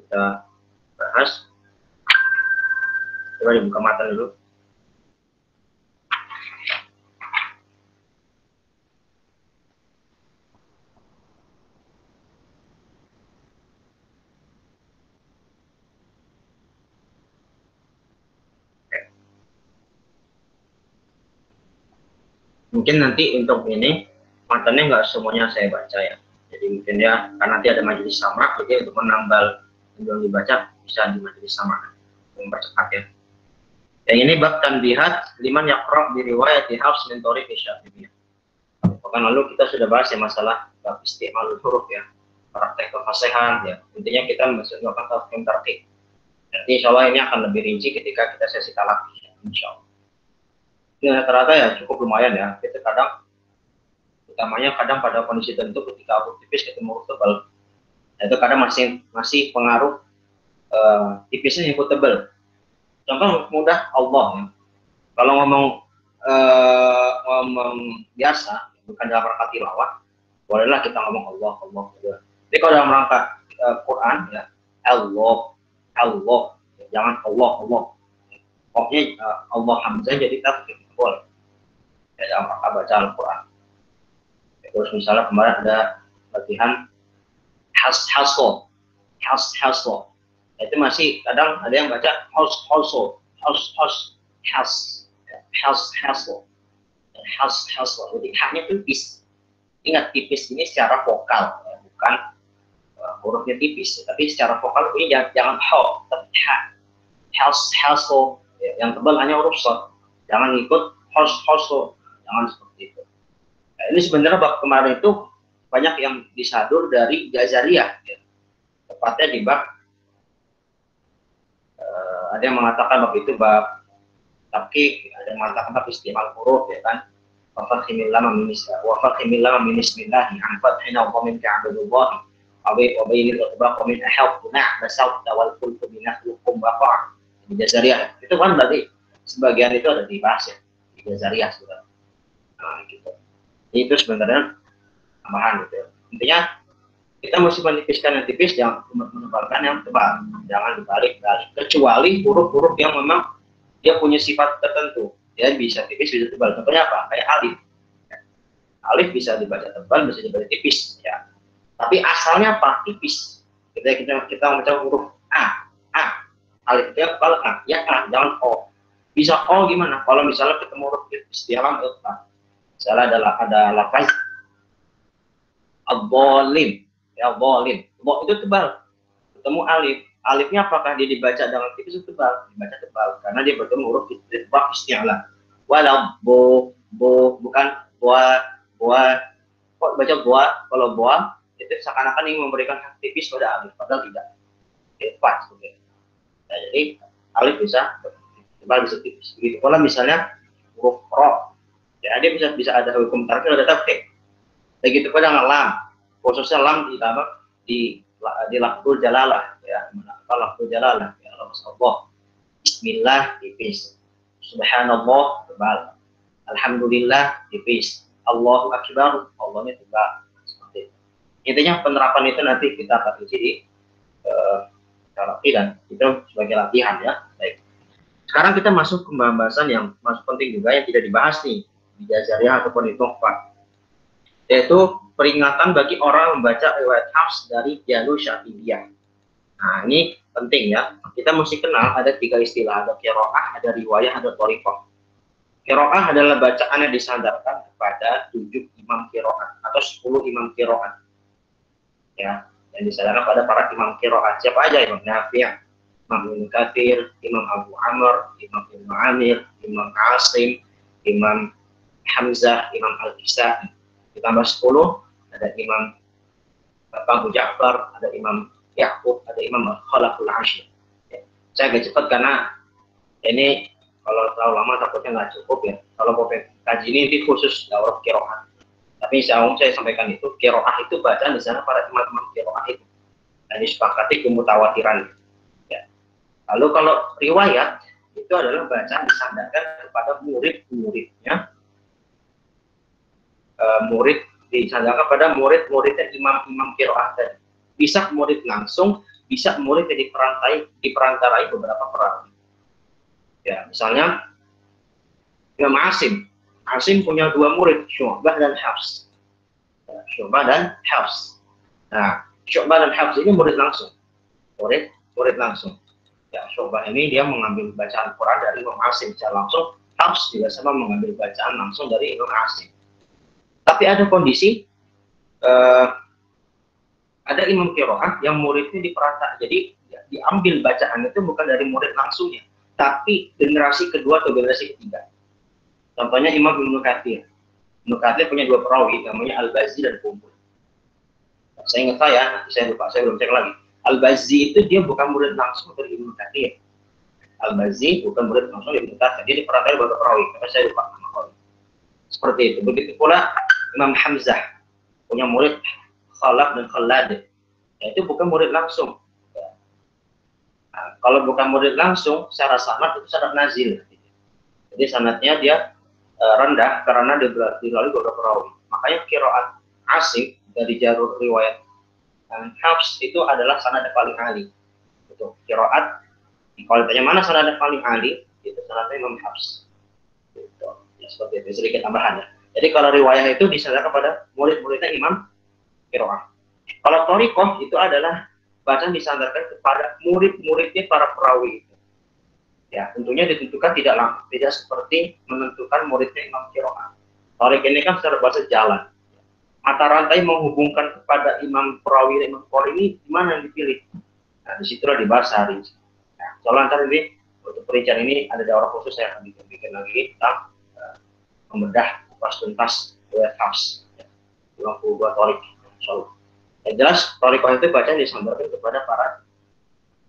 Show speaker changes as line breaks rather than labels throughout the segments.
kita bahas. Coba dibuka mata dulu. Mungkin nanti untuk ini matanya nggak semuanya saya baca ya. Jadi mungkin ya karena nanti ada majelis sama, jadi untuk menambal yang dibaca bisa di majelis sama, mempercepat ya. Yang ini bab tanbihat liman yaqra bi riwayat Hafs min Thariq Syafi'iyah. Bahkan lalu kita sudah bahas ya masalah bab istimalul huruf ya, praktek kefasihan ya. Intinya kita melakukan tafsir tartib. Nanti insya Allah ini akan lebih rinci ketika kita sesi talaki ya, insya Allah. Ya rata-rata ya cukup lumayan ya. Kita kadang, utamanya kadang pada kondisi tertentu ketika huruf tipis ketemu huruf tebal, itu kadang masih pengaruh tipisnya yang tebal. Contoh mudah Allah ya. Kalau ngomong biasa, bukan dalam rangka tilawah, bolehlah kita ngomong Allah. Tapi kalau dalam rangka Quran ya Allah, jangan Allah. Pokoknya Allah hamzah jadi tafsir boleh. Ya, dalam rangka baca Al-Quran. Terus misalnya kemarin ada latihan hasho. Itu masih kadang ada yang baca hasho. Jadi haknya tipis. Ingat tipis ini secara vokal, ya, bukan hurufnya tipis, tapi secara vokal ini jangan ho, tapi hasho. Ya, yang tebal hanya huruf shad. Jangan ikut hasho. Jangan seperti itu. Nah, ini sebenarnya bab kemarin itu banyak yang disadur dari Jazariyah, ya. Tepatnya di bab ada yang mengatakan bab itu bab takik, ada yang mengatakan bab istimal huruf, ya kan. Wafat himillah minismillahi anfat hina wa min ka'abdullah awi wa bainil utbaq wa min ahab nah basal tawal kultu minahlukum baqar. Di Jazariyah itu kan berarti sebagian itu ada dibahas ya di Jazariyah sudah. Nah, gitu. Itu sebenarnya tambahan gitu. Intinya kita mesti menipiskan yang tipis, jangan menebalkan yang tebal, jangan dibalik kecuali huruf-huruf yang memang dia punya sifat tertentu, ya bisa tipis bisa tebal. Contohnya apa? Kayak alif. Alif bisa dibaca tebal, bisa dibaca tipis, ya. Tapi asalnya apa? Tipis. Kita membaca huruf A, alif itu tebal A, ya A, jangan O. Bisa O gimana? Kalau misalnya ketemu huruf tipis di alam itu, misalnya ada lafaz al-bolim, ya bolim, itu tebal. Ketemu alif, alifnya apakah dia dibaca dengan tipis atau tebal? Dibaca tebal, karena dia bertemu huruf itbaq isti'la. Walau bukan boa. Kok baca boa? Kalau boa itu seakan-akan ingin memberikan hak tipis pada alif, padahal tidak. Pas, nah, jadi alif bisa tebal bisa tipis. Begitu pula misalnya huruf ro, ya dia bisa ada hukum tarkil, ada tafsir. Begitu pula dengan lam, khususnya lam di lafzul jalalah, ya. Lafzul jalalah, ya Allah. Bismillah tipis, subhanallah tebal, alhamdulillah tipis, Allahu akbar, Allahnya tebal. Seperti itu. Intinya penerapan itu nanti kita akan uji di dan itu sebagai latihan ya. Baik. Sekarang kita masuk ke pembahasan yang masuk penting juga yang tidak dibahas nih di Jazariyah ataupun di Tuhfah, yaitu peringatan bagi orang membaca riwayat Hafs dari jalur Syafi'iyah. Nah, ini penting ya. Kita mesti kenal ada 3 istilah, ada qiraah, ada riwayah, ada thariqah. Qiraah adalah bacaan yang disandarkan kepada 7 imam qiraat atau 10 imam qiraat. Ya, yang disandarkan pada para imam qiraat. Siapa aja? Imam Nafi', Imam Ibnu Katsir, Imam Abu Amr, Imam Ibnu Amir, Imam Asim, Imam Hamzah, Imam Al-Kisai. Ditambah 10 ada Imam Abu Ja'far, ada Imam Ya'qub, ada Imam Khalaful Ashir. Ya. Saya agak cepat karena ini kalau terlalu lama takutnya nggak cukup ya. Kalau mau kaji ini khusus daurah qiraah. Tapi saya sampaikan itu qiraah itu bacaan di sana para imam qiraah itu. Dan disepakati kemutawatiran. Ya. Lalu kalau riwayat itu adalah bacaan disandarkan kepada murid-muridnya. Murid disandarkan pada murid-muridnya imam-imam qiraah tadi. Bisa murid langsung, bisa murid yang diperantarai beberapa perawi. Ya, misalnya Imam Asim punya dua murid, Syu'bah dan Hafs. Ya, Syu'bah dan Hafs. Nah, Syu'bah dan Hafs ini murid langsung. Murid langsung. Ya, Syu'bah ini dia mengambil bacaan Quran dari Imam Asim secara langsung. Hafs juga sama mengambil bacaan langsung dari Imam Asim. Tapi ada kondisi, ada imam qiraah yang muridnya diperantar. Jadi ya, diambil bacaan itu bukan dari murid langsungnya, tapi generasi kedua atau generasi ketiga. Contohnya Imam Ibnu Katsir. Ibnu Katsir punya dua perawi, namanya Al-Bazzi dan Qumbul. Saya ingat nanti saya lupa, saya belum cek lagi. Al-Bazzi itu dia bukan murid langsung dari Ibnu Katsir. Al-Bazzi bukan murid langsung dari Ibnu Katsir. Dia diperantar beberapa perawi, tapi saya lupa nama perawi. Seperti itu. Begitu pula Imam Hamzah punya murid Khalaf dan Khalad. Ya, itu bukan murid langsung. Nah, kalau bukan murid langsung, secara sanad itu sanad nazil. Jadi sanadnya dia rendah karena dilalui beberapa perawi. Makanya qiraat Asim dari jalur riwayat Hafs itu adalah sanad yang paling ahli. Itu qiraat, kalau ditanya mana sanad yang paling ahli, itu sanadnya Imam Hafs. Gitu. Ya, seperti itu, sedikit tambahan ya. Jadi kalau riwayat itu disandarkan kepada murid-muridnya Imam qiraah. Kalau thoriqah itu adalah bacaan disandarkan kepada murid-muridnya para perawi. Ya, tentunya ditentukan tidak seperti menentukan muridnya Imam qiraah. Thoriq ini kan secara bahasa jalan. Mata rantai menghubungkan kepada imam perawi dan imam qori ini gimana yang dipilih? Nah, disitulah dibahas hari ini. Nah, soalnya nanti ini untuk perincian ini ada daurah khusus yang akan bikin lagi tentang membedah kupas tuntas riwayat Hafs. 52 thoriq. Insyaallah. Yang jelas thoriqah itu bacaan disampaikan kepada para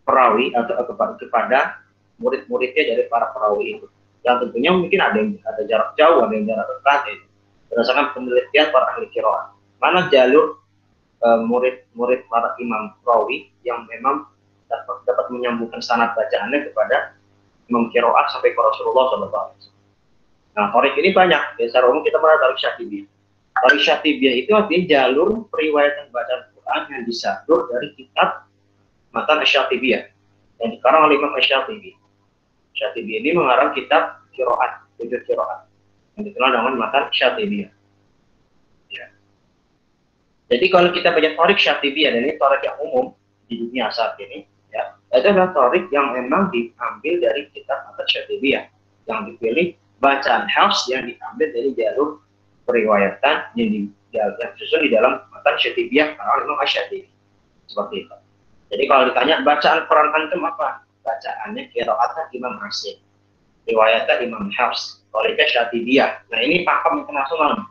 perawi atau kepada murid-muridnya dari para perawi itu. Yang tentunya mungkin ada jarak jauh, ada yang jarak dekat ya. Berdasarkan penelitian para ahli qiraah. Mana jalur murid-murid para imam perawi yang memang dapat menyambungkan sanad bacaannya kepada imam qiraah sampai ke Rasulullah SAW. Nah, thoriq ini banyak. Secara umum kita mengenal thoriq syatibiyah. Thoriq syatibiyah itu artinya jalur periwayatan bacaan Quran yang disadur dari kitab Matan Asy-Syatibiyah yang dikarang oleh Imam Asy-Syatibi. Syatibi ini mengarang kitab qiraat, tujuh qiraat yang dikenal dengan Matan Syatibiyah. Ya. Jadi kalau kita baca thoriq Syatibiyah, dan ini thoriq yang umum di dunia saat ini, ya, itu adalah thoriq yang memang diambil dari kitab Matan Syatibiyah, yang dipilih bacaan Hafs yang diambil dari jalur periwayatan yang disusun di dalam Matan Syatibiyah karena Imam Asy-Syatibi. Seperti itu. Jadi kalau ditanya bacaan Quran antum apa? Bacaannya qiraatnya Imam Asim, riwayatnya Imam Hafs, thoriqnya Syatibiyah. Nah, ini pakem internasional.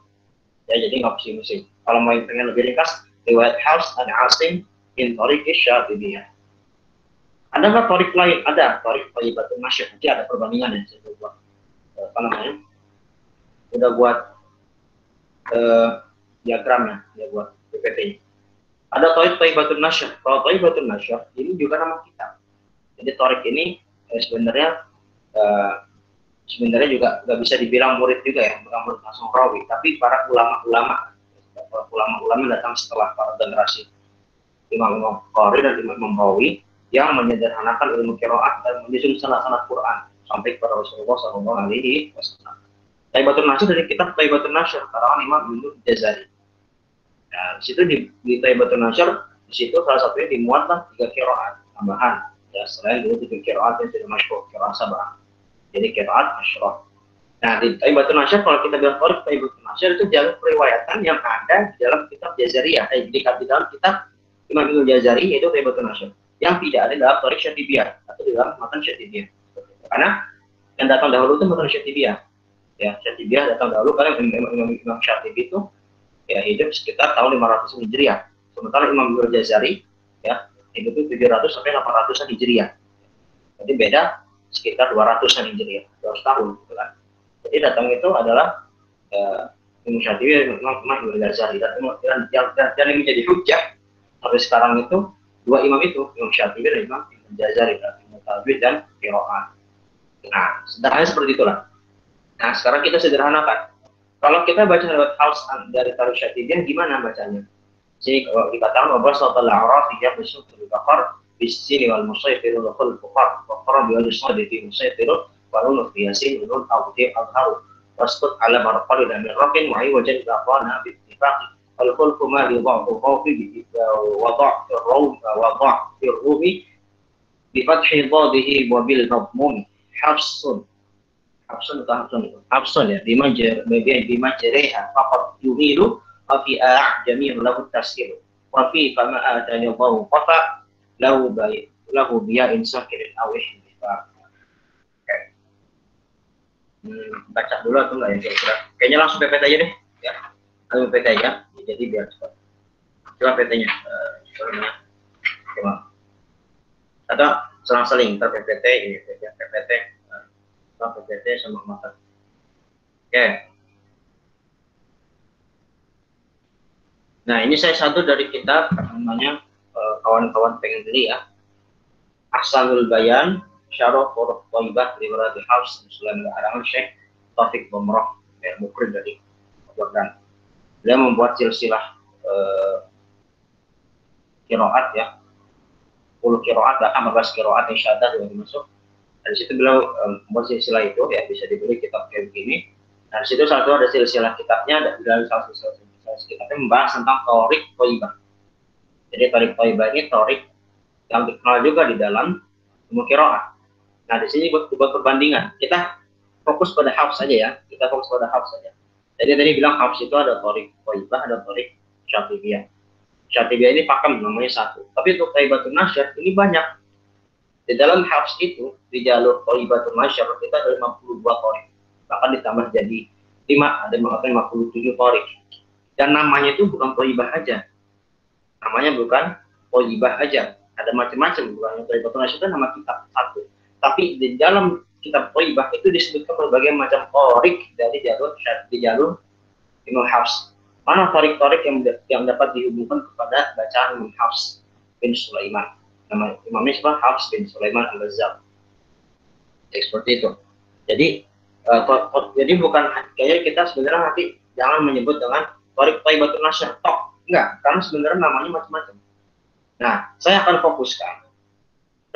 Ya, jadi nggak pusing-pusing. Kalau mau pengen lebih ringkas, riwayat Hafs dan Asim in thoriqnya Syatibiyah. Ada nggak thoriq lain? Ada thoriq Thayyibatun Nasyr. Nanti ada perbandingan yang saya buat apa namanya? Udah buat diagramnya, ya buat PPT-nya. Ada thoriq Thayyibatun Nasyr. Kalau Thayyibatun Nasyr ini juga nama kitab. Jadi thoriq ini sebenarnya juga nggak bisa dibilang murid juga ya, bukan murid langsung rawi, tapi para ulama-ulama datang setelah para generasi imam qori dan imam rawi yang menyederhanakan ilmu qiraat dan menyusun sanad-sanad Quran sampai kepada Rasulullah SAW. Thayyibatun Nasyr dari kitab Thayyibatun Nasyr karangan Imam Ibnu Jazari. Nah, di situ di Thayyibatun Nasyr, di situ salah satunya dimuatlah 3 qiraat tambahan. Ya, selain dulu 3 qiraat yang sudah masyhur, qiraat sab'ah. Jadi qiraat asyrah. Nah, di Thayyibatun Nasyr, kalau kita bilang thoriq Thayyibatun Nasyr itu jalur periwayatan yang ada di dalam kitab Jazariyah, di dalam kitab Imam Ibnu Jazari, yaitu Thayyibatun Nasyr, yang tidak ada dalam thoriq Syatibiyah atau di dalam Matan Syatibiyah. Karena yang datang dahulu itu Matan Syatibiyah. Ya, Syatibiyah datang dahulu karena Imam Syatibi itu ya hidup sekitar tahun 500 Hijriah. Sementara Imam Ibnu Jazari ya hidup itu 700 sampai 800-an Hijriah. Jadi beda sekitar 200-an Hijriah, 200 tahun gitu kan. Jadi datang itu adalah Imam Syatibi, Imam Ibnu Jazari, dan yang menjadi hujjah sampai sekarang itu dua imam itu, Imam Syatibi dan Imam Ibnu Jazari, Imam Tajwid dan qiraat. Nah, sederhananya seperti itulah. Nah, sekarang kita sederhanakan. Kalau kita baca lewat Hafs dari thoriq Syatibiyah, gimana bacanya? Jadi kalau dikatakan bahwa Suratul A'raf tidak besuk Al-Baqarah bisini wal musayfiru lakul bukhar wa qara bi wajhi sadiqi musayfiru walun fi yasin walun awti al-haru waskut ala marqali dan rakin wa wajan dafana bi ittifaqi wal khulqu ma yudha'u khawfi bi wada' fi rumi bi fathi dhadihi wa bil madmum hafsun ya bimajriha faqad yumilu wa fi a'jami lahu tasir wa fi fama atani Allahu qafa lahu biya'in sakirin aw ihtifa. Baca dulu atau enggak ya kira-kira? Kayaknya langsung PPT aja deh ya. Langsung PPT aja. Jadi biar cepat. Coba PT-nya. Coba. Atau selang-seling ntar PPT ini PPT PPT sama mata. Oke. Nah, ini saya satu dari kitab namanya kawan-kawan pengen beli ya. Ahsanul Bayan Syarah Huruf Thaibah Liwarati Hafs Sulaiman Al-Araman Syekh Taufik Bomroh Mukrim dari Jordan. Dia membuat silsilah qiraat ya. 10 qiraat bahkan 15 qiraat yang syahadah yang masuk. Dari situ beliau membuat silsilah itu ya, bisa dibeli kitab kayak begini. Dari situ satu ada silsilah kitabnya, dari salah satu silsilah kitabnya membahas tentang Thoriq Thaibah. Jadi Thoriq Thaibah ini Thoriq yang dikenal juga di dalam ilmu qiraat. Nah, di sini buat perbandingan. Kita fokus pada hafs saja ya. Kita fokus pada hafs saja. Jadi tadi bilang hafs itu ada Thoriq Thaibah, ada Thoriq Syatibiyah. Syatibiyah ini pakem namanya satu. Tapi untuk Thaibatun Nasyr ini banyak. Di dalam hafs itu, di jalur Thaibatun Nasyr kita ada 52 Thoriq. Bahkan ditambah jadi 5, ada yang mengatakan 57 Thoriq. Dan namanya itu bukan Thaibah aja. Namanya bukan Thaibah aja. Ada macam-macam, bukan Thaibatun Nasyr itu nama kitab satu. Tapi di dalam kitab Thaibah itu disebutkan berbagai macam Thoriq dari jalur Imam Hafs. Mana Thoriq yang dapat dihubungkan kepada bacaan Imam Hafs bin Sulaiman. Nama imamnya siapa? Hafs bin Sulaiman Al-Bazzar. Seperti itu. Jadi bukan kayaknya kita sebenarnya nanti jangan menyebut dengan Thoriq Thaibatun Nasyr tok. Enggak, karena sebenarnya namanya macam-macam. Nah, saya akan fokuskan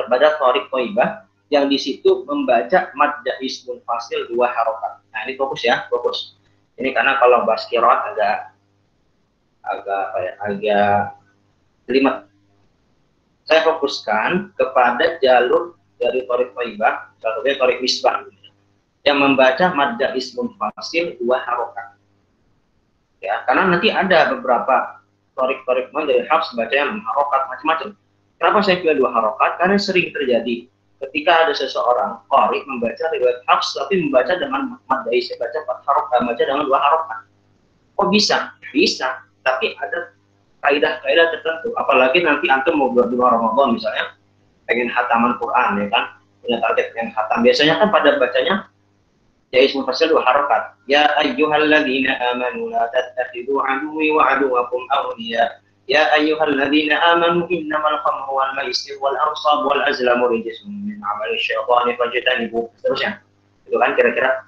kepada Thoriq Thaibah yang di situ membaca madda ismun fasil 2 harokat. Nah, ini fokus ya, fokus. Ini karena kalau bahas qiraat agak jelimet. Saya fokuskan kepada jalur dari Thoriq Thaibah, satunya Thoriq Misbah, yang membaca madda ismun fasil 2 harokat. Ya, karena nanti ada beberapa Thoriq dari Hafs baca yang harokat macam-macam. Kenapa saya pilih 2 harokat? Karena sering terjadi ketika ada seseorang qari membaca riwayat Hafs tapi membaca dengan madda ismun, baca 4 harokat, baca dengan 2 harokat. Kok bisa? Bisa. Tapi ada kaidah-kaidah tertentu. Apalagi nanti antum mau buat 2 Ramadan misalnya, pengen khataman Quran ya kan, punya target yang khatam. Biasanya kan pada bacanya ya ismul fasil 2 harokat. Ya ayyuhalladzina amanu la tattakhidhu aduwwi wa aduwwakum awliya. Ya ayyuhalladzina amanu innamal khamru wal maisir wal ansab wal azlamu rijsun min amali syaitani fajtanibu. Terusnya. Itu kan kira-kira.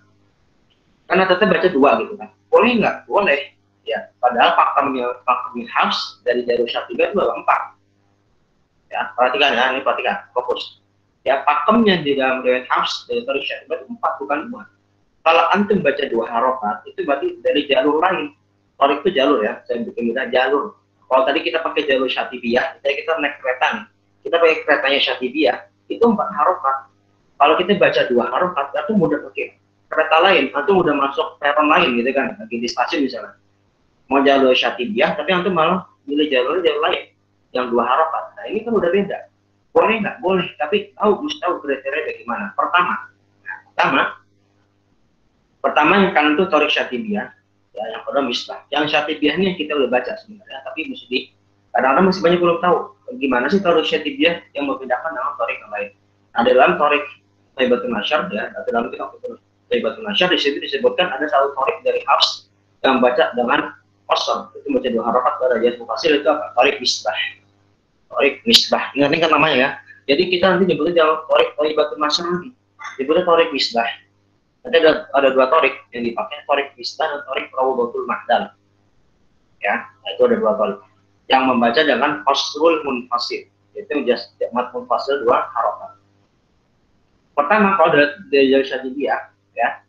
Karena tetap baca 2 gitu kan. Boleh enggak? Boleh. Ya, padahal pakemnya Hafs dari jalur Syatibiyah itu 4. Ya, perhatikan ya, ini perhatikan, fokus. Ya, pakemnya di dalam riwayat Hafs dari jalur Syatibiyah itu 4 bukan 2. Kalau antum baca 2 harokat, itu berarti dari jalur lain. Thoriq itu jalur ya, saya bikin kita jalur. Kalau tadi kita pakai jalur Syatibiyah, kita naik kereta nih. Kita pakai keretanya Syatibiyah, itu 4 harokat. Kalau kita baca 2 harokat, itu mudah pakai kereta lain, antum udah masuk peron lain gitu kan, lagi di stasiun misalnya. Mau jalur Syatibiyah, tapi antum malah milih jalur lain yang 2 harokat. Nah, ini kan udah beda. Boleh nggak? Boleh, tapi mesti tahu kriteria bagaimana. Pertama yang kanan itu Thoriq Syatibiyah, ya, yang kedua Misbah. Yang Syatibiyah ini yang kita udah baca sebenarnya, tapi mesti kadang-kadang masih banyak belum tahu gimana sih Thoriq Syatibiyah yang membedakan dengan Thoriq yang lain. Nah, dalam Thoriq Thaibatun Nasyr ya, atau dalam kitab Thaibatun Nasyr di situ disebutkan ada satu Thoriq dari Hafs yang baca dengan kosong, itu baca 2 harokat pada jalur fasil itu apa? Thoriq Misbah. Thoriq Misbah. Ini kan namanya ya. Jadi kita nanti nyebutnya jalur Thoriq Thaibatun Nasyr nanti. Disebutnya Thoriq Misbah. Nanti ada 2 Thoriq yang dipakai, Thoriq Misbah dan Thoriq Rawdatul Mahdal. Ya, nah itu ada 2 Thoriq yang membaca dengan qasrul munfasil. Itu mad munfasil 2 harokat. Pertama, kalau dari syatibiyah, ya,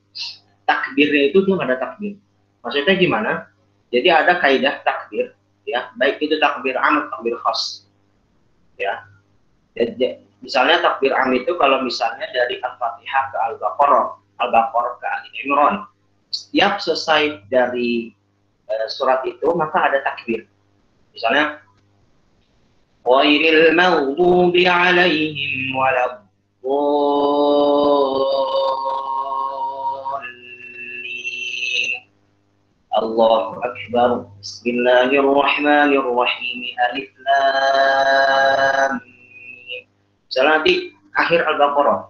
takbirnya itu dia nggak ada takbir. Maksudnya gimana? Jadi ada kaidah takbir, ya, baik itu takbir am atau takbir khas, ya. Jadi, misalnya takbir am itu kalau misalnya dari Al-Fatihah ke Al-Baqarah, Al-Baqarah ke Ali Imran, setiap selesai dari surat itu maka ada takbir. Misalnya, ghairil maghdubi alaihim waladdallin. Allahu Akbar. Bismillahirrahmanirrahim. Alif Lam Mim. Misalnya nanti akhir Al-Baqarah.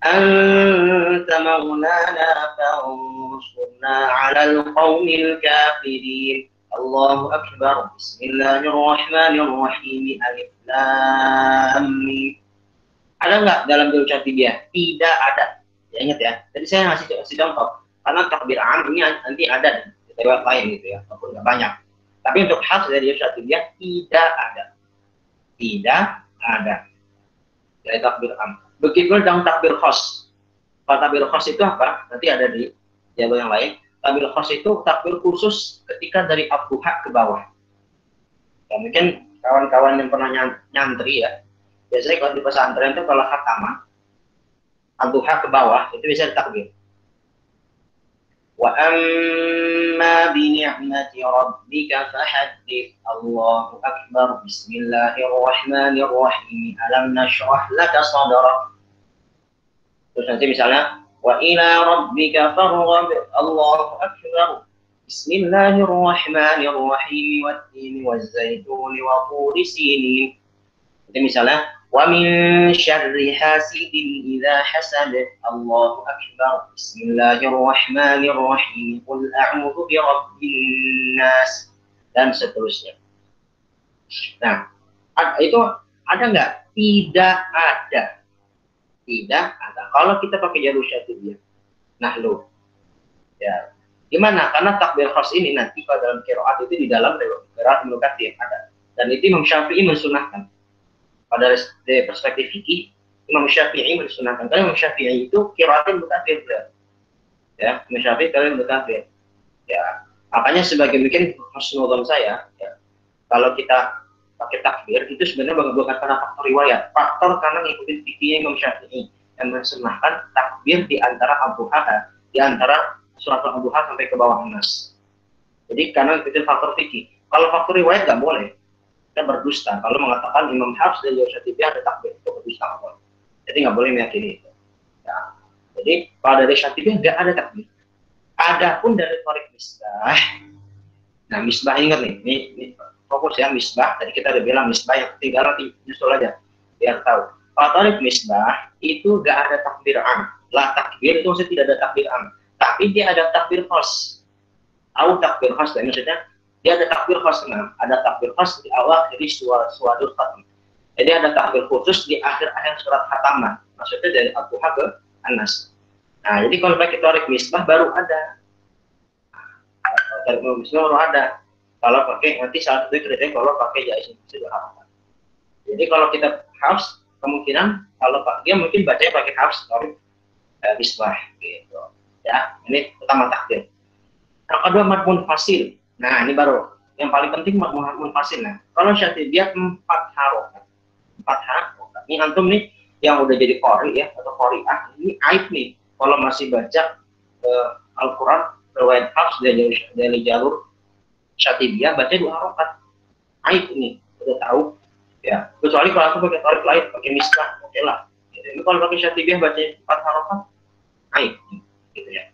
Anta maulana fansurna 'alal qaumil kafirin. Allahu Akbar. Bismillahirrahmanirrahim. Alif Lam Mim. Ada nggak dalam jalur syatibiyah? Tidak ada. Ya, ingat ya. Tadi saya ngasih contoh. Karena takbir am ini nanti ada di riwayat lain gitu ya, walaupun nggak banyak. Tapi untuk khas dari syatibiyah tidak ada. Tidak ada. Dari takbir am. Begitu dalam takbir khas. Kalau takbir khas itu apa? Nanti ada di jalur yang lain. Takbir khas itu takbir khusus ketika dari Ad-Duha ke bawah. Ya, mungkin kawan-kawan yang pernah nyantri ya, biasanya kalau di pesantren itu kalau khatamah Ad-Duha ke bawah itu bisa ditakbir. Wa amma bi ni'mati rabbika fahaddits. Allahu Akbar. Bismillahirrahmanirrahim. Alam nashrah laka sadrak. Terus nanti misalnya wa ila rabbika farghab. Allahu Akbar. Bismillahirrahmanirrahim. Wat-tini waz-zaituni wa turi sinin. Itu misalnya wa min syarri hasidin idza hasad. Allahu Akbar. Bismillahirrahmanirrahim. Qul a'udzu bi rabbin nas, dan seterusnya. Nah, itu ada nggak? Tidak ada. Tidak ada. Kalau kita pakai jalur syatibiyah, nah lo, ya, gimana? Karena takbir khas ini nanti kalau dalam qiraat itu di dalam qiraat Ibnu Katsir ada, dan itu Imam Syafi'i mensunahkan. Pada dari perspektif fikih, Imam Syafi'i mensunahkan. Karena Imam Syafi'i itu qiraatnya mutakhir, ya, Imam Syafi'i kalian mutakhir. Ya, makanya sebagai mungkin husnuzon saya, ya, kalau kita pakai takbir itu sebenarnya bukan karena faktor riwayat, faktor karena ngikutin fikihnya Imam Syafi'i yang mensunahkan takbir di antara Ad-Duha, di antara surat Ad-Duha sampai ke bawah Nas. Jadi karena ngikutin faktor fikih. Kalau faktor riwayat nggak boleh. Kita berdusta kalau mengatakan Imam Hafs dan Syatibiyah ada takbir, itu berdusta nggak boleh. Jadi nggak boleh meyakini itu. Ya. Jadi kalau dari Syatibiyah nggak ada takbir. Adapun dari Thariq Misbah, nah Misbah ingat nih, ini fokus ya Misbah. Tadi kita udah bilang Misbah yang ketinggalan nyusul aja biar tahu. Kalau Thariq Misbah itu nggak ada takbir am. Lah takbir itu maksudnya tidak ada takbir am, tapi dia ada takbir khas. Tahu takbir khas dan maksudnya dia ada takbir khas, ada takbir khas di awal dari suaratul khatam. Jadi ada takbir khusus di akhir-akhir surat khatamah. Maksudnya dari Ad-Duha ke An-Nas. Nah, jadi kalau pakai Thariq Misbah baru ada. Thariq Misbah baru ada. Kalau pakai nanti salah satu kriteria kalau pakai jaiz sudah hafal. Jadi kalau kita hafs kemungkinan kalau dia mungkin bacanya pakai hafs Thariq Misbah gitu. Ya, ini pertama takbir. Yang kedua mad munfasil. Nah, ini baru yang paling penting munfasil. Nah, kalau syatibiyah 4 harokat. 4 harokat. Ini antum nih yang udah jadi qori ya atau qori'ah, ini aib nih kalau masih baca Al-Qur'an riwayat Hafs dari jalur syatibiyah baca 2 harokat. Aib ini udah tahu ya. Kecuali kalau aku pakai qori lain, pakai misbah, oke lah. Jadi kalau pakai syatibiyah baca 4 harokat, aib gitu ya.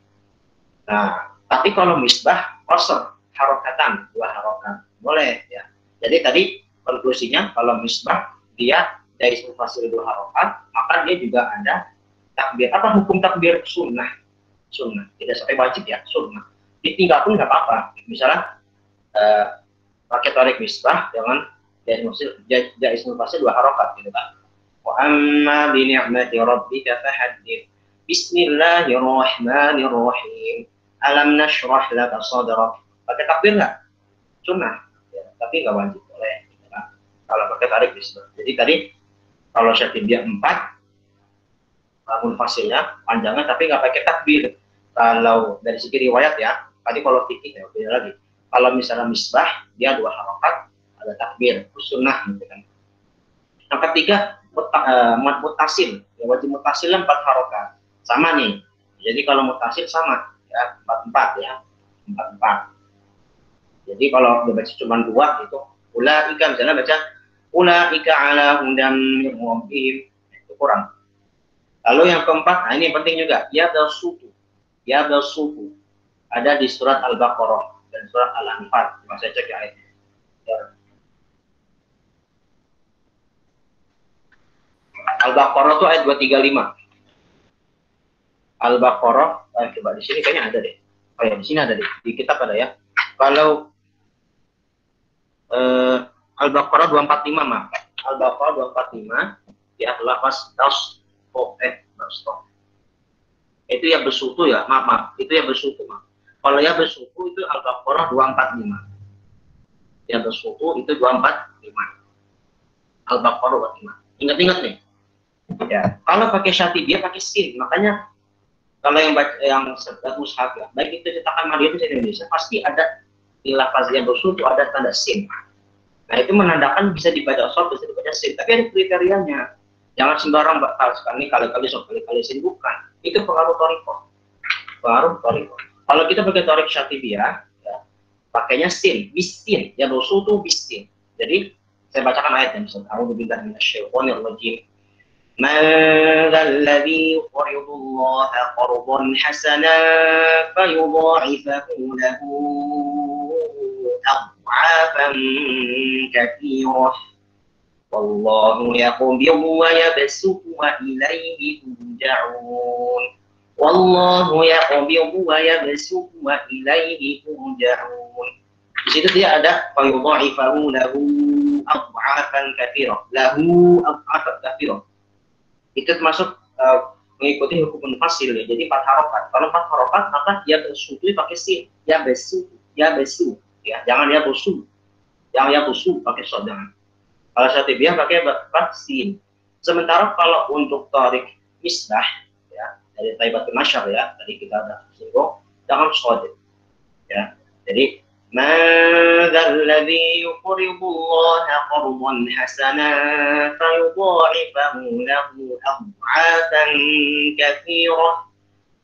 Nah, tapi kalau misbah qasr harokatan, 2 harokat boleh ya. Jadi tadi konklusinya kalau misbah dia dari munfasil 2 harokat, maka dia juga ada takbir. Apa hukum takbir? Sunnah, tidak sampai wajib ya, sunnah. Ditinggal pun nggak apa-apa. Misalnya pakai Thariq Misbah dengan jaiz munfasil 2 harokat gitu kan. Wa amma bi ni'mati rabbika fahaddits. Bismillahirrahmanirrahim. Alam nashrah laka sadrak. Pakai takbir nggak? Sunnah, ya, tapi nggak wajib, boleh. Gitu kan. kalau pakai tarik misbah. Jadi tadi kalau syatibiyah 4, munfasilnya panjangnya tapi nggak pakai takbir. Kalau dari segi riwayat ya, tadi kalau fikih ya beda lagi. Kalau misalnya misbah dia 2 harokat, ada takbir, sunnah gitu kan. Yang ketiga mutasil, ya wajib mutasil 4 harokat, sama nih. Jadi kalau mutasil sama ya 4 ya, 4. Jadi kalau dibaca cuma 2 itu ulaika, misalnya baca ulaika ala hudam min rabbihim, itu kurang. Lalu yang keempat, nah ini penting juga, ya bersuku ada di surat Al-Baqarah dan surat Al-Anfal. Coba saya cek ayatnya. Al-Baqarah itu ayat 235. Al-Baqarah, coba di sini kayaknya ada deh. Oh ya, di sini ada deh. Di kitab ada ya. Kalau Al-Baqarah 245 mah. Al-Baqarah 245 ya lafaz itu ya bersuku ya, maaf, itu ya bersuku mah. Kalau ya bersuku itu Al-Baqarah 245. Ya bersuku itu 245. Al-Baqarah 245. Ingat-ingat nih. Ya, kalau pakai syatibiyah pakai sin, makanya kalau yang baca yang mushaf ya, baik itu cetakan Madinah di Indonesia pasti ada di lafaz yang bersuku ada tanda sin. Nah itu menandakan bisa dibaca short, bisa dibaca sin, tapi ada kriterianya. Jangan sembarang bakal sekali kali sin, bukan. Itu pengaruh toriko. Kalau kita pakai torik syatibiyah, ya, pakainya sin, bisin, ya bersuku bisin. Jadi saya bacakan ayatnya, misalnya A'udzubillahi minasyaitonir rajim. Man dzalladzi yuqridu Allah qardan hasanan fayudha'ifahu lahu ad'afan katsirah. Wallahu yaqbidu wa yabsutu wa ilaihi turja'un. Wallahu yaqbidu wa yabsutu wa ilaihi turja'un. Di situ dia ada fayudha'ifahu lahu ad'afan katsirah. Lahu ad'afan katsirah. Itu termasuk mengikuti hukum munfasil ya. Jadi 4 harokat. Kalau 4 harokat maka dia bersuku pakai sin. Ya besu. Ya, jangan ya busu. Jangan ya busu pakai shod, jangan. Kalau syatibiyah pakai sin. Sementara kalau untuk tarik misbah ya dari Taibatul Masyar ya, tadi kita ada singgung, jangan shod. Ya. Jadi man dzalladzi yuqridu Allah qardan hasanan fayudha'ifahu lahu ad'afan katsirah.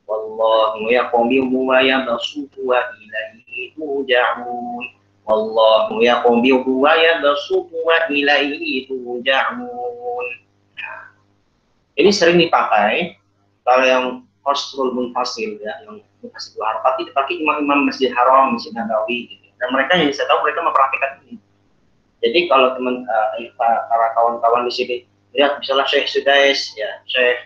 Wallahu yaqbidu wa yabsutu wa ilaihi turja'un. Wallahu yaqbidu wa yabsutu wa ilaihi turja'un. Nah, ini sering dipakai kalau yang qasrul munfasil ya, yang munfasil 2 harokat itu dipakai imam-imam Masjid Haram, Masjid Nabawi gitu. Dan mereka yang saya tahu mereka memperhatikan ini. Jadi kalau teman para kawan-kawan di sini lihat misalnya Syekh Sudais ya, Syekh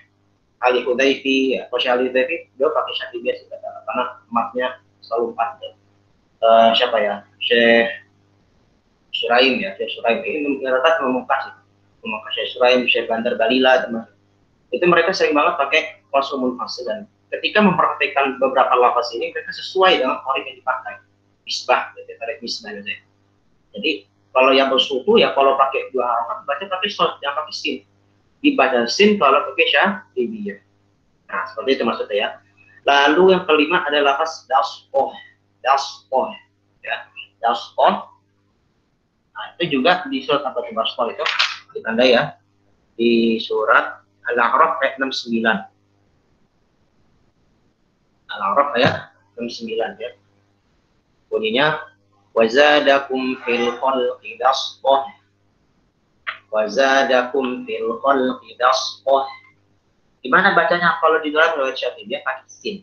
Ali Hudayfi ya, Syekh Ali Hudayfi dia pakai syatibiyah karena emaknya selalu 4 ya. Siapa ya, Syekh Suraim ya, Syekh Suraim ini rata memungkas Syekh Suraim, Syekh Bandar Balila teman. Itu mereka sering banget pakai qasrul munfasil, dan ketika memperhatikan beberapa lafaz ini mereka sesuai dengan tarik yang dipakai. Misbah, tarik misbah gitu ya. Jadi kalau yang bersuku ya kalau pakai 2 harokat baca pakai short, jangan pakai sin. Dibaca sin kalau pakai syatibiyah. Nah, seperti itu maksudnya ya. Lalu yang kelima ada lafaz dasqoh ya, dasqoh. Nah, itu juga di surat apa dasqoh itu ditandai ya di surat Al-A'raf ayat 69. Al-A'raf ayat 69 ya. Bunyinya wazadakum fil khalqi dasqoh. Wazadakum fil khalqi dasqoh. Gimana bacanya kalau di dalam riwayat Syatibiyah pakai sin.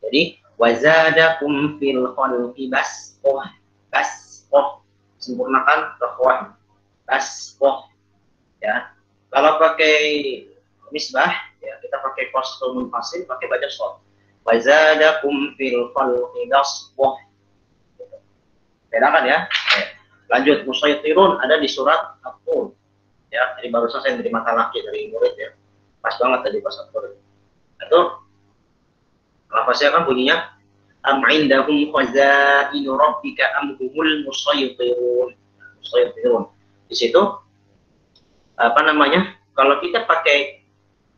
Jadi wazadakum fil khalqi basqoh. Sempurnakan rohwan. Basqoh. Ya. Kalau pakai misbah ya kita pakai qasrul munfasil, pakai baca shad. Wazadakum fil khalqi basqoh. Bedakan ya. Lanjut, musaytirun ada di surat At-Tur. Ya, jadi barusan saya terima talaki dari murid ya. Pas banget tadi pas At-Tur. Itu lafaznya kan bunyinya am indahum khazainu rabbika am humul musaytirun. Di situ apa namanya, kalau kita pakai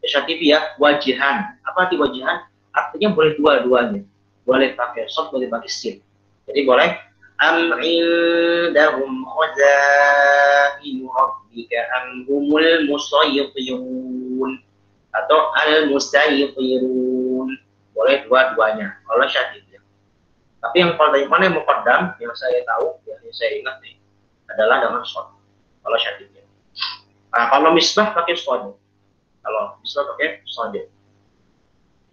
syatibiyah wajihan, apa di wajihan artinya boleh dua-duanya, boleh pakai shad, boleh pakai sin. Jadi boleh am indahum khazainu rabbika am humul musaytirun atau al musaytirun, boleh dua-duanya kalau syatibiyah. Tapi yang paling mana yang muqaddam yang saya tahu, yang saya ingat nih, adalah dengan shad kalau syatibiyah. Nah, kalau misbah pakai shad. Kalau misbah pakai shad.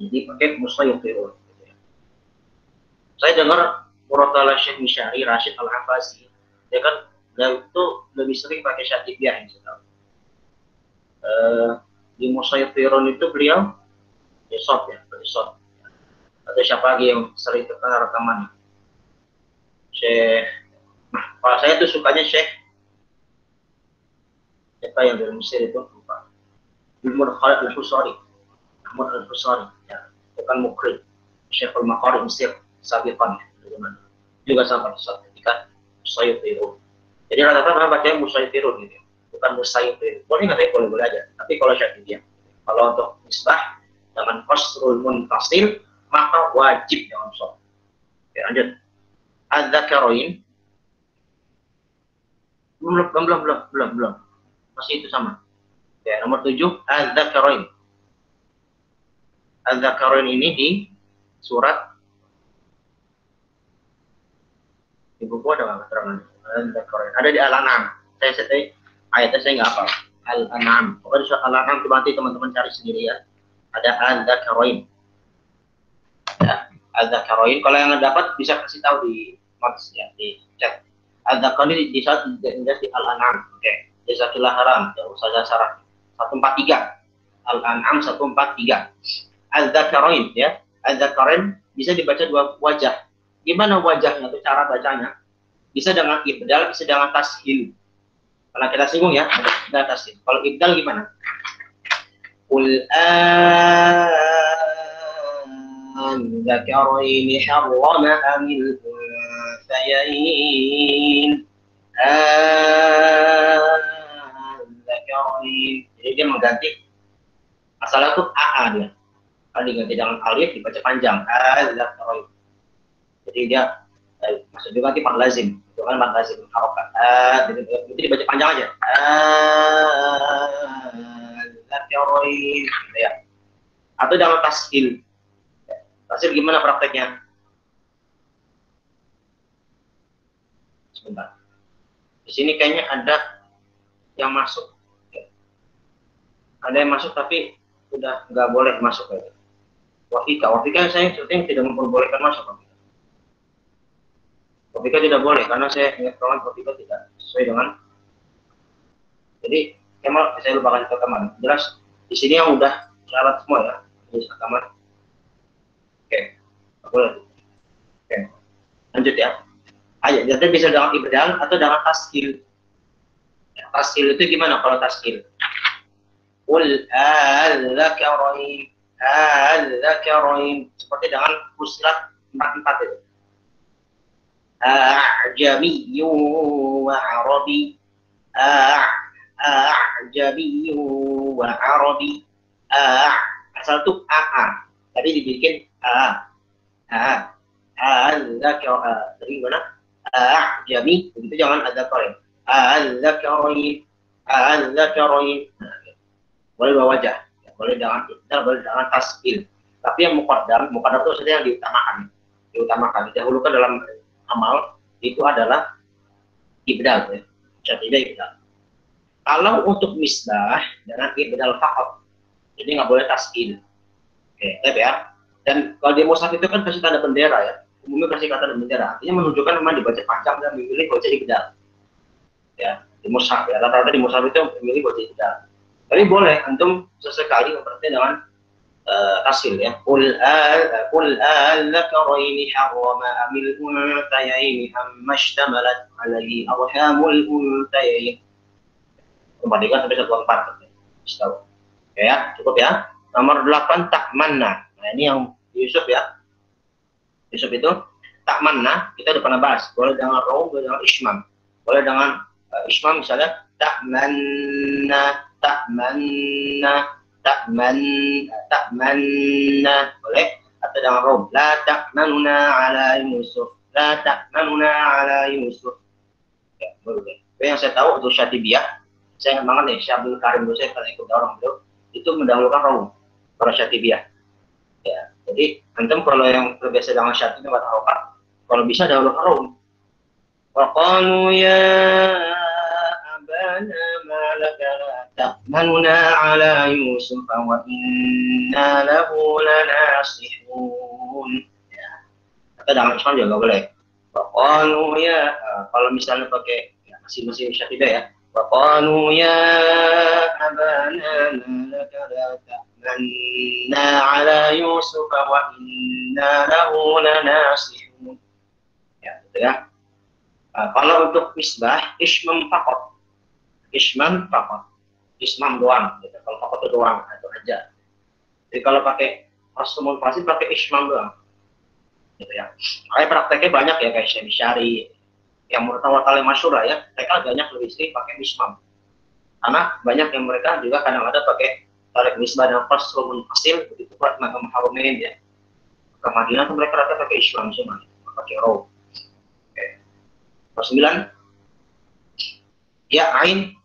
Jadi pakai musaytirun. Saya dengar Murtala Syekh Misyari Rashid Al-Hafasi, dia kan itu lebih sering pakai syatibiyah yang saya tahu. Di musaytirun itu beliau ya shad ya, pakai shad. Atau siapa lagi yang sering terkenal rekaman? Syekh, nah, kalau saya tuh sukanya Syekh siapa yang dari Mesir itu lupa. Ilmu Khalid Al-Husari, Ahmad Al-Husari, ya, bukan Mukri. Syekhul Maqari Mesir, Sabiqan, juga sama ketika Musaytirun. Jadi rata-rata orang baca Musaytirun gitu, bukan Musaytirun. Boleh nggak? Boleh-boleh aja. Tapi kalau syatibiyah, kalau untuk misbah dengan qasrul munfasil, maka wajib dengan shad. Oke, lanjut. Az-Zakarain, belum. Masih itu sama. Ya, nomor 7, Az-Zakarain. Az-Zakarain ini di surat di buku ada nggak keterangan? Ada di Al-An'am. Saya ayatnya saya nggak hafal. Al-An'am. Pokoknya di surat Al-An'am itu nanti teman-teman cari sendiri ya. Ada Az-Zakarain. Ya, Az-Zakarain. Kalau yang dapat bisa kasih tahu di notes ya, di chat. Az-Zakarain di saat di Al-An'am. Oke. Jazakillah haram. Ya, Ustazah Sarah. 143. Al-An'am 143. Az-Zakarain ya. Az-Zakarain bisa dibaca dua wajah. Gimana wajahnya atau cara bacanya? Bisa dengan ibdal, bisa dengan tashil. Karena kita singgung ya, ada tashil. Kalau ibdal gimana? Qul adzakaraini harrama amil unthayain. Adzakarain. Jadi dia mengganti masalah itu AA dia. Kalau diganti dengan alif dibaca panjang. Adzakarain. Jadi dia maksud juga nanti lazim, itu kan lazim harokat. Itu dibaca panjang aja. Gitu ya. Atau dalam tashil. Tashil gimana prakteknya? Sebentar. Di sini kayaknya ada yang masuk. Ada yang masuk tapi udah nggak boleh masuk lagi. Wafika saya sebetulnya tidak memperbolehkan masuk. Wafika tidak boleh karena saya ingat kawan wafika tidak sesuai dengan. Jadi Kemal saya lupakan rekaman. Jelas di sini yang udah syarat semua ya. Ini rekaman. Oke, boleh. Oke, lanjut ya. Ayo, jadi bisa dengan ibdal atau dengan tashil. Tashil itu gimana kalau tashil? Qul adzakarain seperti dengan fusilat 44 itu. A'jamiyyu wa 'arabi. A'jamiyyu wa 'arabi. Asal itu a. Tadi dibikin a. Adzakarain. Jadi gimana? A'jami, begitu jangan adzakarain. Adzakarain. Boleh dua wajah. Boleh dengan ibdal, boleh dengan tashil. Tapi yang muqaddam itu sebenarnya yang diutamakan, didahulukan dalam amal itu adalah ibdal ya. Jadi ibdal. Kalau untuk misbah dengan ibdal faqat, jadi nggak boleh tashil. Oke, ya. Dan kalau di mushaf itu kan kasih tanda bendera ya. Umumnya kasih kata bendera, artinya menunjukkan memang dibaca panjang dan memilih baca ibdal. Ya, di mushaf ya. Rata-rata di mushaf itu memilih baca ibdal. Tapi boleh antum sesekali memperhatikan dengan tashil ya. Qul adzakaraini harrama amil unthayaini amma ishtamalat alaihi arhamul unthayain. Kembalikan sampai 1/4. Tahu. Ya, cukup ya. Nomor 8 takmanna. Nah, ini yang Yusuf ya. Yusuf itu takmanna kita udah pernah bahas. Boleh dengan raum, boleh dengan ismam. Boleh dengan Isma misalnya ta'manna, ta'manna, ta'manna, boleh. Atau dengan rom, la ta'manuna ala Yusuf, la ta'manuna ala Yusuf. Ya, boleh. Yang saya tahu untuk Syatibiyah, saya ingat banget nih, Syabul Karim Dosen kalau ikut orang beliau, itu mendahulukan rom para Syatibiyah. Ya, jadi antum kalau yang terbiasa dengan Syatibiyah atau harokat, kalau bisa dahulukan rom. وقالوا يا أبانا ما لك لا تأمننا على يوسف وإنا له لناصحون. Ya. Atau dengan Islam juga boleh. وقالوا ya, kalau misalnya pakai ya, masih Syatidah ya. وقالوا يا أبانا ما لك لا تأمننا على يوسف وإنا له لناصحون. Ya, gitu ya. Kalau untuk misbah, ismam fakot, ismam doang. Gitu. Kalau fakot itu doang atau aja. Jadi kalau pakai rasumul fasil pakai ismam doang. Gitu ya. Kayak prakteknya banyak ya kayak syari, yang murtawat kali masyhur ya. Mereka banyak lebih sering pakai ismam. Karena banyak yang mereka juga kadang ada pakai tarik misbah dan rasumul fasil begitu buat makam harumain ya. Ke Madinah tuh mereka rata pakai ismam semua, pakai roh. 9 ya ain.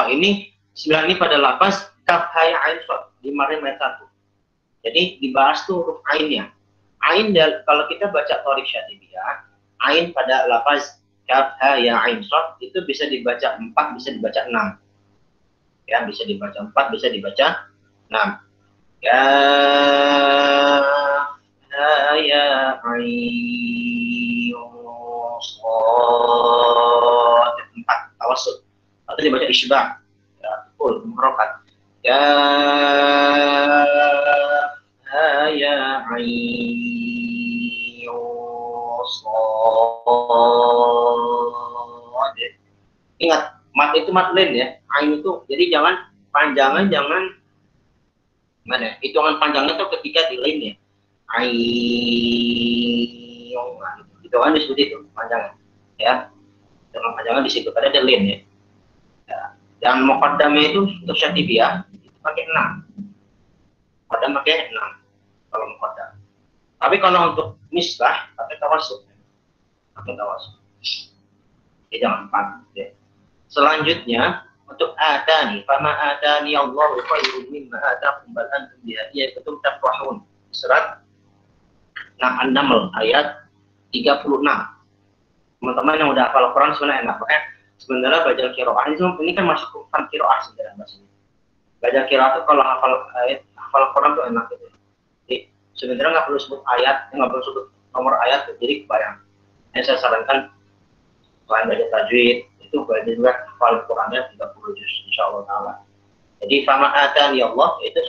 Ini 9 ini pada lafaz kaf ha ya ain shad di Maryam ayat 1. Jadi dibahas tuh huruf ainnya. Ain kalau kita baca Thoriq Syatibiyah, ain pada lafaz kaf ha ya ain shad itu bisa dibaca 4, bisa dibaca 6. Ya, bisa dibaca 4, bisa dibaca 6. Ya ha ya ain shad 4 tawassul. Atau dibaca isbah. Ya, full muharakat. Ya ya ain shad. Ingat, mat itu mat len ya. Ain itu jadi jangan panjangan, jangan mana? Hitungan panjangnya itu ketika di len ya. Ain itu kan seperti itu panjangan ya, dengan panjangan di situ ada len ya. Dan muqaddamnya itu untuk Syatibiyah itu pakai 6, muqaddam pakai 6 kalau muqaddam. Tapi kalau untuk misbah pakai tawassul, ya, jangan 4 ya. Selanjutnya untuk atani, fama atani Allahu khairun mimma atakum bal antum bihadiyatikum tafrahun. Surat An-Naml ayat 36. Teman-teman yang udah hafal Quran sebenarnya enak. Makanya sebenarnya belajar qiraah ini kan masuk ke fan qiraah sebenarnya bahasanya. Belajar qiraah itu kalau hafal Quran tuh enak gitu. Jadi sebenarnya nggak perlu sebut ayat, nggak perlu sebut nomor ayat, jadi kebayang. Saya sarankan selain belajar tajwid itu belajar juga hafal Qurannya 30 juz insyaallah taala. Jadi fama atani Allah itu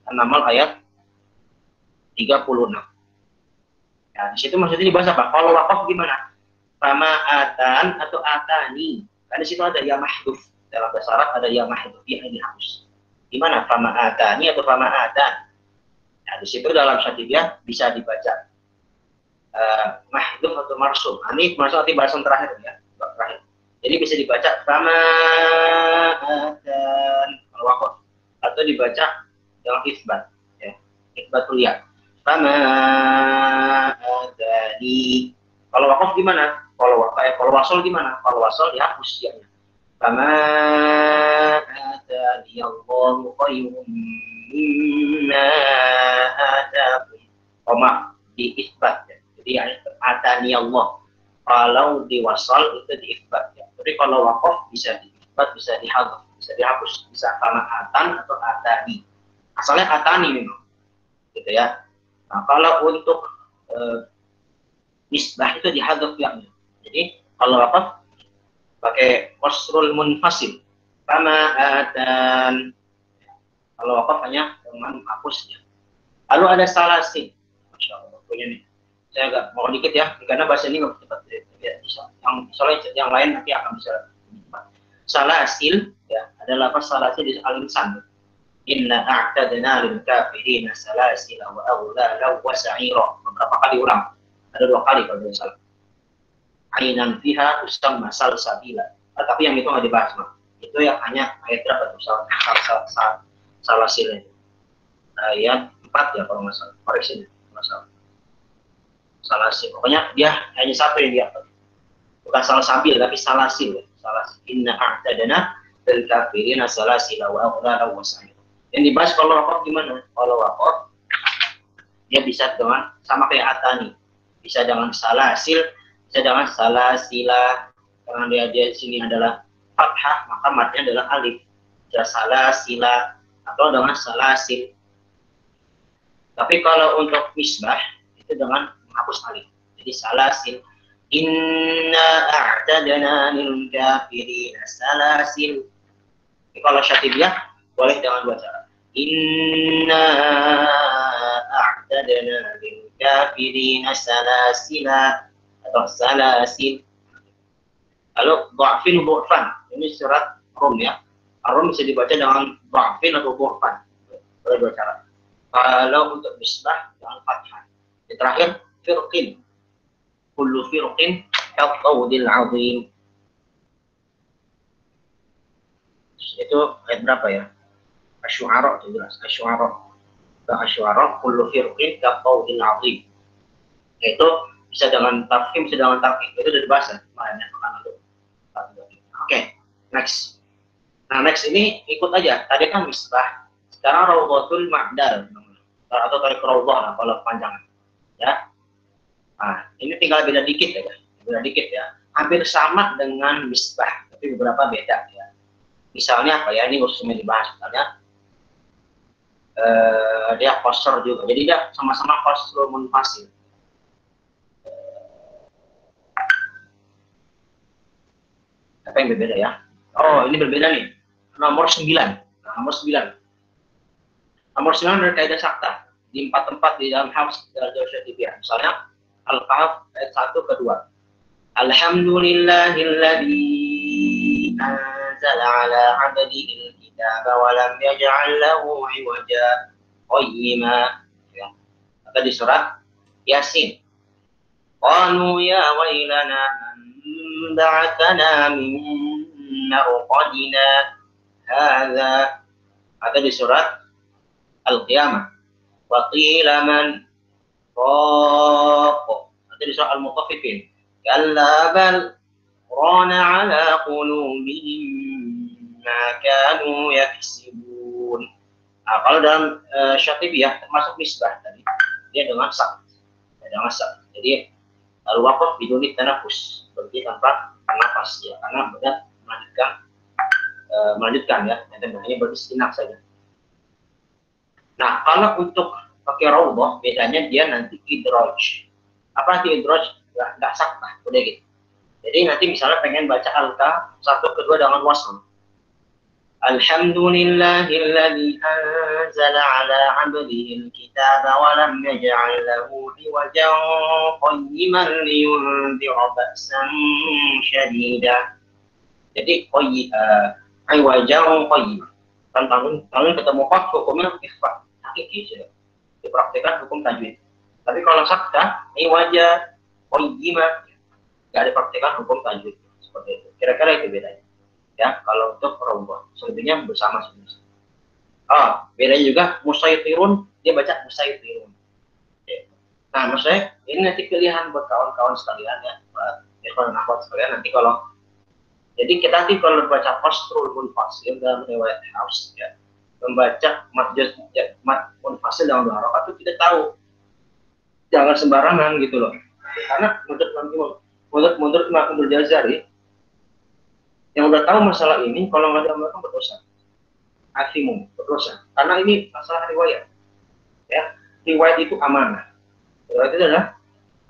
An-Naml ayat 36. Ya, di situ maksudnya dibahas apa? Kalau wakaf gimana? Fama atan atau atani. Karena di situ ada ya mahdhuf. Dalam bahasa Arab ada ya mahdhuf yang dihapus. Gimana? Fama atani atau fama atan. Nah, di situ dalam Syatibiyah bisa dibaca mahdhuf atau marsum. Ini marsum arti bahasan terakhir ya, terakhir. Jadi bisa dibaca fama atan kalau wakaf atau dibaca dengan isbat ya. Isbatul ya. Fama atani. Kalau wakaf gimana? Kalau wasol gimana? Kalau wasol dihapus ya. Fama atani Allahu khairun mimma atakum. Koma di isbat ya. Jadi atani Allah. Kalau di wasol itu di isbat ya. Tapi kalau wakaf bisa di isbat, bisa dihapus, bisa fama atan atau atani. Asalnya atani memang. Gitu ya. Nah, kalau untuk misbah itu dihadzaf ya. Jadi kalau wakaf pakai wasrul munfasil. Fama atan. Kalau wakaf hanya dengan hapusnya. Lalu ada salasin. Masya Allah, punya nih. Saya agak mau dikit ya, karena bahasa ini nggak cepat. Ya, yang lain nanti akan bisa. Salasil ya, ada lafaz salasil di al-insan. Inna a'tadna lil kafirina salasila wa aghlala wa sa'ira. Beberapa kali ulang. Ada 2 kali kalau tidak salah. Ainan fiha usamma salsabila. Tapi yang itu nggak dibahas, Mas. Itu yang hanya ayat berapa tuh? Salah silnya. Ayat 4 ya kalau nggak salah. Koreksi nggak salah. Salah sil. Pokoknya dia hanya satu yang dia. Bukan salah sabil, tapi salah sil. Salah sil. Inna a'tadana lil kafirina salasila wa aghlala wa sa'ir. Yang dibahas kalau wakaf gimana? Kalau wakaf dia bisa dengan sama kayak atani. Bisa dengan salasil, bisa dengan salasila. Karena dia di sini adalah fathah, maka matnya adalah alif. Bisa salasila atau dengan salasil. Tapi kalau untuk misbah itu dengan menghapus alif. Jadi salasil. Inna a'tadna lil kafirina salasil. Kalau syatibiyah boleh dengan dua cara. Inna a'tadna lil kafirina salasila atau salasil. Lalu dha'fin bu'fan. Ini surat Rum ya. Rum bisa dibaca dengan dha'fin atau bu'fan. Boleh dua cara. Kalau untuk misbah dengan fathah. Yang terakhir firqin. Kullu firqin kaqawdil azim. Itu ayat berapa ya? Asy-Syu'ara itu jelas. Asy-Syu'ara kullu firqin kaqawdil azim. Yaitu bisa dengan tafkhim, bisa dengan takhfif. Itu udah dibahas ya. Oke, next. Nah, next ini ikut aja. Tadi kan misbah. Sekarang Rawdatul Ma'dal atau tarik rawdah lah kalau panjang. Ya. Nah, ini tinggal beda dikit ya. Beda dikit ya. Hampir sama dengan misbah, tapi beberapa beda ya. Misalnya apa ya? Ini khususnya dibahas misalnya. Dia qasr juga. Jadi dia sama-sama qasrul munfasil. Apa yang berbeda ya? Oh, ini berbeda nih. Nomor 9. Nomor 9. Nomor 9 dari kaidah sakta. Di 4 tempat di dalam Hafs dan Syatibiyah. Misalnya Al-Kahf ayat 1 ke 2. Alhamdulillahilladzi anzala ala 'abdihi al-kitaba wa lam yaj'al lahu 'iwaja qayyima. Ya. Atau di surat Yasin. Qalu ya wailana man ba'athana min marqadina hadza. Atau di surat Al-Qiyamah. Wa qila man raq. Atau di surat Al-Mutaffifin. Kalla bal rana ala qulubihim ma kanu yaksibun. Nah, kalau dalam Syatibiyah termasuk misbah tadi, dia dengan sak. Dengan sak. Jadi al-waqf biduni tanafus, berarti tanpa nafas ya, karena benar melanjutkan ya, yang ini berarti sejenak saja. Nah, kalau untuk pakai rawdah, bedanya dia nanti idraj. Apa nanti idraj? Nggak sakta, udah gitu. Jadi nanti misalnya pengen baca al-Kahf 1 ke 2 dengan wasl. Alhamdulillahilladzi anzala ala 'abdihi al-kitaba wa lam yaj'al lahu 'iwajan qayyiman liyunzira ba'san syadida. Jadi iwajan qayyim. Tantangan ketemu qaf hukumnya ikhfa. Hakiki sudah. Dipraktikkan hukum tajwid. Tapi kalau sakta iwaja qayyimah enggak dipraktikkan hukum tajwid seperti itu. Kira-kira itu bedanya. Ya, kalau untuk rawdah selebihnya bersama sebenarnya. Bedanya juga musaytirun, dia baca musaytirun. Ya. Nah, maksudnya ini nanti pilihan buat kawan-kawan sekalian ya, ikhwan dan akhwat sekalian nanti kalau jadi kita nanti kalau baca qasrul munfasil dalam riwayat Hafs ya, membaca mat munfasil dalam dua rakaat itu kita tahu jangan sembarangan gitu loh. Karena menurut Imam Al-Jazari yang udah tahu masalah ini kalau nggak diamalkan berdosa, asimum berdosa. Karena ini masalah riwayat, ya riwayat itu amanah, riwayat itu adalah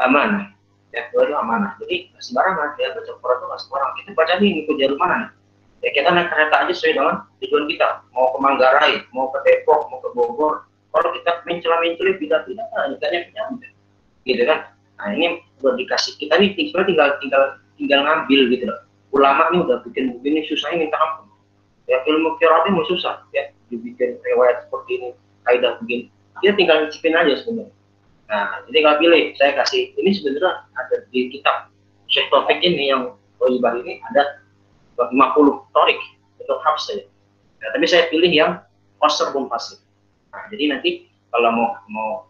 amanah, ya riwayat itu amanah. Jadi nggak sembarangan ya baca Quran itu nggak sembarangan. Kita baca nih ikut jalur mana? Ya kita naik kereta aja sesuai dengan tujuan kita. Mau ke Manggarai, mau ke Depok, mau ke Bogor. Kalau kita mencela-mencela tidak nikahnya penyambut, gitu kan? Nah ini udah dikasih kita nih tinggal ngambil gitu loh. Ulama ini udah bikin begini susahnya minta ampun. Ya ilmu qiraat ini susah ya dibikin riwayat seperti ini, kaidah begini. Kita tinggal cipin aja sebenarnya. Nah, jadi kalau pilih saya kasih ini sebenarnya ada di kitab Syekh Taufik ini yang Thayyibah ini ada 50 torik untuk hafs saja. Nah, tapi saya pilih yang qasr munfasil. Nah, jadi nanti kalau mau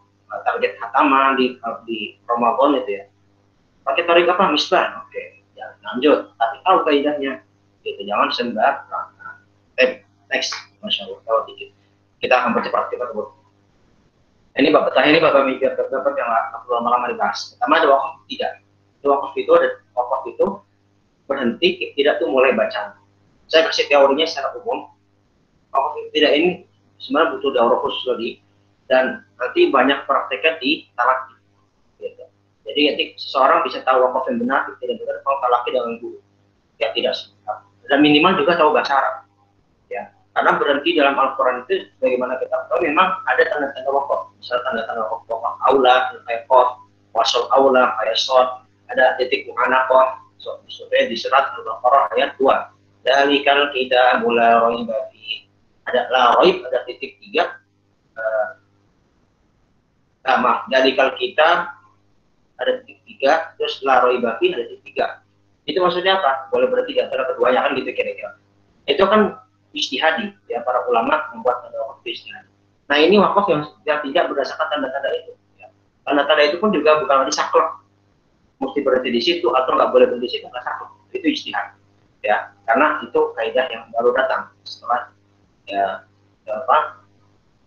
target hataman di Ramadan itu ya, pakai torik apa? Misbah. Oke, ya lanjut. Tapi tahu kaidahnya. Gitu, jangan sembar. Next, masya Allah. Kalau dikit, kita akan percepat kita sebut. Ini bapak terakhir, ini bapak mikir dapat yang nggak perlu lama-lama dibahas. Pertama ada wakaf tidak. Wakaf itu berhenti tidak tuh mulai bacaan. Saya kasih teorinya secara umum. Wakaf tidak ini sebenarnya butuh daurah khusus lagi, dan nanti banyak prakteknya di talaki. Gitu. Jadi nanti seseorang bisa tahu wakaf yang benar tidak benar kalau talaki dengan guru. Ya tidak. Dan minimal juga tahu bahasa Arab. Ya, karena berhenti dalam Al-Quran itu bagaimana kita tahu memang ada tanda-tanda wakaf. Misal tanda-tanda wakaf aula, kayak qaf, wasol aula, kayak shod, ada titik mu'anaqah, supaya di surat Al-Baqarah ayat 2. Dalikal kita mula roib babi. Ada la roib, ada titik 3. Dalikal kita ada titik 3, terus la roib babi ada titik 3. Itu maksudnya apa? Boleh berarti di antara keduanya kan gitu kira-kira. Itu kan ijtihadi, ya para ulama membuat wakaf ijtihadi. Nah ini wakaf yang tidak berdasarkan tanda-tanda itu. Ya. Tanda-tanda itu pun juga bukan lagi saklek, mesti berhenti di situ atau nggak boleh berhenti di situ, nggak saklek. Itu ijtihad. Ya, karena itu kaidah yang baru datang setelah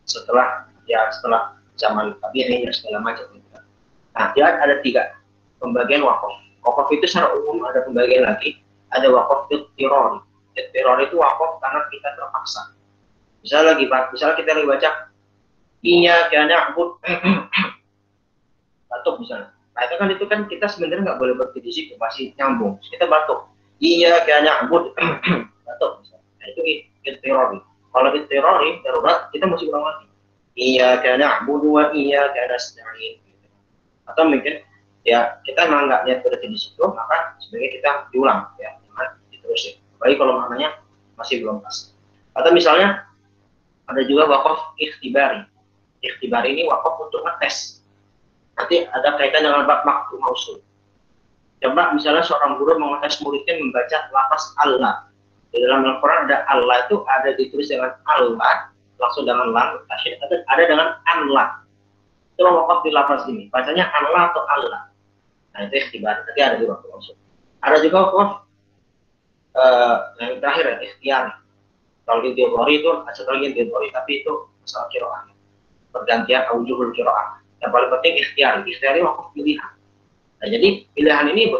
setelah zaman tabi'in dan segala macam. Nah, dia ada 3 pembagian wakaf. Wakaf itu secara umum ada pembagian lagi. Ada wakaf tirori. Teror itu wakaf karena kita terpaksa. Misalnya kita lagi baca iyyaka na'budu batuk misalnya. Nah itu kan kita sebenarnya nggak boleh berhenti di situ, masih nyambung. Terus kita batuk iyyaka na'budu batuk misalnya. Nah itu teror. Kalau itu terori darurat kita mesti ulang lagi. Iyyaka na'budu wa iyyaka nasta'in. Atau mungkin ya kita memang nggak niat berhenti di situ, maka sebaiknya kita diulang ya, jangan diterusin. Baik kalau maknanya masih belum pas. Atau misalnya ada juga wakaf ikhtibari. Ikhtibari ini wakaf untuk ngetes. Nanti ada kaitan dengan bab maqtu mausul. Coba misalnya seorang guru mau ngetes muridnya membaca lafaz Allah. Di dalam Al-Quran ada Allah itu ada ditulis dengan Allah, langsung dengan lam, tasyid, ada dengan Allah. Itu wakaf di lafaz ini. Bacanya Allah atau Allah. Nah itu ikhtibari. Nanti ada di wakaf mausul. Ada juga wakaf yang terakhir ya, ikhtiar. Kalau di teori itu ada lagi teori, tapi itu masalah qiraah. Pergantian aujuhul qiraah. Yang paling penting ikhtiar. Ikhtiar ini wakaf pilihan. Nah, jadi pilihan ini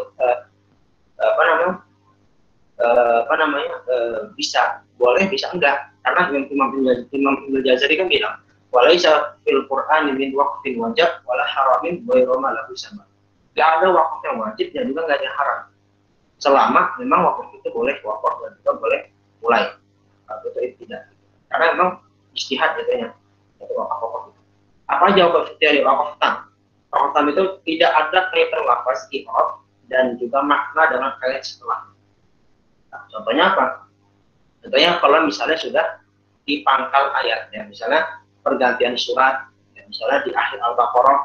bisa boleh, bisa enggak. Karena Imam Ibnu Jazari kan bilang, walaisa fil Qur'an min waqfin wajib wala haramin ghairu ma lahu sama. Enggak ada wakaf yang wajib dan juga enggak ada yang haram. Selama memang wakaf itu boleh wakaf dan juga boleh mulai atau itu tidak, karena memang ijtihad katanya itu wakaf itu. Apa aja wakaf dari wakaf tam? Wakaf tam itu tidak ada kaitan lafaz i'rab dan juga makna dengan ayat setelah. Nah, contohnya apa? Contohnya kalau misalnya sudah di pangkal ayat, ya misalnya pergantian surat, ya misalnya di akhir Al-Baqarah,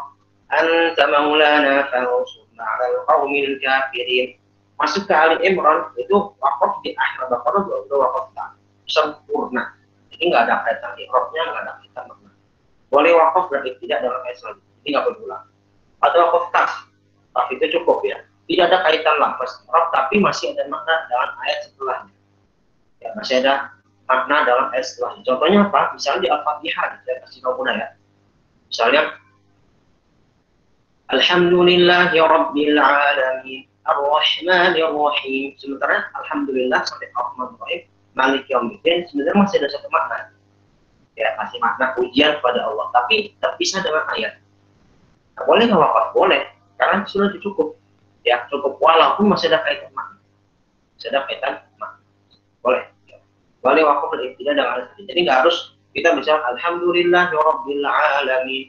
anta maulana fansurna 'alal qaumil kafirin. Masuk ke Ali Imran itu wakaf di akhir Al-Baqarah itu wakaf tam sempurna. Jadi nggak ada kaitan i'rabnya, nggak ada kaitan makna. Boleh wakaf berarti tidak dalam ayat selanjutnya. Jadi nggak perlu ulang. Atau wakaf taf itu cukup ya. Tidak ada kaitan lafaz i'rab, tapi masih ada makna dalam ayat setelahnya. Ya, masih ada makna dalam ayat setelahnya. Contohnya apa? Misalnya di Al-Fatihah, saya kasih tahu ya. Misalnya Alhamdulillahi Rabbil Alamin Ar-Rahmanir Rahim. Sementara Alhamdulillah sampai Ar-Rahmanir Rahim Malik Yaumiddin sebenarnya masih ada satu makna. Ya, masih makna pujian kepada Allah, tapi terpisah dengan ayat. Nah, boleh nggak wakaf? Boleh, karena sudah cukup. Ya, cukup walaupun masih ada kaitan makna. Masih ada kaitan makna. Boleh. Boleh wakaf tidak dengan ayat. Jadi nggak harus kita bisa Alhamdulillahirabbil alamin.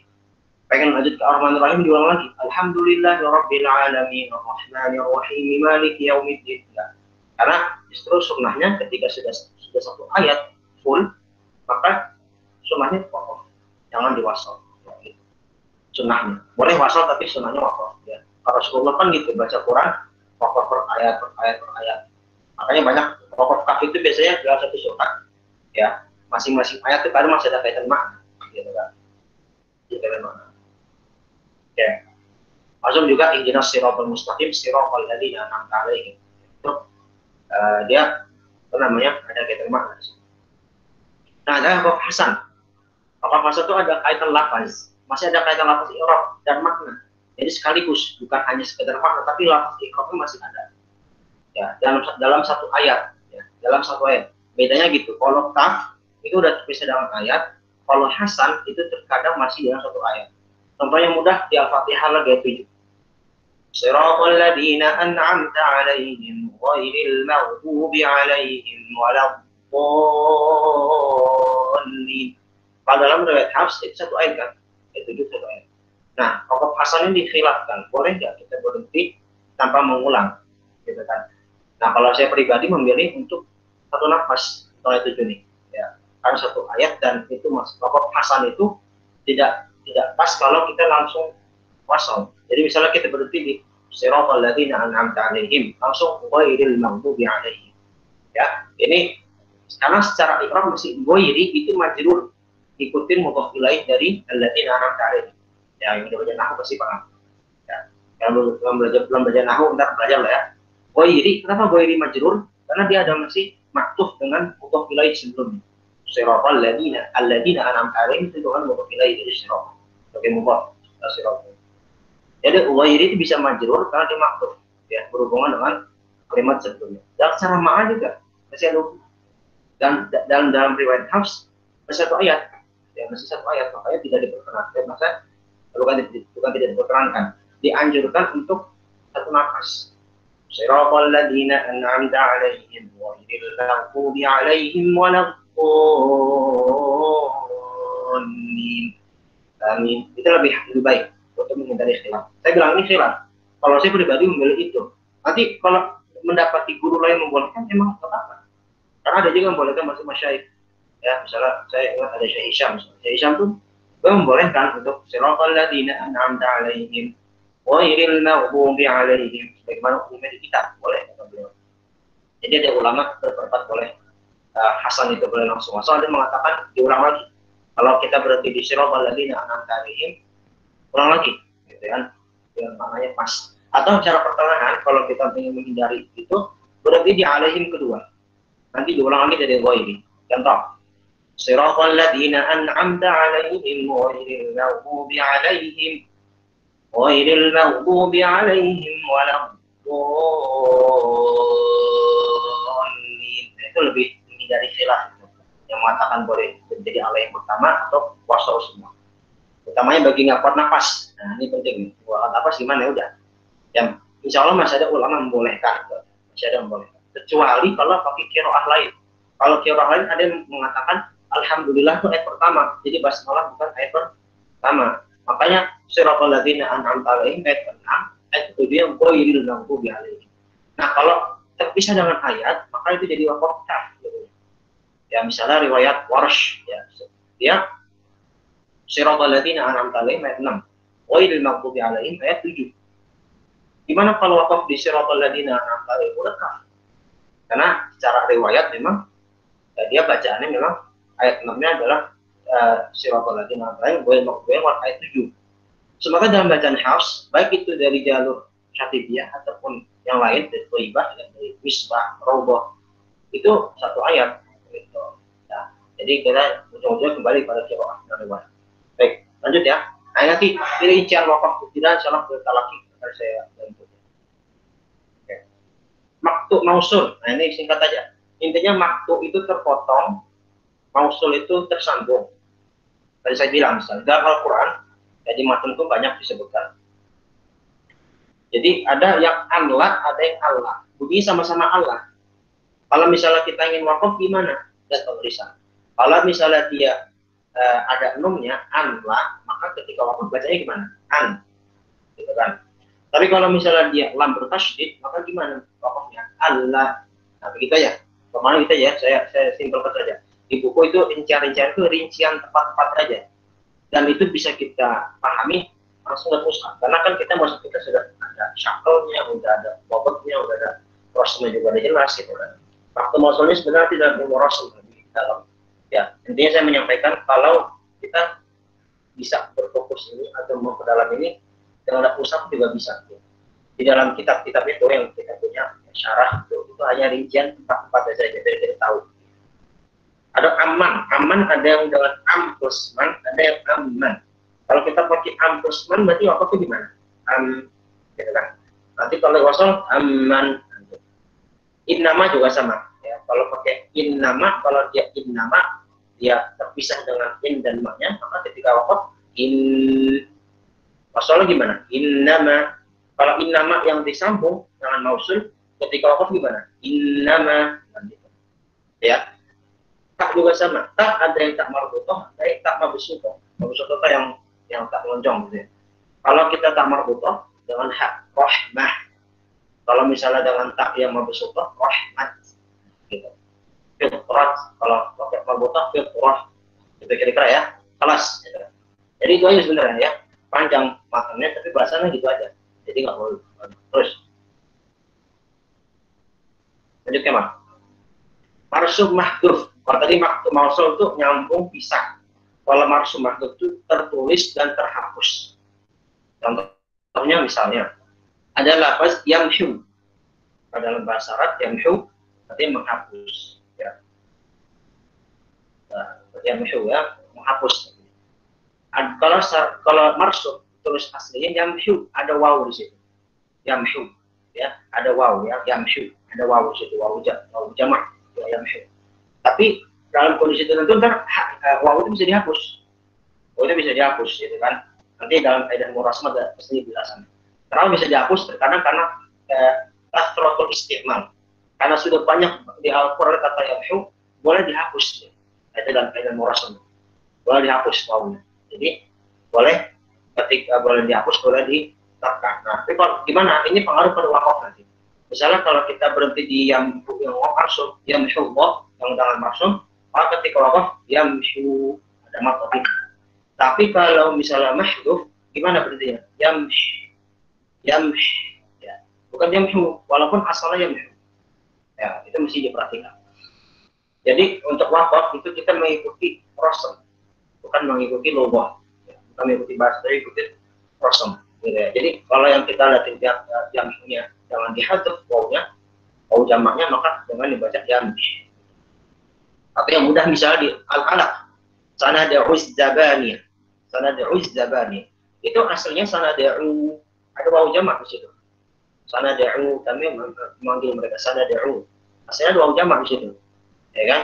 Pengen lanjut ke Ar-Rahmanir Rahim diulang lagi. Alhamdulillahirabbil alamin Ar-Rahmanir Rahim Maliki Yaumiddin. Karena justru sunnahnya ketika sudah satu ayat full, maka sunnahnya wakaf, jangan diwasal. Ya, sunnahnya boleh wasal tapi sunnahnya wakaf. Ya. Rasulullah kan gitu baca Quran wakaf per ayat. Makanya banyak Wakaf kaf itu biasanya dalam satu surat, ya, masing-masing ayat itu kadang masih ada kaitan makna, gitu kan? Kaitan makna. Oke. Masuk juga ihdinas siratal mustaqim siratal ladzina an'amta 'alaihim. Itu dia apa namanya? Ada kaitan makna. Nah, ada wakaf hasan. Wakaf hasan itu ada kaitan lafaz, masih ada kaitan lafaz i'rab dan makna. Jadi sekaligus, bukan hanya sekedar makna, tapi lafaz i'rabnya masih ada. Ya, dalam satu ayat, ya, dalam satu ayat. Bedanya gitu. Kalau kaf itu udah terpisah dalam ayat, kalau hasan itu terkadang masih dalam satu ayat. Contoh yang mudah di Al-Fatihah ayat 7. Shiratal ladzina an'amta 'alaihim ghairil maghdubi 'alaihim waladdallin. Kalau dalam riwayat Hafs itu satu ayat kan? Itu juga satu ayat. Nah, wakaf hasan ini dikhilafkan. Boleh nggak kita berhenti tanpa mengulang? Gitu kan? Nah, kalau saya pribadi memilih untuk satu nafas ayat 7 nih, ya, karena satu ayat dan itu mas pokok hasan itu tidak pas kalau kita langsung wasal. Jadi misalnya kita berhenti di siratal ladzina an'amta 'alaihim, langsung ghairil maghdubi 'alaihim. Ya, ini karena secara i'rab masih ghairi itu majrur, ikutin mudhof ilaih dari alladzina an'amta 'alaihim. Ya, yang udah belajar nahwu pasti paham. Ya, kalau belum belajar nahwu entar belajar lah ya. Ghairi, kenapa ghairi majrur? Karena dia ada masih maktuf dengan mudhof ilaih sebelumnya. Siratal alladzina an'amta 'alaihim itu kan mudhof ilaih dari sirat. Sebagai mudhof sirat. Jadi ghairi itu bisa majrur karena dia maktuf, ya, berhubungan dengan kalimat sebelumnya. Dan secara makna juga masih ada. Dan dalam riwayat Hafs masih satu ayat, ya, masih satu ayat, makanya tidak diperkenankan. Masa bukan tidak diperkenankan, dianjurkan untuk satu nafas. Siratal ladzina an'amta 'alaihim ghairil maghdubi 'alaihim waladdallin. Amin. Itu lebih baik untuk menghindari khilaf. Saya bilang ini khilaf. Kalau saya pribadi memilih itu. Nanti kalau mendapati guru lain membolehkan, emang nggak apa-apa. Karena ada juga yang membolehkan masuk masyaikh. Ya, misalnya saya ingat ada Syekh Hisham. Syekh Hisham tuh membolehkan untuk siratal ladzina an'amta 'alaihim ghairil maghdubi 'alaihim, sebagaimana hukumnya di kitab, boleh kata beliau. Jadi ada ulama berpendapat boleh hasan itu boleh langsung. Asal dia mengatakan diulang lagi. Kalau kita berhenti di siratal ladzina an'amta 'alaihim, ulang lagi, gitu kan? Yang maknanya pas. Atau cara pertengahan, kalau kita ingin menghindari itu, berhenti di 'alaihim kedua. Nanti diulang lagi dari ghairi. Contoh, siratal ladzina an'amta 'alaihim ghairil maghdubi 'alaihim ghairil maghdubi 'alaihim waladdallin. Itu lebih menghindari khilaf itu. Yang mengatakan boleh menjadi Allah yang pertama atau wasal semua. Utamanya bagi nggak kuat nafas. Nah, ini penting. Kuat nafas gimana ya udah. Yang insya Allah masih ada ulama membolehkan. Masih ada membolehkan. Kecuali kalau pakai qiraah lain. Kalau qiraah lain ada yang mengatakan alhamdulillah itu ayat pertama. Jadi basmalah bukan ayat pertama. Makanya siratal ladzina an'amta 'alaihim ayat 6, ayat 7 yang ghairil maghdubi 'alaihim. Nah, kalau terpisah dengan ayat, maka itu jadi wakaf kaf. Ya, misalnya riwayat Warsh, ya, dia siratal ladzina an'amta 'alaihim ayat 6, ghairil maghdubi 'alaihim ayat 7. Gimana kalau wakaf di siratal ladzina an'amta 'alaihim udah kaf? Karena secara riwayat memang dia bacaannya memang ayat 6-nya adalah siratal ladzina an'amta 'alaihim ghairil maghdubi 'alaihim ayat 7. Semoga dalam bacaan Hafs, baik itu dari jalur Syatibiyah ataupun yang lain, dari Thaibah, dari Misbah, Raudhah, itu satu ayat. Gitu. Nah, jadi kita ujung-ujungnya kembali pada qiraah dan riwayat. Baik, lanjut ya. Nah, nanti rincian wakaf tidak salah bertalaki akan saya bantu. Oke. Maktu mausul. Nah, ini singkat aja. Intinya maktu itu terpotong, mausul itu tersambung. Tadi saya bilang misalnya dalam Al-Quran, jadi matun itu banyak disebutkan. Jadi ada yang Allah, ada yang Allah. Bunyi sama-sama Allah. Kalau misalnya kita ingin wakaf gimana? Lihat tulisan. Kalau misalnya dia ada enumnya Allah, maka ketika wakaf bacanya gimana? An, gitu kan? Tapi kalau misalnya dia lam bertasydid, maka gimana wakafnya? Allah. Nah, begitu ya. Kemana kita ya? Saya simpelkan saja. Di buku itu rincian-rincian itu rincian tepat-tepat saja. Dan itu bisa kita pahami langsung ke mushaf. Karena kan kita masuk kita sudah ada syakelnya, udah ada bobotnya, udah ada prosesnya juga ada jelas gitu kan. Waktu mausul ini sebenarnya tidak bermurasul di dalam. Ya, intinya saya menyampaikan kalau kita bisa berfokus ini atau mau ke dalam ini dengan pusat juga bisa. Di dalam kitab-kitab itu yang kita punya syarah itu hanya rincian tempat-tempat saja, jadi kita tahu. Ada aman ada yang dengan am plus man, ada yang aman. Kalau kita pakai am plus man berarti wakafnya gimana? Gitu kan. Nanti kalau wasal aman, innama juga sama. Ya, kalau pakai innama, kalau dia innama dia terpisah dengan in dan ma-nya, maka ketika wakaf in wasalnya gimana? Innama. Kalau innama yang disambung dengan mausul, ketika wakaf gimana? Innama. Ya. Tak juga sama. Tak ada yang tak marbutoh, ada yang tak mabsutoh. Mabsutoh yang tak lonjong gitu ya. Kalau kita tak marbutoh dengan hak rahmah. Kalau misalnya dengan tak yang mabsutoh, rahmat. Gitu. Fitrat. Kalau pakai marbutoh, fitrah. Itu kira-kira ya. Kelas. Gitu. Jadi itu aja sebenarnya ya. Panjang matanya, tapi bahasanya gitu aja. Jadi nggak boleh. Terus. Lanjut ke mana? Marsum mahdhuf. Kalau tadi mausul itu nyambung pisah. Kalau marsum mahdhuf itu tertulis dan terhapus. Contohnya misalnya ada lafaz yamhu. Dalam bahasa Arab yamhu artinya menghapus. Ya. Yamhu ya menghapus. Kalau marsum tulis aslinya yamhu, ada waw di situ. Yamhu ya, ada waw ya, yamhu, ada waw di situ, waw jamak ya, yamhu. Tapi dalam kondisi tertentu ntar waw itu bisa dihapus. Waw itu bisa dihapus gitu kan. Nanti dalam kaidah murasmah ada pasti penjelasan. Kenapa bisa dihapus? Karena kasratul istimal. Karena sudah banyak di Al-Qur'an kata yamhu, boleh dihapus. Itu dalam kaidah murasmah. Boleh dihapus wawnya. Jadi boleh ketika boleh dihapus, boleh diterapkan. Nah, tapi kalau gimana? Ini pengaruh pada wakaf nanti. Misalnya kalau kita berhenti di yang marsum, yamhu yang dengan marsum, maka ketika wakaf yamhu ada mat. Tapi kalau misalnya mahdhuf, gimana berarti ya? Yamh ya. Bukan yamhu, walaupun asalnya yamhu. Ya, itu mesti diperhatikan. Jadi untuk wakaf itu kita mengikuti proses, bukan mengikuti lugah. Ya, bukan mengikuti bahasa, tapi mengikuti proses. Gitu ya. Jadi kalau yang kita lihat yamhunya jangan dihadzuf wawnya, waw jamaknya, maka dengan dibaca yamh. Atau yang mudah misalnya di al-alaq, sanad'uz zabani. Sanad'uz zabani. Itu aslinya sanad'u, ada waw jamak di situ. Sanad'u, kami memanggil mereka sanad'u. Aslinya ada waw jamak di situ. Ya kan?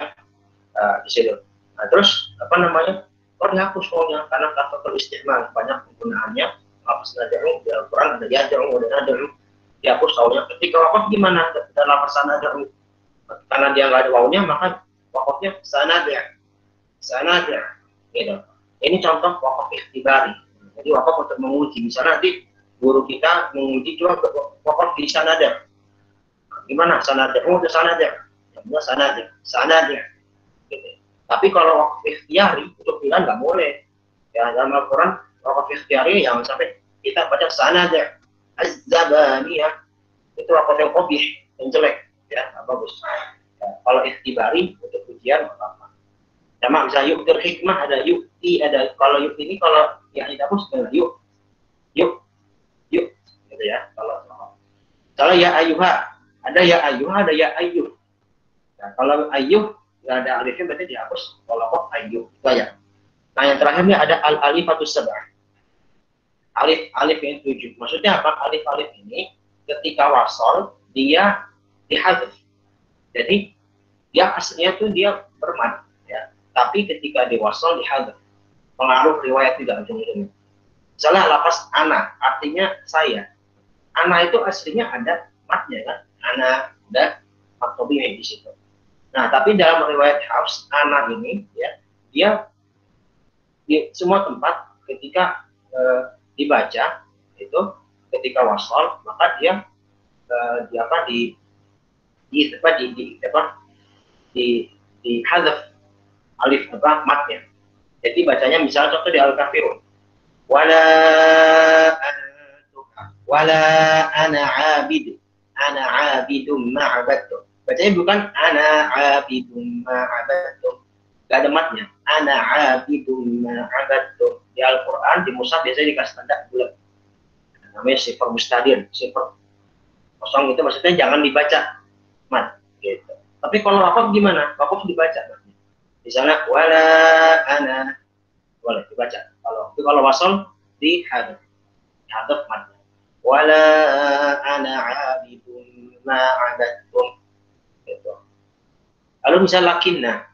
Di situ. Nah, terus apa namanya? Kalau dihapus wawnya karena kata istimal banyak penggunaannya. Apa sanad'u di Al-Qur'an ada yad'u, ada nad'u. Dihapus wawnya. Ketika wakaf gimana? Dalam sanad'u. Karena dia nggak ada wawnya, maka wakafnya sanad' gitu. Ini contoh wakaf ikhtibari. Jadi wakaf untuk menguji. Misalnya nanti guru kita menguji juga wakaf di sanad'. Gimana sanad'? Itu sanad'. Yang sanad'. Gitu. Tapi kalau wakaf ikhtiyari untuk pilihan nggak boleh. Ya dalam Al-Quran wakaf ikhtiyari yang sampai kita baca sanad' az-zabaniyah itu wakaf yang qabih, yang jelek, ya nggak bagus. Kalau ikhtibari untuk ujian apa? Sama misalnya yuk hikmah ada yukti ada. Kalau yuk ini kalau yang dihapus dengan yuk gitu ya. Kalau ya ayuha ada ya ayuha ada ya ayuh. Nah, kalau ayuh nggak ada alifnya berarti dihapus. Kalau kok ayuh itu aja. Nah yang terakhirnya ada al alifatus sab'ah. Alif yang 7. Maksudnya apa? Alif ini ketika wasol dia dihadzuf. Jadi dia aslinya tuh dia bermad ya, tapi ketika diwasal dihadzuf. Pengaruh riwayat tidak ujung-ujungnya. Misalnya lafaz ana artinya saya. Ana itu aslinya ada matnya kan? Ana ada mat tabi'i di situ. Nah, tapi dalam riwayat Hafs ana ini ya, dia di semua tempat ketika dibaca itu ketika wasal maka dia di hadaf alif matnya. Jadi bacanya misalnya contoh di Al-Kafirun. Wala ana abidum ma'abadtu. Bacanya bukan ana abidum ma'abadtum. Gak ada matnya. Ana abidum ma'abadtum. Di Al-Quran, di Mushaf biasanya dikasih tanda bulat. Namanya sifar mustadir. Sifar kosong itu maksudnya jangan dibaca mat. Gitu. Tapi kalau wakaf gimana? Wakaf dibaca matnya. Di sana wala ana boleh dibaca. Kalau wasol dihadap. Dihadap matnya. Wala ana abidum ma'abadtum. Gitu. Lalu misal lakinna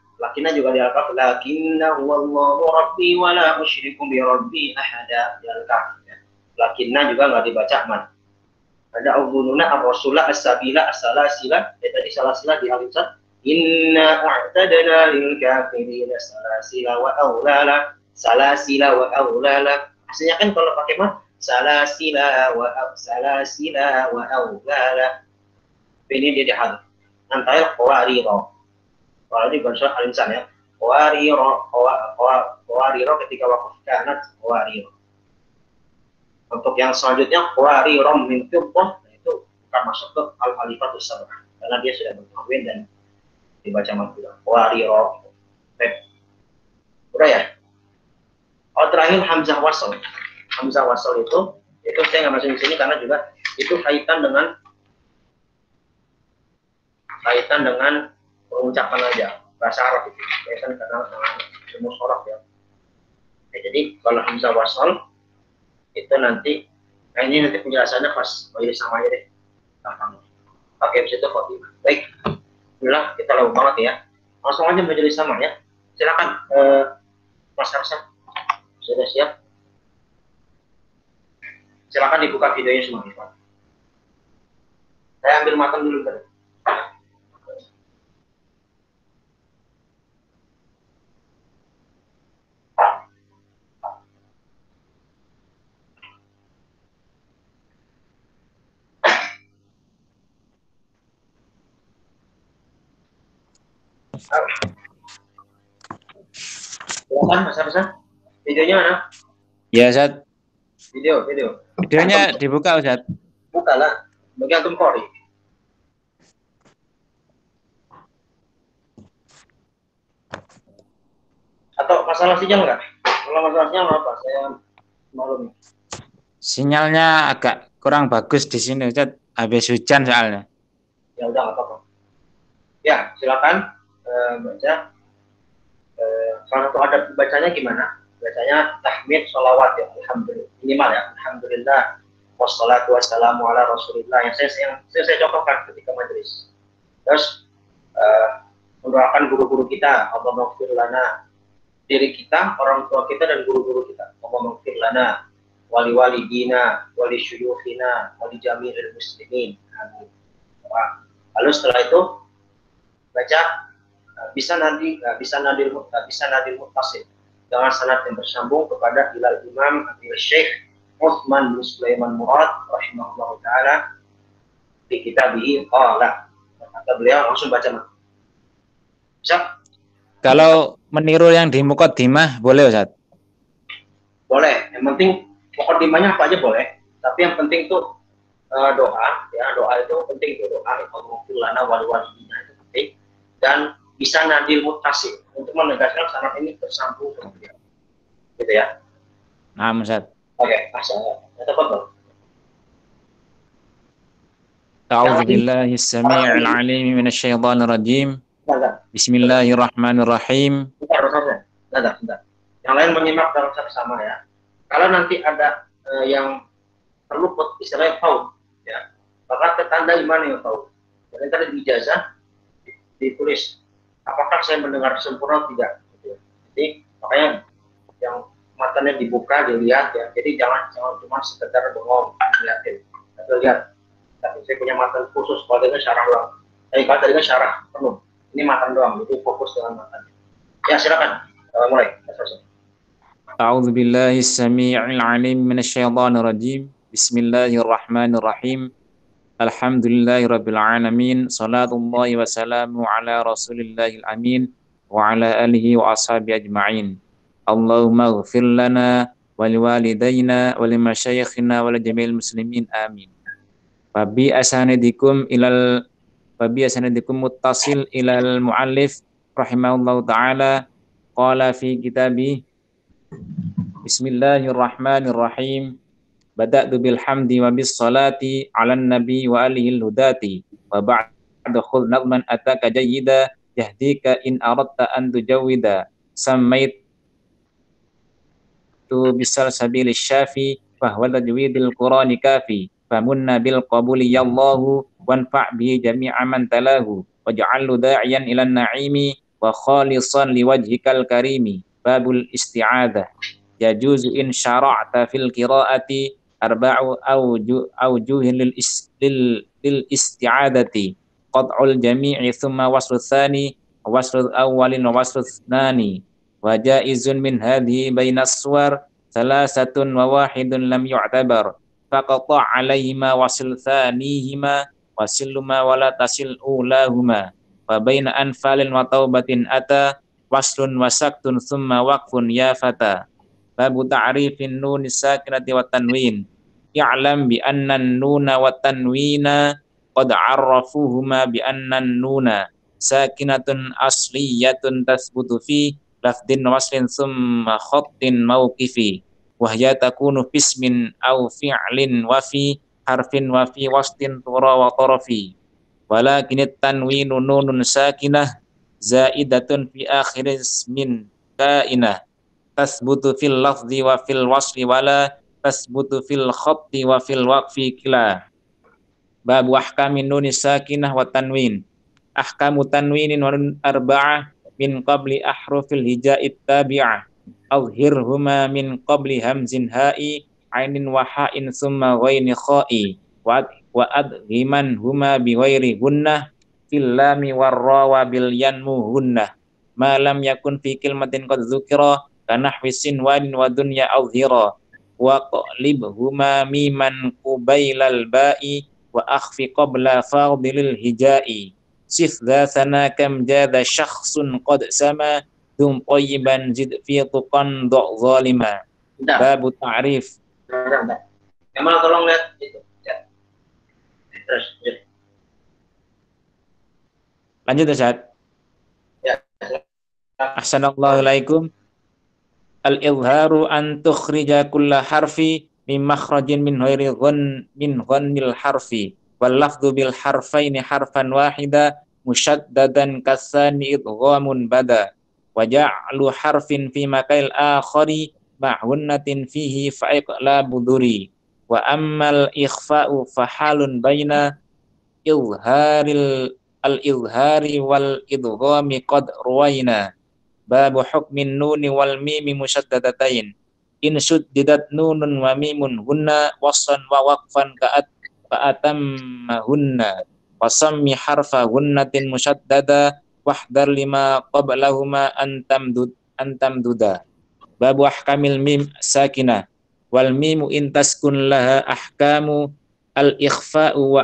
juga di Al-Kahf, lakinna wallahu rabbi wa la usyriku bi rabbi ahada di Al-Kahf. Lakinna juga nggak dibaca man. Ada auzununa ar-rasula as-sabila as-salasila, tadi salasila di Al-Insad. Inna a'tadna lil kafirina salasila wa aulala, salasila wa aulala. Maksudnya kan kalau pakai man salasila wa aulala. Ini dia dihadap. Antara qawariro. Kalau ini bukan surat Al-Insan ya. Qawariro ketika wakaf kanat qawariro. Untuk yang selanjutnya qawarirom min fiddah itu bukan masuk ke al-alifatus sab'ah karena dia sudah berkawin dan dibaca maf'ul. Qawariro. Udah ya? Oh, terakhir hamzah wasl. Hamzah wasl itu saya nggak masuk di sini karena juga itu kaitan dengan pengucapan aja bahasa Arab itu kaitan dengan ilmu sorof ya. Oke, jadi kalau hamzah wasl itu nanti ini nanti penjelasannya pas majelis sama aja deh gampang pakai itu Khotimah. Baik, inilah kita lalu banget ya, langsung aja majelis sama ya. Silakan Mas Harsa sudah siap, silakan dibuka videonya semua. Saya ambil makan dulu tadi. Silakan Mas Harsa, videonya mana?
Ya Ustaz. Videonya dibuka Ustaz.
Buka lah, bagi antum kori. Atau masalah sinyal nggak? Kalau masalah sinyal apa? Saya maklum.
Sinyalnya agak kurang bagus di sini Ustaz. Habis hujan soalnya.
Ya udah nggak apa-apa. Ya silakan baca. Salah satu adab bacanya gimana? Bacanya tahmid, sholawat ya, alhamdulillah minimal ya, alhamdulillah, wassalatu wassalamu ala rasulillah yang saya contohkan ketika majelis. Terus mendoakan guru-guru kita, Allah maghfir lana, diri kita, orang tua kita dan guru-guru kita, Allah maghfir lana, wali dina, wali syuyukhina, wali jami'il muslimin. Amin. Lalu setelah itu baca bisa nadil muttasil dengan sanad yang bersambung kepada ilal Imam Abil Syekh Utsman bin Sulaiman Murad rahimahullah taala di kitabih qala. Kata beliau langsung baca. Bisa?
Kalau meniru yang di muqaddimah boleh Ustaz?
Boleh. Yang penting muqaddimahnya apa aja boleh. Tapi yang penting tuh doa ya, doa itu penting tuh, doa Allahumma lana wal walidina itu penting dan bisa nadil muttasil untuk menegaskan sanad ini bersambung kemudian. Gitu ya.
Nah, Ustaz.
Oke, asal. Tafadhol.
A'udzu billahi as-sami'il 'alim minasyaitonir rajim. Bismillahirrahmanirrahim.
Bentar. Yang lain menyimak dalam sama ya. Kalau nanti ada yang terluput istilahnya faul ya. Maka tanda iman yang faul. Jadi tadi di ijazah ditulis apakah saya mendengar sempurna tidak gitu. Jadi makanya yang matanya dibuka dilihat ya, jadi jangan cuma sekedar bengong lihatin tapi lihat. Tapi saya punya mata khusus kalau dengan syarah ulang, kalau tadi kan syarah penuh, ini mata doang, jadi fokus dengan matanya. Ya silakan mulai.
A'udzu billahi as-sami'il 'alim minasyaitonir rajim. Bismillahirrahmanirrahim. Alhamdulillahirabbil alamin. Shalatullahi wa salamu ala rasulillahil amin wa ala alihi wa ashabi ajma'in. Allahumma ighfir lana wa liwalidayna wa limasyayikhina wa li jami'il muslimin amin. Fabi asanidikum ilal wa bi sanadikum muttasil ila al-muallif rahimahullahu taala qala fi kitabi Bismillahirrahmanirrahim. Bada'tu bilhamdi wa bis salati 'alan nabi wa alihi al-hudati wa ba'da khul nadman ataka jayyida yahdika in aradta an tujawwida sammaitu bisal sabilis syafi fa huwa tajwidil qur'ani kafi famunna bil qabuli yallahu wanfa' bihi jami'a man talahu waj'alhu da'iyan ilan na'imi wa khalisan liwajhikal karimi. Babul isti'adzah. Yajuzu in syara'ta fil qira'ati arba'u awjuhin lil isti'adzati qat'ul jami'i thumma waslu tsani waslu awwalin wa waslu tsani wa jaizun min hadhihi bainas suwar salasatun wa wahidun lam yu'tabar faqata' alaihima wasil tsanihima wasiluma wala tasil ulahuma wa baina anfalin wa taubatin ata waslun wasaktun thumma waqfun ya fata. Babu ta'rifin nun sakinati wa tanwin. Ya'lam bi anna nuna wa tanwina qad 'arrafuhuma bi anna nuna sakinatun asliyatun tasbutu fi lafdin waslin thumma khattin mawqifi wa hiya takunu fismin aw fi'lin wa fi harfin wa fi wastin tura wa tarafi walakin at-tanwinu nunun sakinah zaidatun fi akhir ismin kainah tasbutu fil lafzi wa fil wasli wala tasbutu fil khatti wa fil waqfi kila. Babu ahkamin nun sakinah wa tanwin. Ahkamu tanwinin wa arba'ah min qabli ahrufil hija'it tabi'ah azhirhuma min qabli hamzin ha'i ainin wa ha'in thumma ghaini kha'i wa adghiman huma bi ghairi gunnah fil lami warra wa bil yanmu gunnah ma lam yakun fi kalimatin qad dzukira kanahwi sinwadin wa dunya azhira wa qalibhuma miman qubailal ba'i wa akhfi qabla fadilil hijai sif dhatana kam jada syakhsun qad sama dum qayyiban zid fi tuqan zalima. Babu ta'rif.
Kemal tolong lihat itu ya. Terus ya.
Lanjut Ustaz.
Ya.
Ahsanallahu alaikum. Al-izharu an tukhrija kulla harfi min makhrajin min ghairi ghannil harfi wal lafdhu bil harfaini harfan wahida mushaddadan kasani idghamun bada wa ja'lu harfin fi makail akhari ma'hunnatin fihi fa'iqla buduri wa ammal ikhfa'u fahalun baina al-izhari wal idghami qad ruwaina. Babu hukmin nuni wal mimi musyaddadatain in suddidat nunun wa mimun hunna waslan wa waqfan ka'atammahunna wasammi harfa hunnatin musyaddada wahdar lima qablahuma antamduda. Babu ahkamil mim sakinah wal mimu intaskun laha ahkamu al ikhfa'u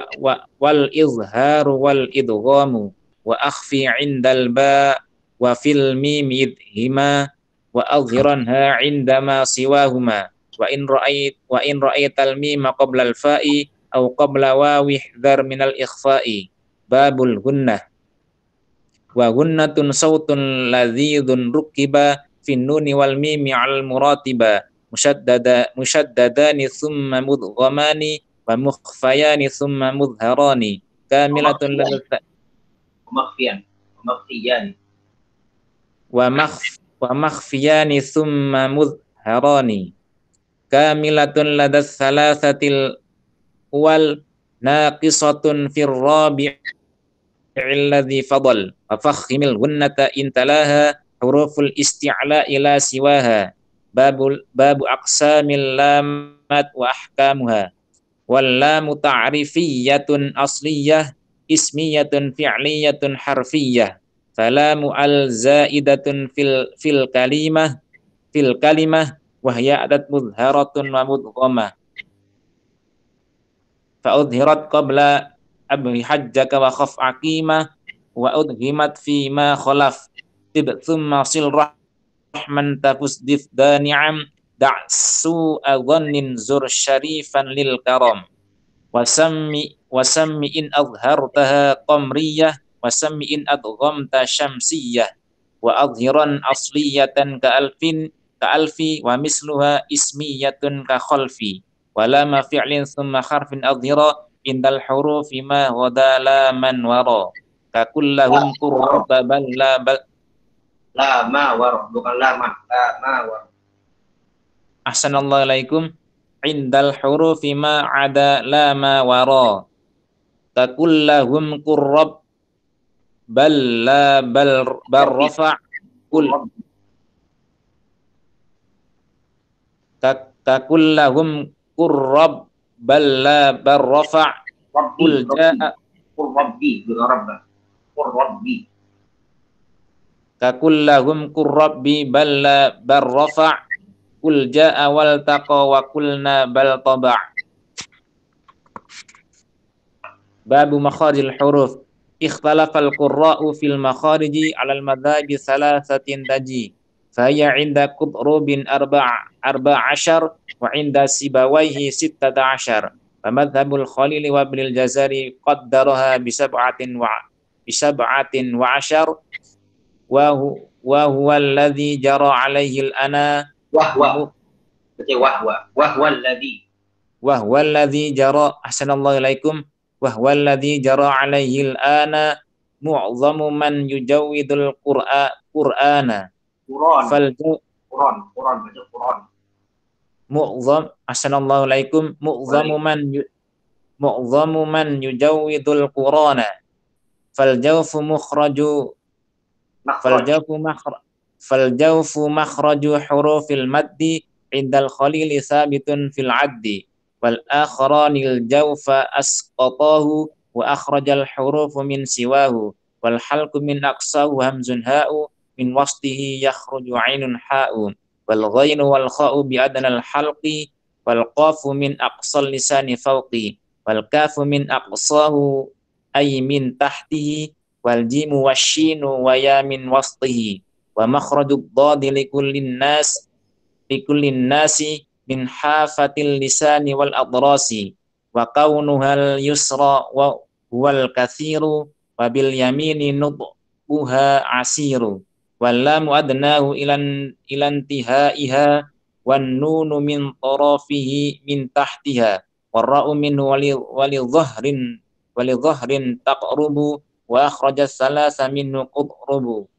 wal izharu wal idghamu wa akhfi 'indal ba wa fil mimi idhima wa adhiranha 'indama siwahuma wa in ra'aital mima qabla al fa'i aw qabla wawihdhar min al ikhfa'i. Babul gunnah wa gunnatun sautun ladzidun rukiba fin nuni wal mimi al muratiba musyaddadani thumma mudghamani wa mukhfayani thumma mudharani kamilatun wa makhfiyani thumma mudharani kamilatun ladas salasatil wal naqisatun fir rabi' alladhi fadal wa fakhimil gunnata intalaha huruful isti'la ila siwaha. Babu aqsamil lamat wa ahkamuha wal lamu ta'rifiyatun asliyah ismiyatun fi'liyatun harfiyah falamu al zaidatun fil kalimah wa hiya adat mudharatun wa mudghamah fa udhirat qabla abri hajjaka wa khaf aqimah wa udhimat fi ma khalaf tib thumma sil rahman tafus difda ni'am da'su adhannin zur syarifan lil karam. wasammi in adhartaha qamriyah wasammi in adghamta syamsiyah wa adhiran asliyatan ka alfi wa misluha ismiyatun ka khalfi wala ma fi'lin thumma harfin adhira indal hurufi ma ghadala man wara ka kullahum qurraba bal la bal
La ma war, bukan lama. La ma war.
ahsanallahu alaikum indal hurufi ma ada la ma wara ka kullahum qurrab bal la bal rafa' kul ka kullahum qurrab bal la bal rafa' kul jaa
Rabbi, bukan Rabba. Rabbi.
ka kullahum qurrabbi bal la bal rafa' kul jaa wal taqa wa kulna bal taba' babu makharijil huruf ikhtalafal qurra'u fil makhariji 'alal madhabi thalathatin taji faya 'inda qudrubin arba'ashar wa 'inda sibawaihi sittata ashar wa madhhabul khalili wa ibnil jazari qaddaraha bisab'atin wa ashar wa huwa alladhi jara 'alaihi al-ana
Wahwa. Baca wahwa. Wahwa
alladhi jara ahsanallahu ilaikum wa huwa alladhi jara 'alaihi al-ana mu'zamu man yujawwidul qur'ana
Quran.
Quran
Baca Quran.
mu'zam ahsanallahu alaikum mu'zamu man yujawwidul qur'ana fal jawfu makhraju hurufil maddi indal khalili sabitun fil addi wal akharanil jawfa asqatahu wa akhrajal hurufu min siwahu wal halqu min aqsahu hamzun ha'u min wasdihi yakhruju 'ainun ha'u wal ghainu wal kha'u bi adnal halqi wal qafu min aqsal lisani fawqi wal kafu min aqsahu ay min tahtihi wal jimu wasyinu wa ya min wasdihi wa makhrajud dhadi likullin nasi min hafatil lisani wal adrasi wa kaunuhal yusra wa huwal kathiru wa bil yamini nutbuha asiru wal lamu adnahu ilan tihaiha wan nunu min tarafihi min tahtiha warra'u minhu wali dhahrin taqrubu wa akhrajas salasa minhu qudrubu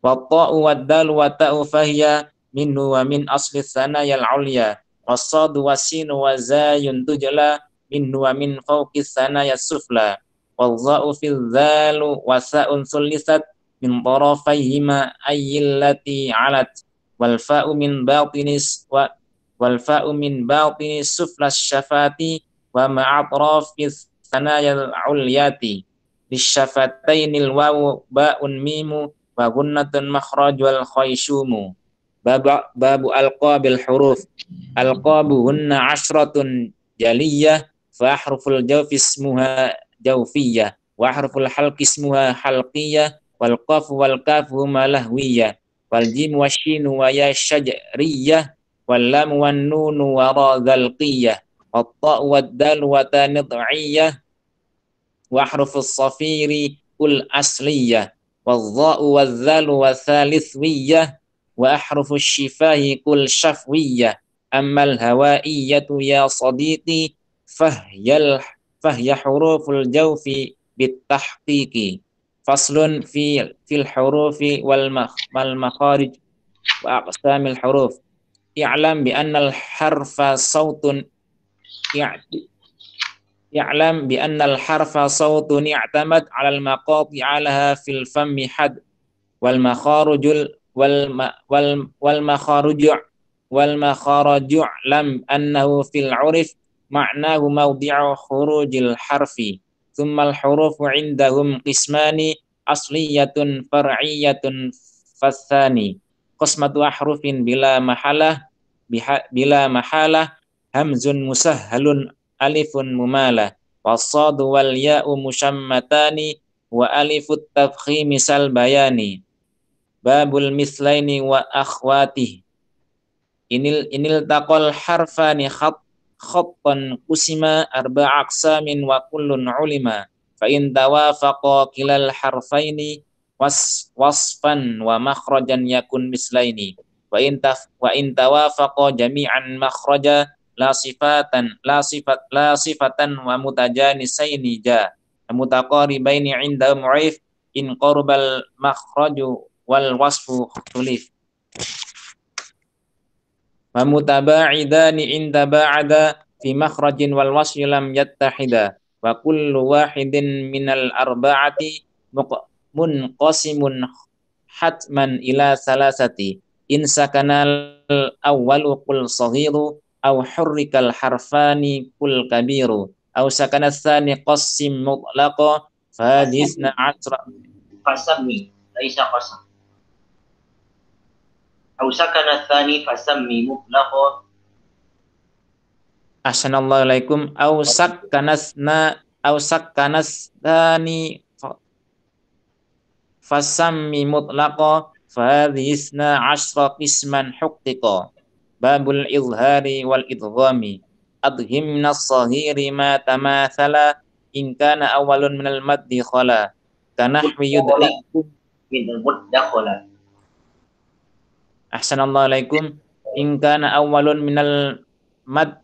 wa ta'u wad dalu wa ta'u fahiya minhu wa min asli sanayal ulya was-sadu was-sinu wa zayun tujla minhu wa min fawqis sanayas sufla wal za'u fil zalu wa sa'un sulisat min tarafayhima ayyillati alat wal fa'u min batinis suflas syafati wa ma'atrafis sanayal ulyati lisyafatainil wawu ba'un mimu wa gunnatun makhrajul khaysyumu babu alqabil huruf alqabu hunna ashratun jaliyah fa ahruful jawfi ismuha jawfiyah wa ahruful halqi ismuha halqiyah wal qafu wal kafu huma lahwiyah wal jim wasyinu wa ya syajriyah wal lam wan nunu wa ra dhalqiyah wat ta wad dal wa ta nid'iyah wa ahrufus safiri kul asliyah wal dha'u wal dhalu wa thalithwiyah wa ahrufu syifahi kul syafwiyah ammal hawaiyatu ya sadiqi fahya huruful jawfi bitahqiqi faslun fil hurufi wal makharij wa aqsamil huruf i'lam bi anna al harfa sautun i'tamad 'ala al maqati 'alaha fil fammi had wal makharijul wal makharaju lam annahu fil 'urif ma'nahu mawdi'u khurujil harfi thumma al hurufu 'indahum qismani asliyatun far'iyatun fathani qismatu ahrufin bila mahalah hamzun musahhalun alifun mumalah was-sadu wal ya'u musyammatani wa alifut tafkhimi sal bayani babul mislaini wa akhwatih inil taqal harfani khattan qusima arba'a aqsamin wa kullun ulima fa in tawafaqa kilal harfaini wasfan wa makhrajan yakun mislaini wa in tawafaqa jami'an makhraja la sifatan wa mutajanisaini ja mutaqaribaini 'inda mu'if in qarbal makhraju wal wasfu tulif wa mutaba'idani 'inda ba'da fi makhrajin wal wasfi lam yattahida wa kullu wahidin minal arba'ati munqasimun hatman ila salasati in sakanal awwalu qul saghiru aw hurrikal harfani qul kabiru aw sakana tsani qassim mutlaqa fadisna asra
fasammi laisa qasam aw sakana tsani fasammi mutlaqa
Assalamualaikum alaikum aw sakkanas tsani fasammi mutlaqa fadisna asra qisman huktiqa babul izhari wal idghami adhim minas sahiri ma tamathala in kana awalun minal maddi khala kanahwi yudrikum
min mudakhala.
Ahsanallahu in kana awalun minal mad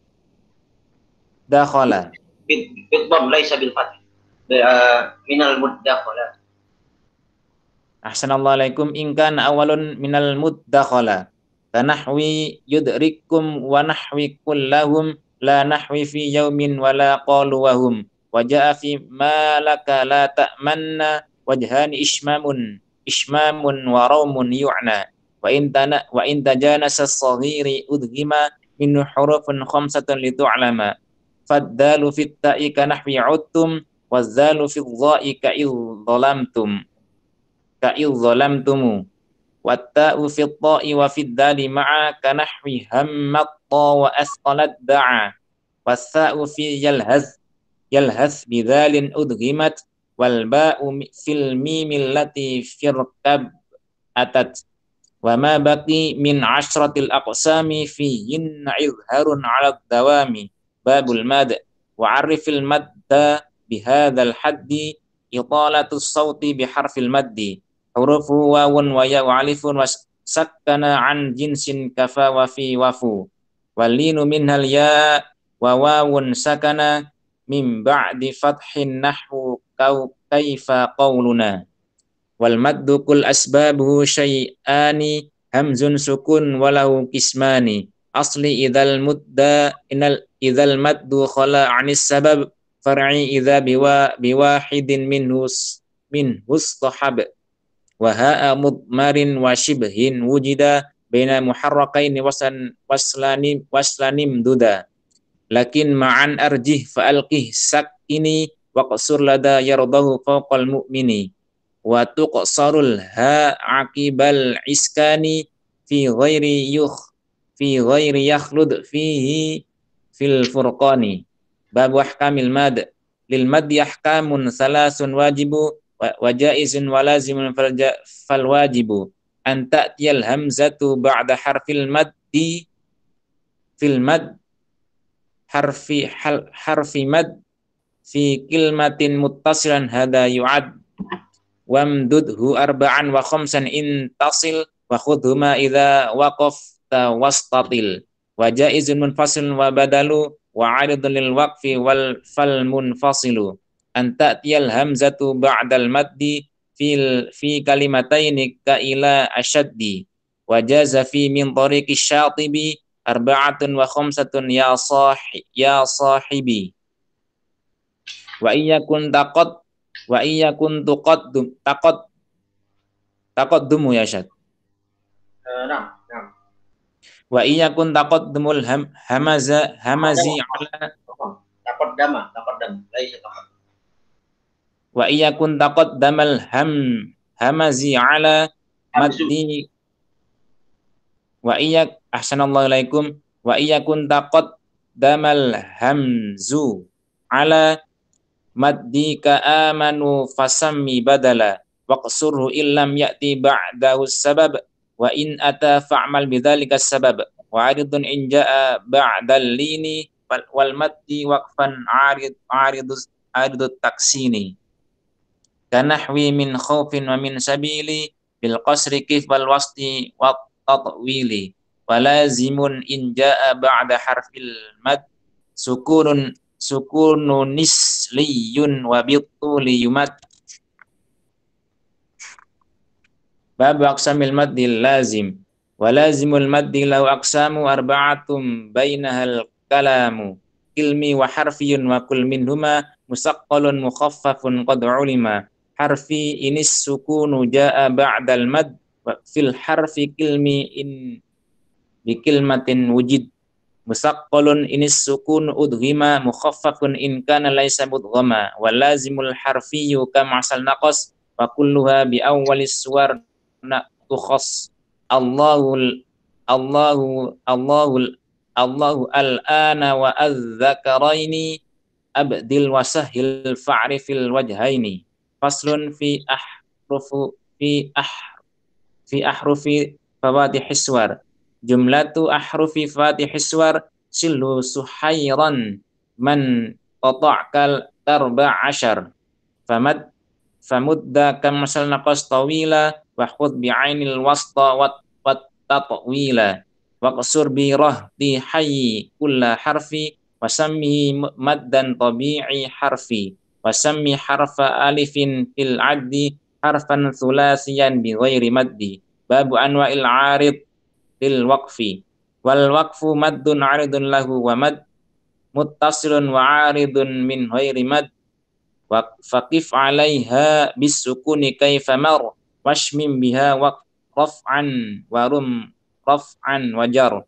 dakhala
Bidbam laisa bil fath minal mudakhala.
Ahsanallahu in kana awalun minal muddakhala kanahwi yudrikum wa nahwi kullahum la nahwi fi yaumin wala qalu wahum wa jaa fi ma laka la ta'manna wajhani ishmamun wa raumun yu'na wa in tajanasa as-saghiri udghima min hurufin khamsatan li tu'lama faddalu fit ta'i kanahwi uttum wazzalu fi dha'i ka idzalamtum watta'u fi ta'i wa fi dali ma'a kanahwi hammat ta wa asqalat da'a wassa'u fi yalhaz bidzalin udghimat wal ba'u fil mim allati firqab atat wa ma baqi min ashratil aqsami fihin izharun 'ala dawami babul mad wa 'arifil madda bihadzal haddi italatus sauti biharfil maddi hurufu wawun wa ya wa alifun wa sakkana an jinsin kafa wa fi wafu walinu minhal ya wa wawun sakana min ba'di fathin nahwu kaifa qawluna wal maddu kul asbabuhu syai'ani hamzun sukun walau kismani asli idzal maddu khala 'anis sabab far'i idza biwahidin minhus tahab wa ha'a mudmarin wa shibhin wujida baina muharrakaini waslanim duda lakin ma'an arjih fa'alqih sakini wa qasur lada yardahu fawqal mu'mini wa tuqsarul ha aqibal iskani fi ghairi yakhlud fihi fil furqani bab ahkamil mad lil mad ahkamun salasun wajibu wa jaizun wa lazimun fal wajibu an ta'tiyal hamzatu ba'da harfil maddi fil mad harfi mad fi kilmatin muttasilan hada yu'ad wamdudhu arba'an wa khamsan in tasil wa khudhuma idza waqafta wastatil wa jaizun munfasil wa badalu wa 'aridun lil waqfi wal fal munfasilu an ta'tiyal hamzatu ba'dal maddi fi kalimataini ka ila ashaddi wa jaza fi min tariqi syatibi arba'atun wa khamsatun ya sahibi wa iyakun taqaddumu ya syad
Nah.
wa iyakun taqaddumul hamazi ala
taqaddama laisa taqaddam
wa iyakun taqaddamal hamazi ala maddi wa iyak ahsanallahu alaikum wa iyakun taqaddamal hamzu ala maddi ka amanu fasammi badala waqsurhu illam ya'ti ba'dahu sabab wa in ata fa'mal bidzalika sabab wa aridun in jaa ba'dal lini wal maddi waqfan aridut taksini kanahwi min khaufin wa min sabili bil qasri kif wal wasti wat tatwili walazimun in jaa ba'da harfil mad sukunun nisliyun wa bituli yumad. Bab aqsamil maddil lazim wa lazimul maddi lau aqsamu arba'atum bainahal kalamu ilmi wa harfiyun wa kul minhuma musaqqalun mukhaffafun qad ulima harfi inis sukunu jaa ba'dal mad wa fil harfi kilmi in bi kilmatin wujid musaqqalun inis sukunu udghima mukhaffafun in kana laysa mudghama wa lazimul harfiyyu kama asal naqas wa kulluha bi awwalis suwar tukhas Allahul Allahu al-ana wa az-zakaraini abdil wa sahil fa'rifil wajhaini faslun fi ahrufi fawadihis suwar jumlatu ahrufi fatihis suwar silhu suhairan man qata'kal arba'ashar famudda kamasal naqas tawila wa khudh bi'ainil wasta wat tatwila waqsur bi rahdi hayyi kulla harfi wasammihi maddan tabi'i harfi wasammi harfa alifin fil addi harfan thulasiyan bi ghairi maddi babu anwa'il arid lil waqfi wal waqfu maddun aridun lahu wa mad muttasilun wa aridun min ghairi mad wa faqif 'alaiha bis sukuni kaifa mar washmim biha wa raf'an wa rum raf'an wajar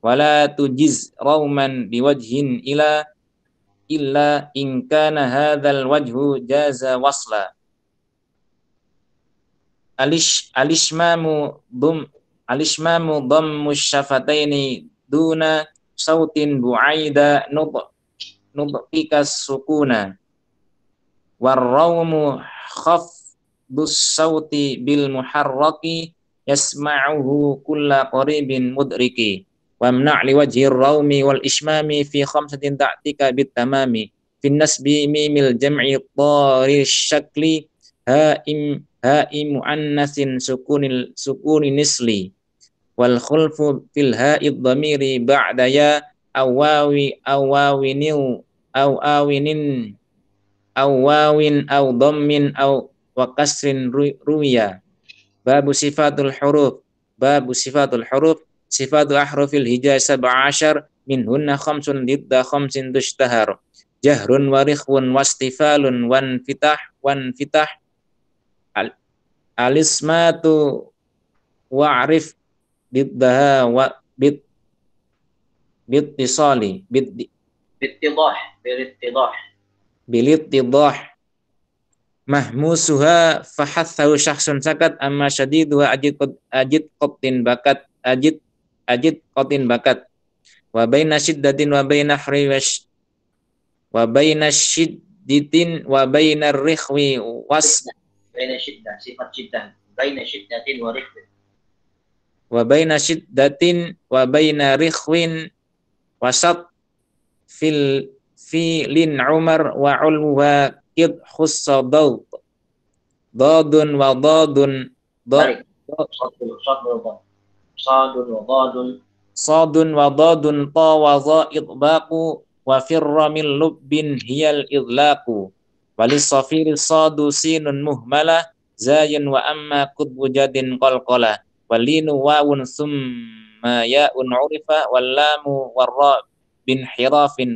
wala tujiz rauman biwajhin illa in kana hadzal wajhu jaza wasla alishmamu dhammu syafataini duna sautin bu'aida nudqika sukuna warrawmu khafdus sauti bil muharraki yasma'uhu kulla qaribin mudriki wamna' li wajhir rawmi wal ishmami fi khamsatin ta'tika bit tamami fin nasbi mimil jam'i dhari syakli ha'i muannasin sukuni nisli wal khulfu fil ha'i dhamiri ba'da ya awawinin aw dhammin aw wa kasrin ruya. Babu sifatul huruf sifatu ahrufil hijai 17 minhunna khamsun lidda khamsin tushtahar jahrun wa rikhwun wastifalun wan fitah alismatu wa'rif biddaha wa bittisali bilittidah mahmusuha fahathahu syakhsun sakat amma syadiduha ajid qatin bakat wa baina syiddatin wa baina hriwash wa baina syiddatin wa baina rikhwi was
baina syiddah sifat syiddah baina syiddatin wa rikhwin
wa baina syiddatin wa baina rikhwin wasat filin umar wa ulwa id khussa dadun wa dadun sadun wa dadun ta wa za idbaqu wa firra min lubbin hiyal idlaqu walis safiri sadu sinun muhmalah zayun wa amma qudbu jadin qalqala walinu wawun summa ya'un urifa wallamu warra bin hirafin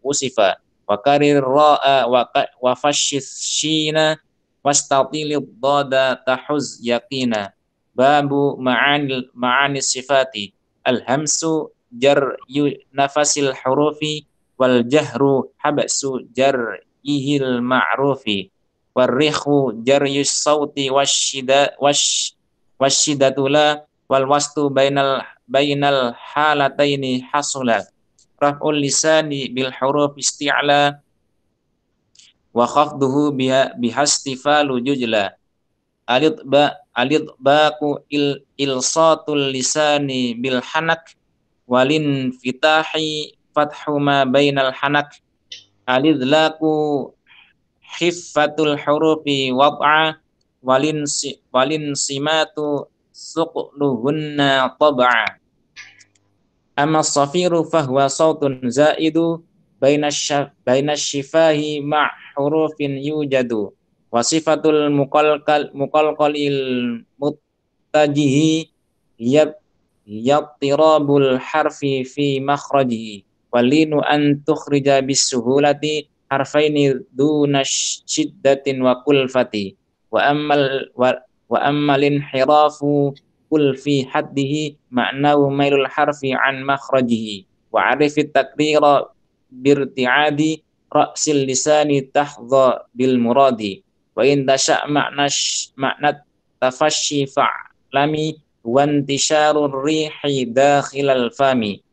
wusifa wa karir ra'a wa fashis shina wastatilid dada tahuz yaqina babu ma'ani sifati alhamsu jar nafasil hurufi wal jahru habsu jar'ihil ma'rufi warrikhu jaryus sauti wasyidatula wal wastu bainal halataini hasula raf'ul lisani bil huruf isti'la wa khafduhu bihastifalu jujla alidbaqu ilsatul lisani bil hanak walin fitahi fathu ma bainal hanak alidlaku khiffatul hurufi wad'a walin simatu suqluhunna tab'a. Amma safiru fahuwa sautun zaidu baina syifahi ma' hurufin yujadu wa sifatul muqalqalil muttajihi yattirabul harfi fi makhrajihi walinu an tukhrija bisuhulati harfaini duna syiddatin wa kulfati wa ammal inhirafu kul fi haddihi ma'nahu mailul harfi an makhrajihi wa arifit takrira birti'adi ra'sil lisani tahdha bil muradi wa in tasha' makna tafasshi fa'lami wa intisyarur rihi dakhilal fami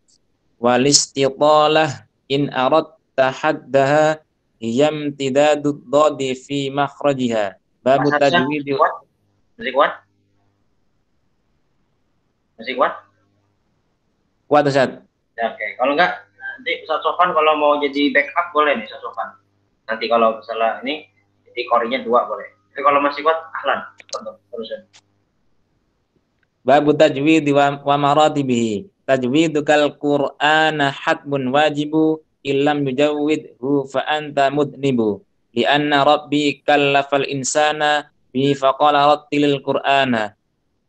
wal istitalah in aradta haddaha yamtidadud dadi fi makhrajiha babu tajwid.
Masih kuat? Masih kuat?
Kuat Ustaz.
Ya, oke. Kalau enggak, nanti Ustaz Sofan kalau mau jadi backup boleh nih Ustaz Sofan. Nanti kalau misalnya ini, jadi korinya 2 boleh. Tapi kalau masih kuat, ahlan. Terusin.
Babu tajwid wa maratibihi. Tajwidukal Qur'ana hatmun wajibu illam yujawwidhu fa anta mudnibu. Lianna rabbi kallafal insana bi faqala rattilil Qur'ana.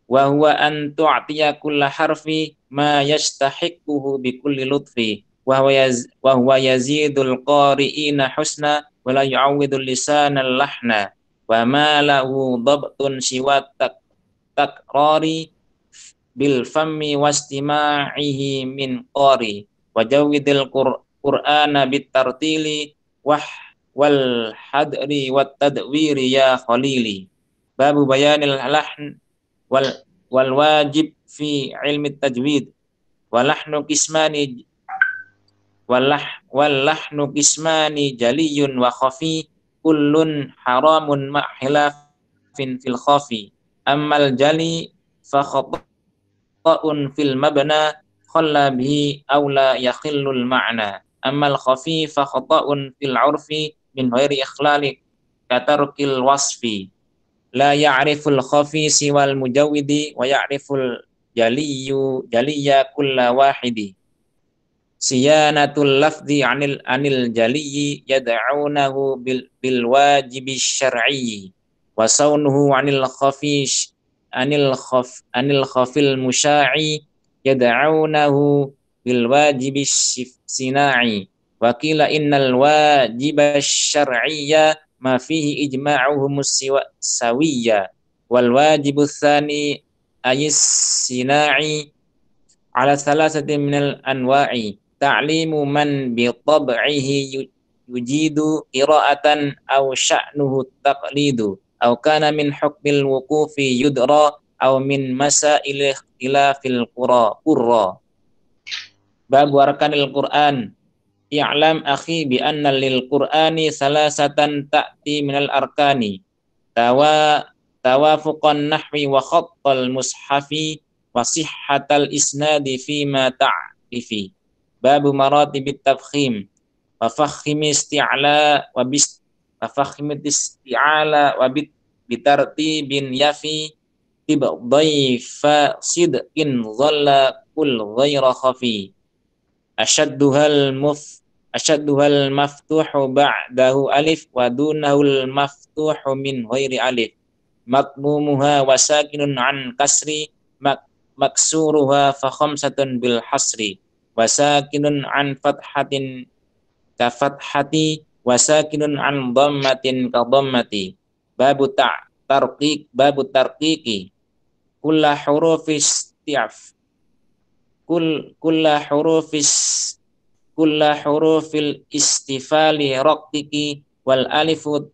Wa huwa an tu'tiya kulla harfi ma yastahiquhu bi kulli lutfi wa huwa yazidul qari'ina husna wa la yu'awwidul lisanal lahna wa ma lahu dhabtun siwa takrari bil fammi wastima'ihi min qari wa jawidil qur'ana bit tartili wal hadri wat tadwiri ya khalili. Babu bayanil lahn wal wajib fi ilmi tajwid walahnu qismani jaliyun wa khafi kullun haramun ma khilafin fil khafi ammal jali fa khata'un fil mabna khalla bihi aw la yakhillul ma'na ammal khafi fa khata'un fil 'urfi min ghairi ikhlali katarkil wasfi la ya'riful khafi siwal mujawwidi wa ya'riful jaliya kulla wahidi siyanatul lafzi anil jaliyi yad'unahu bil wajibi syar'i wa saunuhu anil khafil musya'i yad'unahu bil wajibi sina'i wa qila innal wajiba syar'iyya ma fihi ijma'uhum sawiyya wal wajibu tsani ayis sina'i ala thalathati minal anwa'i ta'limu man bi tab'ihi yujidu qira'atan aw sya'nuhu taqlidu aw kana min hukmil wuqufi yudra aw min masail khilafil qurra bab arkanil Qur'an. I'lam akhi bi anna lil Qur'ani salasatan ta'ti minal arkani tawafuqan nahwi wa khattal mushafi wa sihhatal isnadi fima ta'rifi. Babu maratibit tafkhim wa fakhim isti'ala wa bitartibin yafi tibdaifa sidqin dhalla kul ghaira khafi asyadduhal maftuhu ba'dahu alif wa dunahul maftuhu min ghairi alif matmumuha wa sakinun an kasri maksuruha fa khamsatun bil hasri wa sakinun an fathatin ka fathati wa sakinun an dhammatin ka dhammati. Babu tarqiqi kulla hurufis ti'af kulla hurufil istifali raqqiqi wal alifat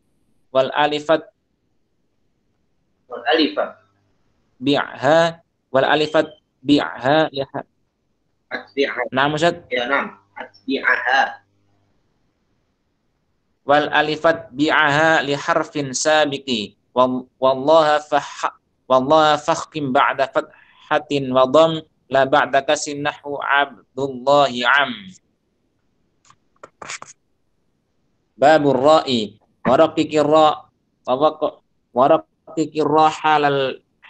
bi'ha wal alifat bi'ha ya nam Ustaz
ya nam atbi'aha
wal alifat bi'aha li harfin sabiqi wallaha fakhkim ba'da fathatin wa dham la ba'da kasin nahwu abdullahi am. Babur ra'i waraqiqir ra waraqiqir ra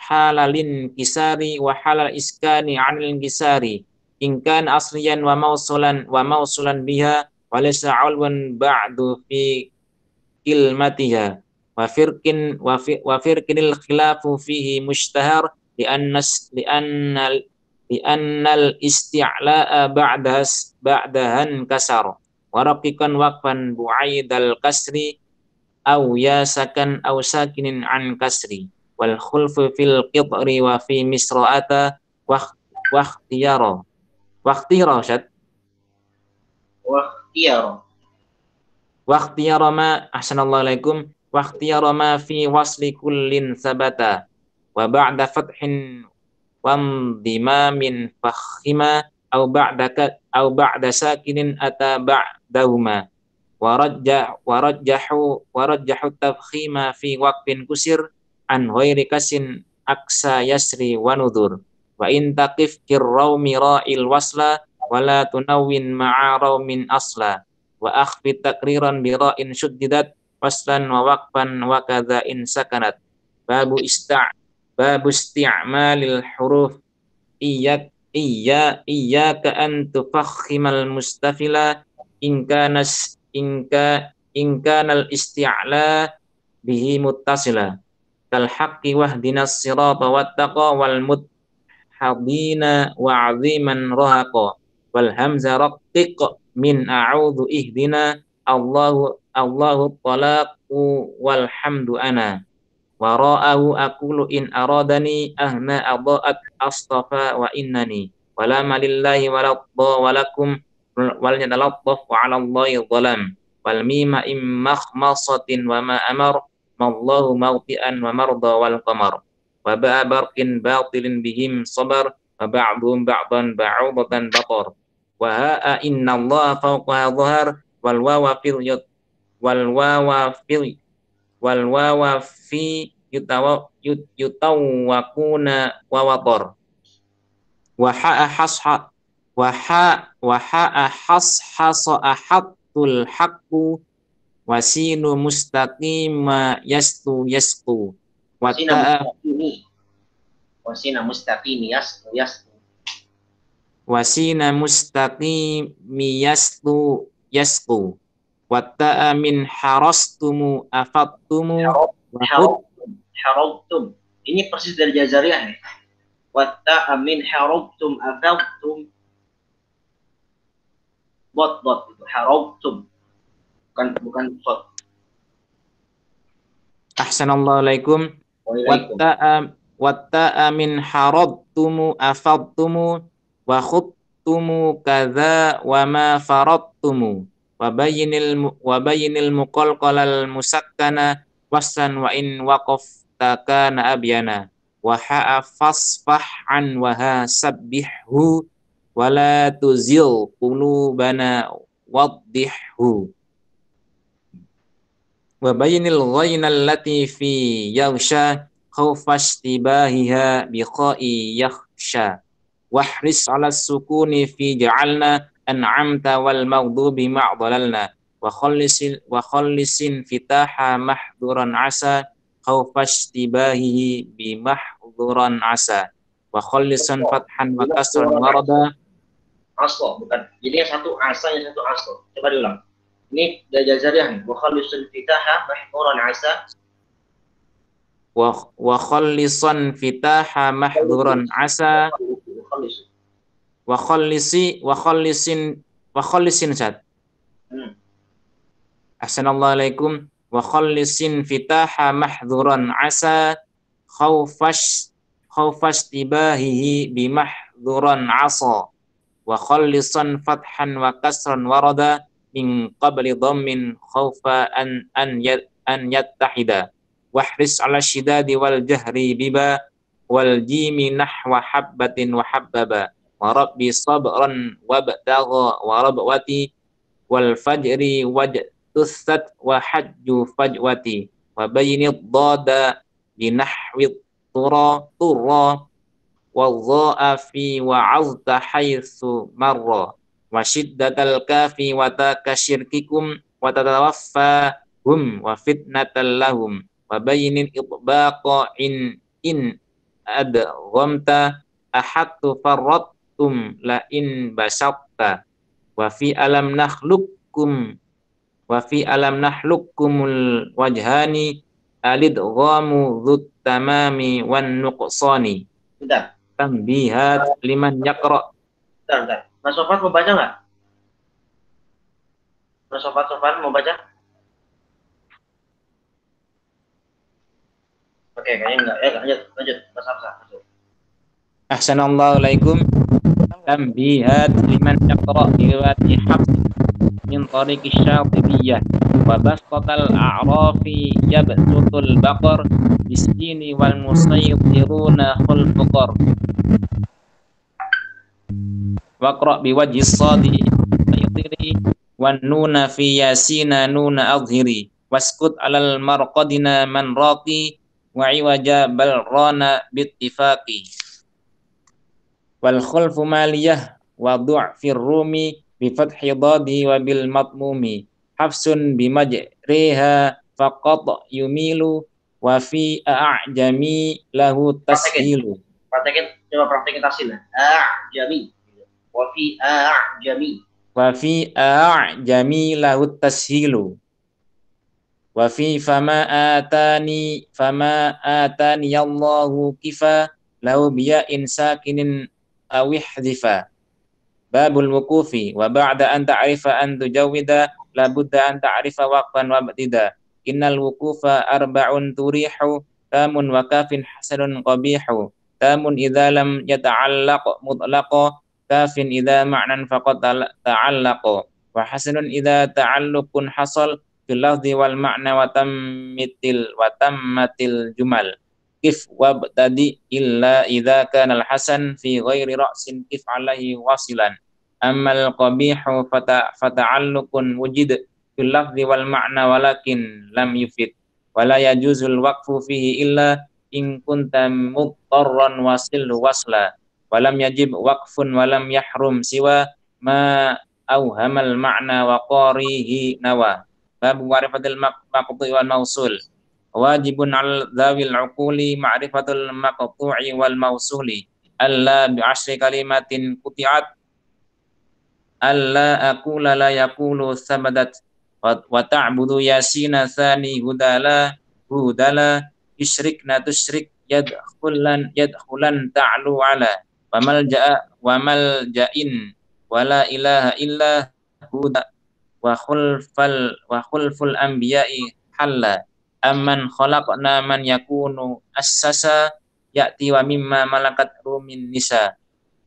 halalin kisari wa halal iskani 'anil kisari in kana asliyan wa mausulan biha wa laysa 'alwan ba'du fi kilmatiha wa firqinil khilafu fihi mushtahar li'annal isti'la'a ba'dahan kasar waraqiqan waqfan bu'aidal kasri aw yasakan aw sakinin an kasri wal khulfu fil qitri wa fi misra'ata wa ikhtiyara Ustaz
Wakhtiyar.
wa ikhtiyara ma ahsanallahu alaikum wa ikhtiyara ma fi wasli kullin sabata wa ba'da fathin wamdimamin fakhima aw ba'da sakinin ata ba'dahuma warajjahu tafkhima fi waqfin kusir an ghairi kasin aksa yasri wa nudur wa in taqif kirraumi ra'il wasla wala tunawwin ma'a raumin asla wa akhfi takriran bi ra'in syuddidat waslan wa waqfan wa kadza in sakanat babu isti'malil huruf iyyaka an tufakhimal mustafila in kanal isti'la bihi muttasila kal haqqi wahdinas sirata wattaqa wal mudhadina wa 'aziman rahaqa wal hamza raqqiq min a'udzu ihdina Allahu talaqu wal hamdu ana wara'ahu aqulu in aradani ahna adaat astafa wa innani wala malillahi walakum wal yatalattaf wa 'ala Allahi dhalam wal mima makhmasatin wa ma amar mallahu mawti'an wa marda wal qamar wa barqin batilin bihim sabar wa ba'dhum ba'dan ba'udatan batar wa ha'a inna Allah fawqa dhahar wal wawa fi yutawwaquna wa watar wa ha'a hashasa ahatul haqqu wasinu mustaqima yastu
Wasina mustaqimi yastu.
wasina mustaqimi yastu watta'a min harastumu afattumu
harabtum. Ini persis dari Jazariyah nih. Watta'a min harabtum afattum. Bot itu harabtum. Bukan bot.
Ahsanallahu alaikum. Watta'a min harabtumu afattumu wa khuttumu kadza wa ma faradtumu wa bayyinil muqalqalal musakkana wasan wa in waqafta kana abyana wa ha'a fasfah an wa hasabbihu wa la tuzil qulubana waddihhu wa bayyinil ghainal lati fi yaghsha khawfastibahiha biqa'i yakhsha wahris 'ala sukuni fi ja'alna an'amta wal maghdubi ma'dalalna wa khallisin fitaha mahdhuran asa khawfastibahihi bi mahdhuran asa wa khallisan fathan wa kasran warada
aslo bukan. Jadi yang satu asa, yang satu aslo. Coba diulang. Ini dari Jazariyah nih. Wa khallisan fitaha mahdhuran asa
wa khallisan fitaha mahdhuran asa wa khallisin Ustaz. Assalamualaikum wa khallisin fitaha mahdhuran asa khawfas tibahihi bi mahdhuran asa wa khallisan fathan wa kasran warada min qabli dhammin khawfa an yattahida wahris 'ala syidadi wal jahri biba wal jimi nahwa habbatin wa habbaba wa rabbi sabran wabtagha wa rabwati wal fajri wajtusat wa hajju fajwati wa bayyinid dada binahwi turra wa dha'a fi wa 'azta haitsu marra wa syiddatal kafi wa takasyirkikum wa tatawaffahum wa fitnatal lahum wa bayyinil itbaqa in adghamta ahattu farrattum la in basatta wa fi alam nahlukkumul wajhani alidghamu dzut tamami wan nuqsani.
Bentar,
Tambihat liman yaqra.
bentar. Mas Sofan mau baca nggak? Mas Sofan mau baca? Oke, kayaknya enggak. Lanjut. Mas Hafsa, masuk.
Ahsanallahu alaikum. Tambihat liman yaqra riwayat Hafs min tariq Syatibiyah wa basqatal a'rafi yabsutul baqar bisini wal musaytiruna khul fuqar waqra biwajhi sadi saytiri wan nuna fi yasina nuna adhiri waskut alal marqadina man raqi wa iwaja bal rana bittifaqi wal khulfu maliyah wa du'fir rumi bi fathi dadi wa bil matmumi hafsun bi majriha faqat yumilu wa fi a'jami lahu tashilu.
Coba praktekin tahsil. Jami. Wa fi a'jami.
Wa fi a'jami lahu tashilu. Wa fi fama atani Allahu kifa lahu biya insakinin awihdhifa. Babul wukufi wa ba'da an ta'rifa an tujawwida la budda an ta'rifa waqfan wa ba'tida. Innal wukufa arba'un turihu tamun wa kafin hasanun qabihu. Tamun idza lam yata'allaq mutlaqa kafin idza ma'nan faqad ta'allaqa. Wa hasanun idza ta'alluqun hasal fil lafzi wal ma'na wa tammatil jumal. Kif wabtadi illa idza kana al-hasan fi ghairi ra'sin kif alaihi wasilan. Ammal qabihu fata'alluqun wujid fil lafzi wal ma'na walakin lam yufid. Wala yajuzul waqfu fihi illa in kunta mudtarran wasil wasla. Walam yajib waqfun walam yahrum siwa ma awhamal ma'na wa qarihi nawa. Bab ma'rifatil maqtu'i wal mausul. Wajibun al dzawil uquli ma'rifatul maqtu'i wal mausuli alla bi asyri kalimatin quti'at alla aqula la yaqulu sabadat wa ta'budu yasina thani hudala yushrikna tusyrik yadkhulan ta'lu ala wa malja'in wala ilaha illa huda wa khulful anbiya'i halla. Amman khalaqna man yakunu assasa ya'ti wa mimma malakat rumin nisa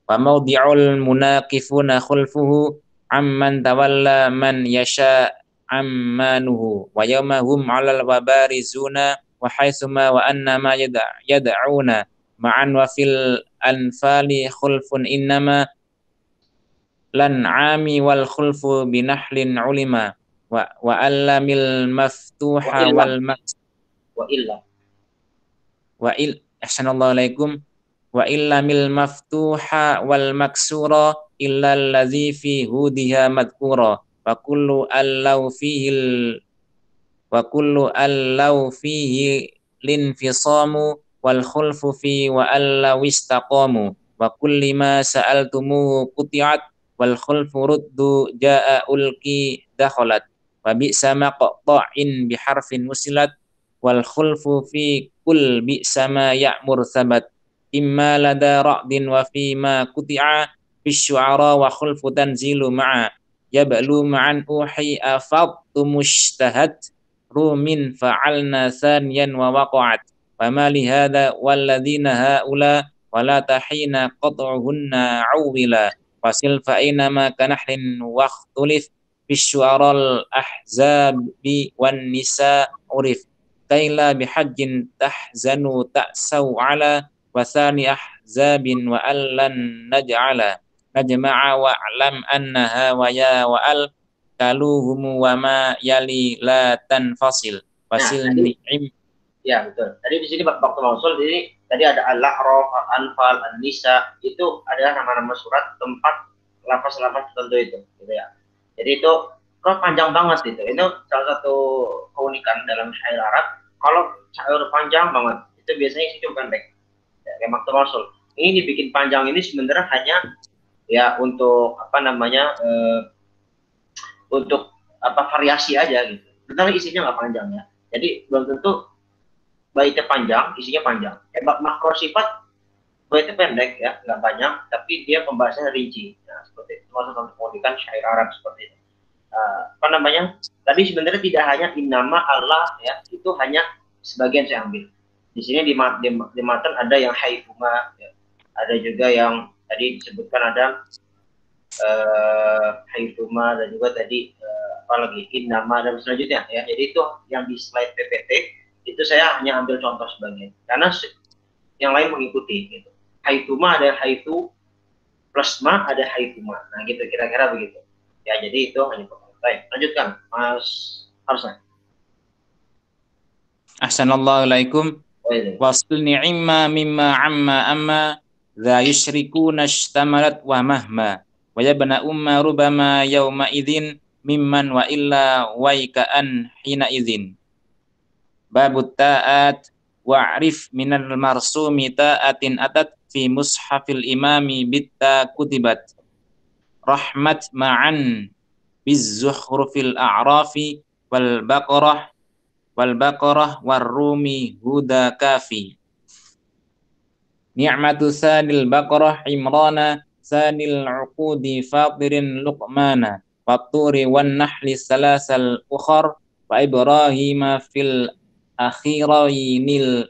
wa mawdi'ul munaqifuna khulfuhu amman tawalla man yasha ammanuhu wa yawmahum 'alal wabarizuna wa haitsuma wa annama yad'una ma'an wa fil anfali khulfun innama lan'ami wal khulfu binahlin ulima wa allamil maftuha ahsanallahu alaikum wa illamil maftuha wal maksura illa allazi fi hudiha madhkura wa kullu allau fihi linfisamu wal khulfu fi wa allau istaqamu wa kulli ma sa'altumuhu quti'at wal khulfu ruddu ja'a ulki dakhalat wa bi'sa ma qata'in biharfin musilat wal khulfu fi kul bi'sa ma ya'mur thabat imma lada ra'din wa fi ma kuti'a fi syu'ara wa khulfu tanzilu ma'a yablu ma'an uhi afadtu mushtahad rumin fa'alna thaniyan wa waqa'at wa ma lihada walladhina ha'ula wa la tahina qat'uhunna awwila fasil fa'inama kanahlin waqtulif bisyu'aral ahzabi wan nisa urif kaila bihajjin tahzanu ta'saw ala wa thani ahzabin wa allan naj'ala najma'a wa alam annaha wa ya wa al kaluhum wa ma yali la tanfasil fasil ni'im.
Ya betul. Tadi di sini waktu mausul jadi tadi ada al-a'raf, al-anfal, an-nisa itu adalah nama-nama surat tempat lafaz-lafaz tertentu itu, gitu ya. Jadi itu kok panjang banget itu. Itu salah satu keunikan dalam syair Arab. Kalau syair panjang banget, itu biasanya isi cuma pendek. Ya, kayak Maktum Rasul. Ini dibikin panjang ini sebenarnya hanya ya untuk apa namanya untuk apa variasi aja gitu. Sebenarnya isinya nggak panjang ya. Jadi belum tentu baitnya panjang, isinya panjang. Kayak makro sifat baitnya pendek ya, nggak banyak, tapi dia pembahasannya rinci. Nah, seperti itu maksud untuk mengudikan syair Arab seperti itu. Apa namanya? Tadi sebenarnya tidak hanya innama Allah ya, itu hanya sebagian saya ambil. Di sini di matan ada yang haifuma, ya. Ada juga yang tadi disebutkan ada haifuma dan juga tadi apa lagi innama dan selanjutnya ya. Jadi itu yang di slide PPT itu saya hanya ambil contoh sebagian karena yang lain mengikuti gitu. Haifuma ada haifu plus ma ada haifuma. Nah gitu kira-kira begitu. Ya jadi itu hanya baik. Lanjutkan Mas Harsan.
Ahsanallahu wasl ni'imma mimma amma za yushrikuna ishtamalat wa mahma wa yabna umma rubama yawma idzin mimman wa illa waikaan hina idzin babut ta'at wa'rif minal marsumi ta'atin atat fi mushafil imami bitta kutibat rahmat ma'an bizzuhrufil a'rafi wal baqarah warrumi huda kafi ni'matu sanil baqarah imrana sanil uqudi fatirin luqmana watturi wan nahli salasal ukhar wa ibrahima akhirainil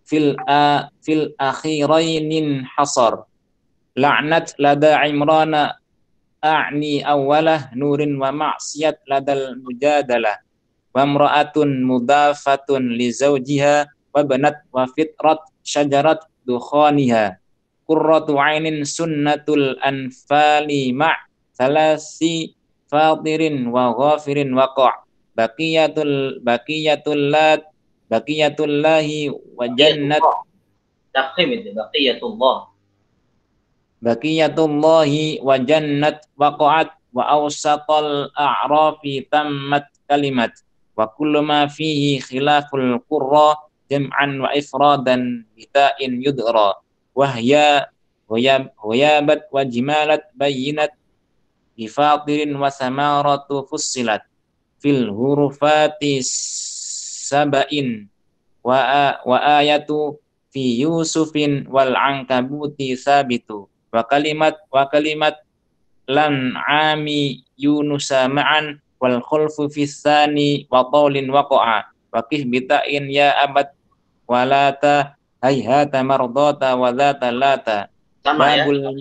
fil akhirainin hasar la'nat lada imrana a'ni awalah nurin wa ma'siyat ladal mujadalah wa imra'atun mudafatun li zawjiha wa banat wa fitrat syajarat dukhaniha qurratu ainin sunnatul anfali ma' salasi fatirin wa ghafirin waqa' baqiyatullahi wa jannat baqiyatullahi wa jannat waqa'at wa awsatal a'rafi tammat kalimat wa kullu ma fihi khilaful qurra jam'an wa ifradan bita'in yudra wahya huyabat wa jimalat bayinat bifatirin wa samaratu fussilat fil hurufati saba'in wa ayatu fi yusufin wal ankabuti sabitu wa kalimat lan ami yunusa ma'an wal khulfu fis sani wa qaulin waqa'a wa kih bita'in ya abad walata hayhata mardata wa dhata lata
sama babul,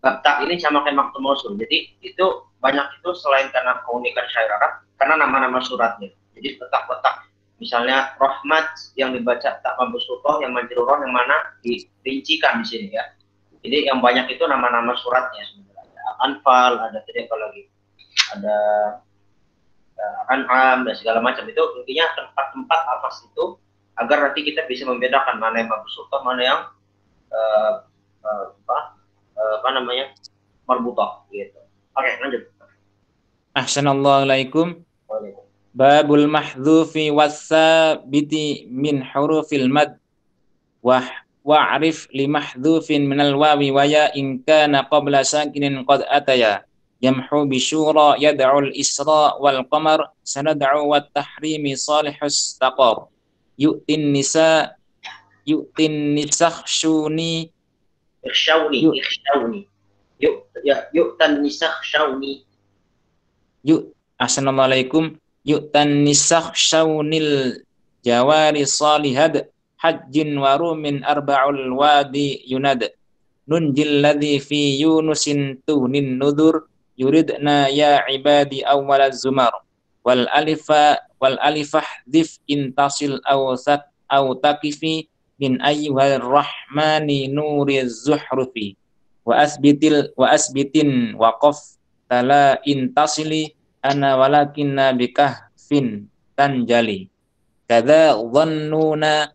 ya tak ini sama kayak Maktum Rasul. Jadi itu banyak itu selain karena keunikan syair Arab karena nama-nama suratnya. Jadi petak-petak misalnya rahmat yang dibaca tak mabsutoh yang majrurah yang mana dirincikan di sini ya. Jadi yang banyak itu nama-nama suratnya sebenarnya. Ada Anfal, ada tadi apa lagi? Ada An'am dan segala macam itu intinya tempat-tempat lafaz itu agar nanti kita bisa membedakan mana yang mabsutoh, mana yang apa namanya marbutoh gitu. Oke, lanjut.
Ahsanallahu babul mahdhufi wassabiti min hurufil mad wa'rif li mahdhufin minal wawi wa ya in kana qabla sakinin qad ataya yamhu bi syura yad'u al-isra wal qamar sanad'u wat tahrimi salihus taqar yu'tin nisakhshuni ikhshawni yu'tan nisakhshawni assalamualaikum yu'tan nisakhshawnil jawari salihad hajjin warumin arba'ul wadi yunad nunjil ladhi fi yunusin tuhnin nudur yuridna ya ibadi awwal zumar wal alifah dhif intasil aw taqifi min ayyuhar rahmani nuri zuhrufi wa asbitin waqaf tala intasili ana walakinna bikahfin tanjali kadza dhannuna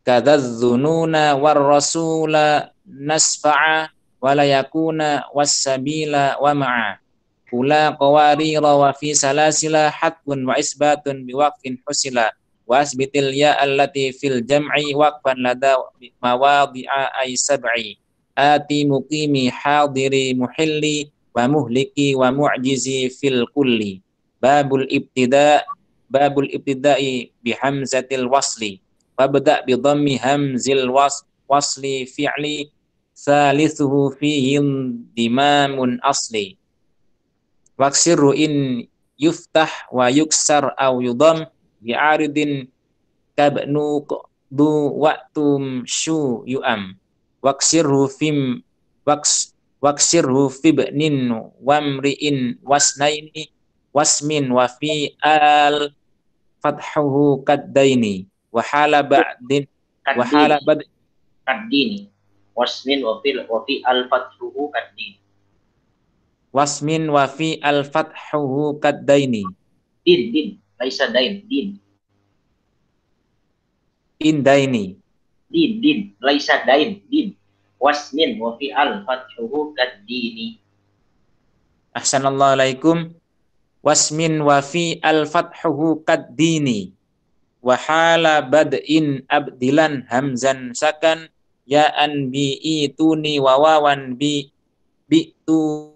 kadza dhununa war rasula nasfa'a wa la yakuna was-sabila wa ma'a ula qawarira wa fi salasila hatbun wa isbatun biwaqfin husila wa asbitil ya allati fil jam'i waqfan lada mawadi'a ay sab'i ati muqimi hadiri muhilli wa muhliki wa mu'jizi fil kulli babul ibtida'i bihamzatil wasli wabda bi dhammi hamzil wasli fi'li thalithuhu fihi dimamun asli waksirru in yuftah wa yuksar au yudham bi'aridin kabnu du waqtum syu yu'am waksirhu fim waksirhu fibnin wamri'in wasnaini wasmin wa fi al fathuhu kaddaini wa hala ba'din wa hala bad
kaddini wasmin wa fi al fathuhu kaddini
wasmin wa fi al fathuhu kaddaini
din laisa dain
indaini
din laisa dain din wasmin wa fi al fathuhu kaddini.
Ahsanallahu alaikum. Wasmin wa fi al fathuhu kaddini wa hala bad'in abdilan hamzan sakan ya an bi ituni wa wawan bi tu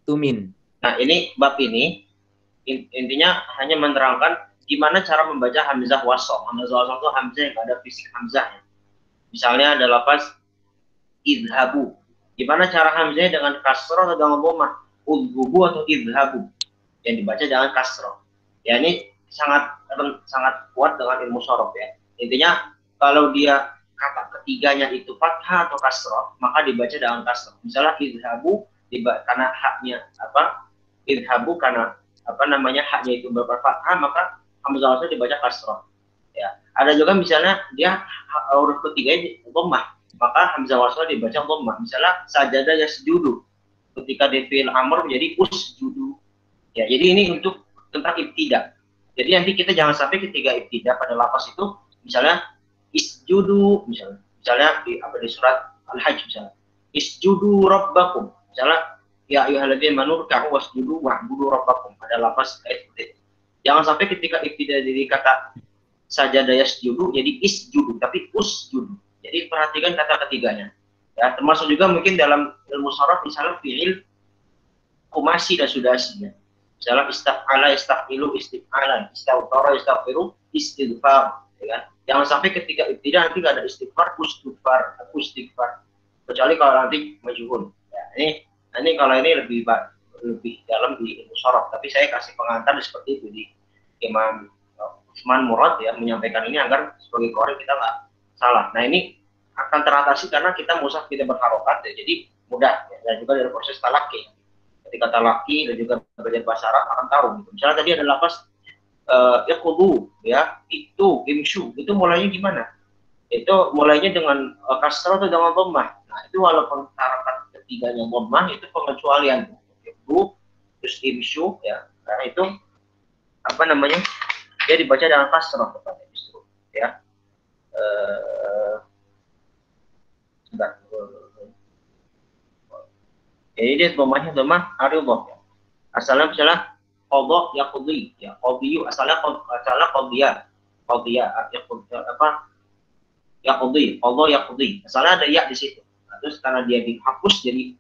tumin.
Nah, ini bab ini intinya hanya menerangkan gimana cara membaca hamzah wasl. Hamzah wasl itu hamzah yang ada fisik hamzahnya. Misalnya ada lafaz idhabu. Gimana cara hamzahnya dengan kasrah atau dengan dhammah? Udhubu atau idhabu. Yang dibaca dengan kasrah. Ya, ini sangat kuat dengan ilmu shorof ya. Intinya kalau dia kata ketiganya itu fathah atau kasrah, maka dibaca dengan kasrah. Misalnya idhabu karena haknya idhabu karena haknya itu berfathah, maka hamzah wasl dibaca kasrah. Ya. Ada juga misalnya dia huruf ketiganya dhammah, maka hamzah wasl dibaca dhammah. Misalnya sajada yasjudu, ketika di fi'il amr menjadi usjudu. Ya, jadi ini untuk tentang ibtida. Jadi nanti kita jangan sampai ketiga ibtida pada lafaz itu misalnya isjudu misalnya di surat Al-Hajj misalnya isjudu rabbakum. Misalnya, ya ayyuhalladzina amanu ruk'u wasjudu wa'budu rabbakum. Ada lafaz seperti itu. Jangan sampai ketika ibtida jadi kata sajada yasjudu jadi isjudu tapi usjudu. Jadi perhatikan kata ketiganya. Ya, termasuk juga mungkin dalam ilmu shorof misalnya fi'il kumasi dan sudasi. Misalnya istaf'ala, istaf'ilu, istif'ala, istawtara, istaghfiru, istighfar. Ya kan? Jangan sampai ketika ibtida nanti nggak ada istighfar, istighfar. Kecuali kalau nanti majhul. Ya, ini kalau ini lebih dalam di ilmu shorof, tapi saya kasih pengantar seperti itu di Imam Utsman Murad ya, menyampaikan ini agar sebagai qari kita nggak salah. Nah, ini akan teratasi karena kita musaf tidak berharokat ya, jadi mudah ya. Dan juga dari proses talaki, ketika talaki dan juga belajar bahasa Arab akan tahu gitu. Misalnya tadi ada lafaz yaqudu ya, itu imshu, itu mulainya gimana? Itu mulainya dengan kasrah atau dengan dhammah. Nah, itu walaupun harakat ketiganya dhammah itu pengecualian. Itu terus imshu ya, karena itu dia dibaca dengan kasrah tepatnya justru ya. Jadi dia dhammah aridhah. Asalnya misalnya qadha yaqdi ya, qadhiyu asalnya qadhiya yaqdi, qadha yaqdi. Asalnya ada ya di situ. Nah, terus karena dia dihapus jadi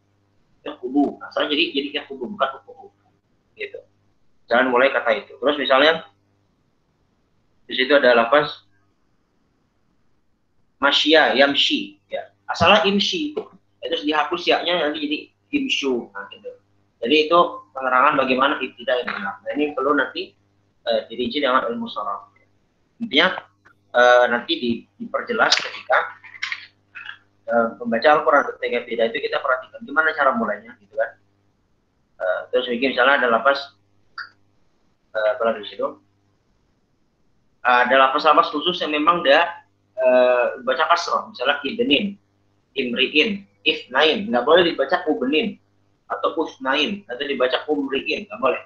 yaqdu. Asalnya jadi yaqdu bukan hukum. Gitu. Jangan mulai kata itu. Terus misalnya di situ ada lafaz masya yamshi ya. Asalnya imshi. Terus dihapus ya-nya nanti jadi imshu. Nah, gitu. Jadi itu penerangan bagaimana ibtida yang benar. Nah, ini perlu nanti dirinci dengan ilmu shorof. Intinya nanti diperjelas ketika membaca Al-Quran. Ketika ibtida itu kita perhatikan gimana cara mulainya, gitu kan. Terus misalnya ada lafaz kalau di situ ada lafaz khusus yang memang dia baca kasrah, misalnya ibnin, imriin, ifnain, nggak boleh dibaca ubnin atau usnain, atau dibaca umriin, nggak boleh.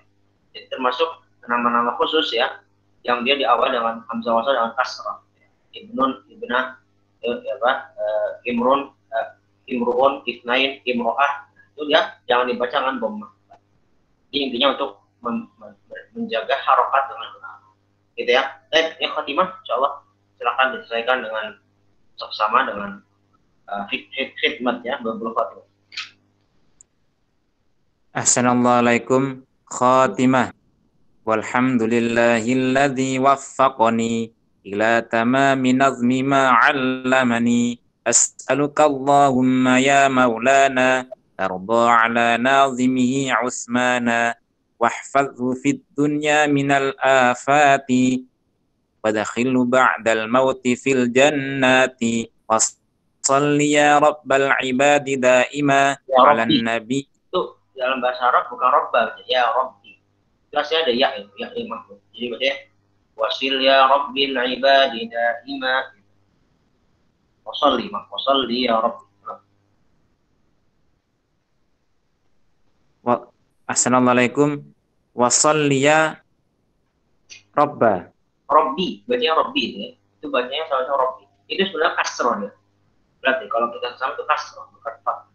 Jadi termasuk nama-nama khusus ya, yang dia diawali dengan hamzah wasl dengan kasrah. Ibnun, ibnah, imrun, imruun, ifnain, imro'ah, itu dia jangan dibaca dengan dhammah. Jadi intinya untuk menjaga harokat dengan benar. Gitu ya. Yang khatimah, insyaallah silakan diselesaikan dengan sama dengan khidmat ya, berbulan khatimah.
Assalamualaikum khatimah. Walhamdulillahilladzi waffaqani ila tamami nazmi ma 'allamani. As'aluka Allahumma ya maulana arda 'ala nazimihi Utsmana wahfazhu fid dunya minal afati wadkhilhu ba'dal mauti fil jannati wassalli ya rabbal ibadi daima
Ya
'alan
Rabbi.
nabi.
Itu dalam bahasa Arab bukan Rabba, ya Rabbi. Jelasnya ada ya itu, ya mahfuz. Jadi bacanya wasil ya Rabbil ibadi daima. Wasalli ya Rabbi.
Assalamualaikum wasalli ya Rabba.
Rabbi, bacanya Rabbi ya. Itu bacanya sama Rabbi. Itu sebenarnya kasroh ya. Berarti kalau kita sama itu kasroh, bukan fat.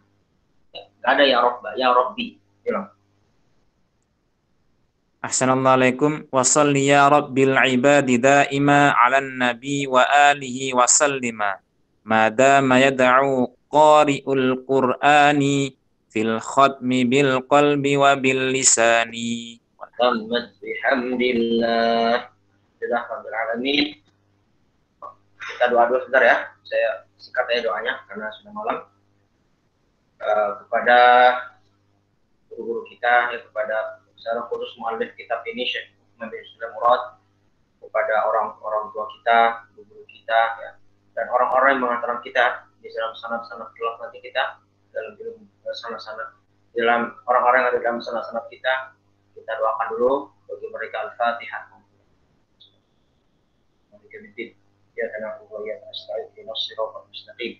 Ya, nggak ada ya Rabba, ya Rabbi. Bilang.
Assalamualaikum wasalli ya Rabbil ibadi daima ala nabi wa alihi wa sallima. Madama yad'u qari'ul Qur'ani fil khatmi bil qalbi wa bil lisani.
Tammat bihamdillah. Alhamdulillah rabbil alamin. Kita doa dulu sebentar ya. Saya singkat aja doanya karena sudah malam. Kepada guru-guru kita, ya, kepada secara khusus muallif kitab ini Syekh Muhammad bin Sulaiman Murad, kepada orang-orang tua kita, guru-guru kita, ya, dan orang-orang yang mengantarkan kita di dalam sanad-sanad kelak nanti kita, dalam sanad-sanad, dalam orang-orang yang ada dalam sanad-sanad kita doakan dulu bagi mereka. Al-Fatihah. Ya karena Allah ya astagfirullah wasiratal mustaqim.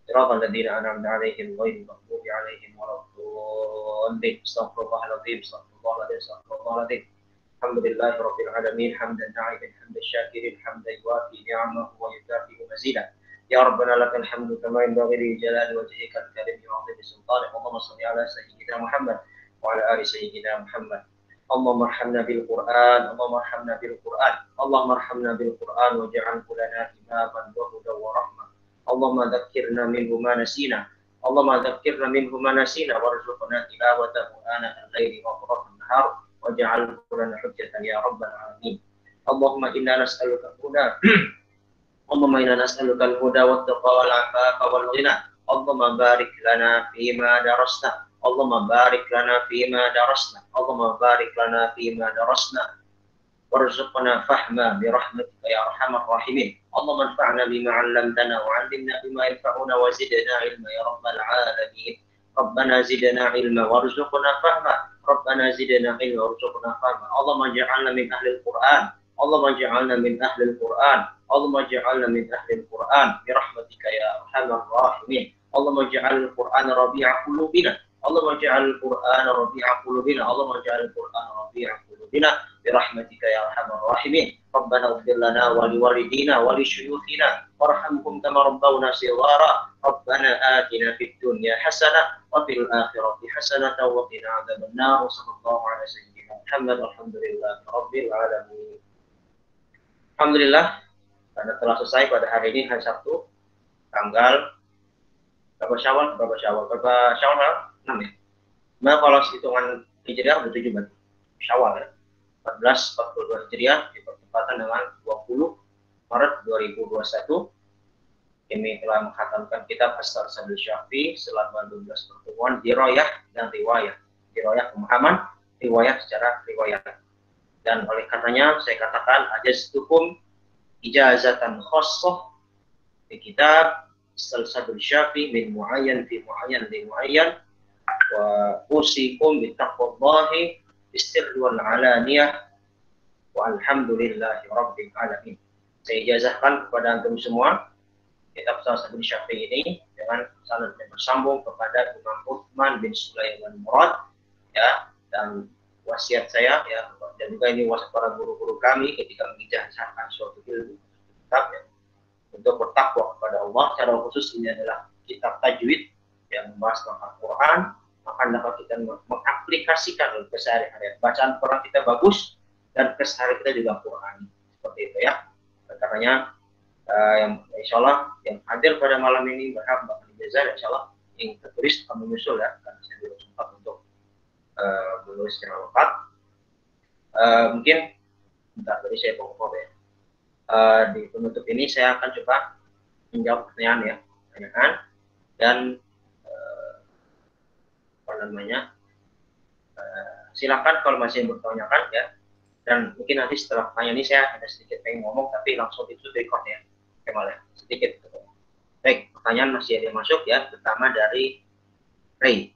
صراط الذين أنعمت عليهم غير المغضوب عليهم ولا الضالين. استغفر الله العظيم استغفر الله العظيم استغفر الله العظيم. الحمد لله رب العالمين حمدا ناعما حمد الشاكرين حمدا يوافي نعمه ويكافئ مزيدا. يا ربنا لك الحمد كما ينبغي لجلال وجهك الكريم وعظيم سلطانك. اللهم صل على سيدنا محمد وعلى آل سيدنا محمد. اللهم ارحمنا بالقرآن اللهم ارحمنا بالقرآن اللهم ارحمنا بالقرآن واجعله لنا إماما وهدى ورحمة. اللهم ذكرنا منه ما نسينا اللهم ذكرنا منه ما نسينا وارزقنا تلاوته آناء الليل وأطراف النهار واجعله لنا حجة يا رب العالمين. اللهم إنا نسألك الهدى اللهم إنا نسألك الهدى والتقى والعفاف والغنى. اللهم بارك لنا فيما درسنا اللهم بارك لنا فيما درسنا اللهم بارك لنا فيما درسنا وارزقنا فهما برحمتك يا أرحم الراحمين. اللهم انفعنا بما علمتنا وعلمنا بما ينفعنا وزدنا علما يا رب العالمين. ربنا زدنا علما وارزقنا فهما ربنا زدنا علما وارزقنا فهما. اللهم اجعلنا من أهل القرآن اللهم اجعلنا من أهل القرآن اللهم اجعلنا من أهل القرآن برحمتك يا أرحم الراحمين. اللهم اجعل القرآن ربيع قلوبنا اللهم اجعل القرآن ربيع قلوبنا اللهم اجعل القرآن ربيع قلوبنا برحمتك يا أرحم الراحمين. ربنا اغفر لنا ولوالدينا ولشيوخنا وارحمهم كما ربونا صغارا. ربنا آتنا في الدنيا حسنة وفي الآخرة حسنة وقنا عذاب النار. وصلى الله على سيدنا محمد والحمد لله رب العالمين. Alhamdulillah, karena telah selesai pada hari ini hari Sabtu tanggal berapa Syawal 6 ya. Nah kalau hitungan Hijriah udah 7 berarti Syawal ya. 1442 Hijriah bertepatan dengan 20 Maret 2021. Kami telah menghatamkan kitab As-Sabil Syafi selama 12 pertemuan dirayah dan riwayah. Dirayah pemahaman, riwayah secara riwayat. Dan oleh karenanya saya katakan ajaztukum ijazatan khassah di kitab As-Sabil Syafi min muayyan fi muayyan li muayyan wa usikum bi taqwallahi bisirri wal alaniyah walhamdulillahi rabbil alamin. Saya ijazahkan kepada antum semua kitab As-Sabil Syafi ini dengan sanad yang bersambung kepada Imam Utsman bin Sulaiman Murad ya, dan wasiat saya ya, dan juga ini wasiat para guru-guru kami ketika mengijazahkan suatu kitab ya, untuk bertakwa kepada Allah. Secara khusus ini adalah kitab tajwid yang membahas tentang Al-Quran, maka dapat kita mengaplikasikan ke sehari-hari. Bacaan Quran kita bagus dan keseharian kita juga Quran. Seperti itu ya. Karena yang insya Allah yang hadir pada malam ini berhak bakal dijazah, insya Allah yang tertulis akan menyusul ya, karena saya belum sempat untuk menulis secara lengkap. Mungkin bentar tadi saya pokok ya. Di penutup ini saya akan coba menjawab pertanyaan dan apa namanya, silakan kalau masih bertanyakan ya. Dan mungkin nanti setelah pertanyaan ini saya ada sedikit pengen ngomong, tapi langsung itu record ya, Kemal ya, sedikit. Baik, pertanyaan masih ada yang masuk ya, pertama dari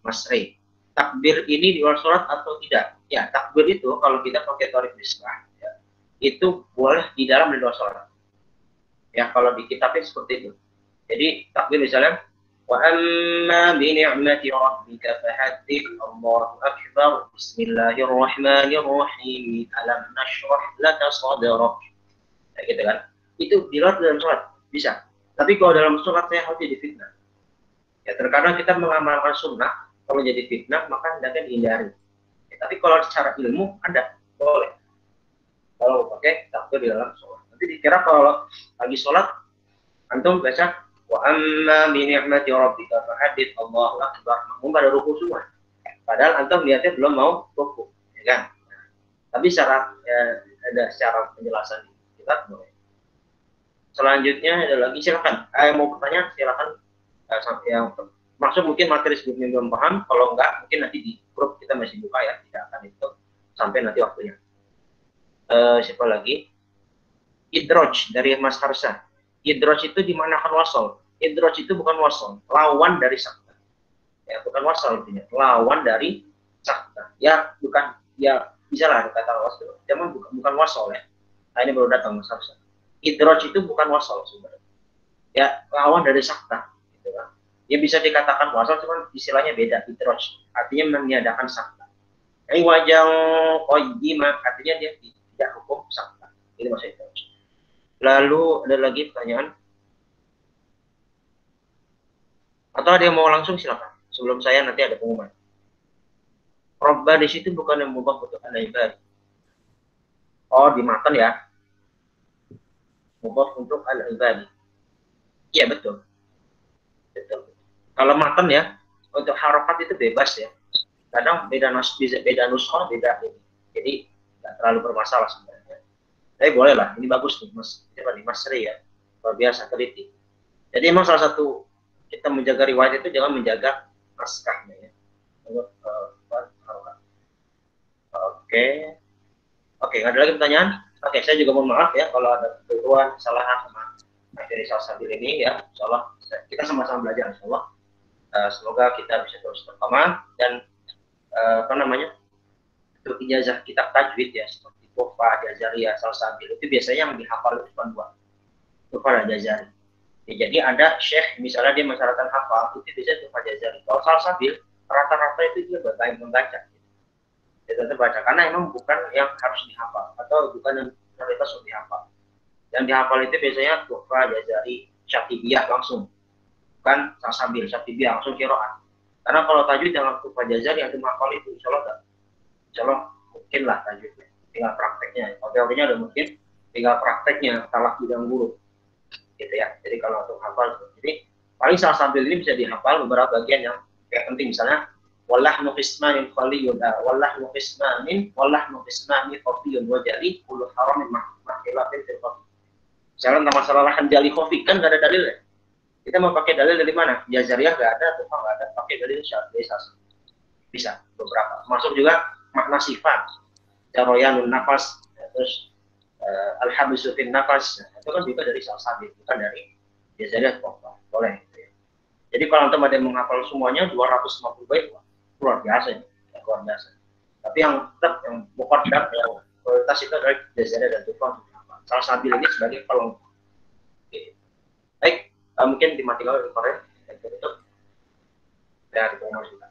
Mas Ray. Takbir ini di luar sholat atau tidak? Ya, takbir itu kalau kita pakai tarik bismillah, ya, itu boleh di dalam dan luar sholat. Ya, kalau di kitabnya seperti itu. Jadi takbir misalnya, wa amma bi ni'mati rabbika fahaddith, Allahu akbar, bismillahirrahmanirrahim, alam nashrah laka sadrak. Ya, gitu kan. Itu di luar dalam sholat bisa. Tapi kalau dalam sholat saya harus jadi fitnah. Ya, terkadang kita mengamalkan sunnah, kalau jadi fitnah maka hendaknya dihindari. Ya, tapi kalau secara ilmu ada, boleh. Kalau pakai takbir di dalam sholat. Nanti dikira kalau lagi sholat, antum baca wa amma bi ni'mati rabbika fahaddits, Allahu akbar. Makmum pada ruku semua. Padahal antum lihatnya belum mau ruku, ya kan? Nah, tapi secara ada secara penjelasan kita boleh. Selanjutnya ada lagi, silakan. Mau bertanya silakan. Yang maksud mungkin materi sebelumnya belum paham, kalau enggak mungkin nanti di grup kita masih buka ya, tidak akan itu sampai nanti waktunya. Siapa lagi? Idroj dari Mas Harsa. Idroj itu dimanakan wasol. Idroj itu bukan wasol, lawan dari sakta. Ya, bukan wasol intinya, lawan dari sakta. Ya, bukan, ya bisa lah kata wasol, cuman bukan wasol ya. Nah, ini baru datang Mas Harsa. Idroj itu bukan wasol sebenarnya. Ya, lawan dari sakta. Gitu kan. Dia bisa dikatakan wasol, cuman istilahnya beda. Idroj artinya meniadakan sakta. Wajang qayyimah artinya dia tidak hukum sakta. Ini maksudnya idroj. Lalu ada lagi pertanyaan? Atau ada yang mau langsung silakan. Sebelum saya nanti ada pengumuman. Robba di situ bukan yang mubah untuk al-ibad. Oh, di matan ya. Mubah untuk al-ibad. Iya betul. Betul. Kalau matan ya, untuk harokat itu bebas ya. Kadang beda nuskah, beda ini. Jadi nggak terlalu bermasalah sebenarnya. Tapi boleh lah, ini bagus nih Mas. Coba nih Mas Sri ya, luar biasa teliti. Jadi emang salah satu kita menjaga riwayat itu jangan menjaga naskahnya ya. Oke, ada lagi pertanyaan? Oke, saya juga mohon maaf ya kalau ada kekeliruan, kesalahan sama materi Salsabil ini ya. Insyaallah kita sama-sama belajar insyaallah. Semoga kita bisa terus berkembang dan apa namanya, untuk ijazah kitab tajwid ya seperti Tufa, Jazariyah, Salsabil itu biasanya yang dihafal itu cuma 2, Tufa dan Jazari. Ya, jadi ada syekh misalnya dia mensyaratkan hafal itu bisa Tufa Jazari. Kalau Salsabil rata-rata itu dia membaca. Dia terbaca karena emang bukan yang harus dihafal atau bukan yang prioritas untuk dihafal. Yang dihafal itu biasanya Tufa, Jazari, Syatibiyah langsung, bukan Salsabil, Syatibiyah langsung qiraat. Karena kalau tajwid dengan Tufa Jazari yang dihafal itu insya Allah mungkin lah tajwidnya, tinggal prakteknya. Kalau teorinya udah mungkin, tinggal prakteknya talak bidang guru gitu ya. Jadi kalau untuk hafal, jadi paling Salsabil ini bisa dihafal beberapa bagian yang kayak penting, misalnya wallahu qismanin khaliyun, wallahu qismanin khafiyun wa jali kullu haramin mahilafin fil khafi. Misalnya tentang masalah lahan jali khafi kan nggak ada dalilnya. Kita mau pakai dalil dari mana? Jazariyah nggak ada, Tufa nggak ada, pakai dalil Syafi'i bisa beberapa. Masuk juga makna sifat, jaroyanun nafas, terus al-habisu fin nafas, itu kan juga dari Salsabil, bukan dari Jazariyah. Boleh. Jadi kalau antum ada yang menghafal semuanya 250 bait, luar biasa ya, luar biasa. Tapi yang tetap yang muqaddam yang prioritas itu adalah Jazariyah dan Tufa. Salsabil ini sebagai pelengkap. Baik, mungkin dimatikan oleh Korea. Itu dari pengumuman kita.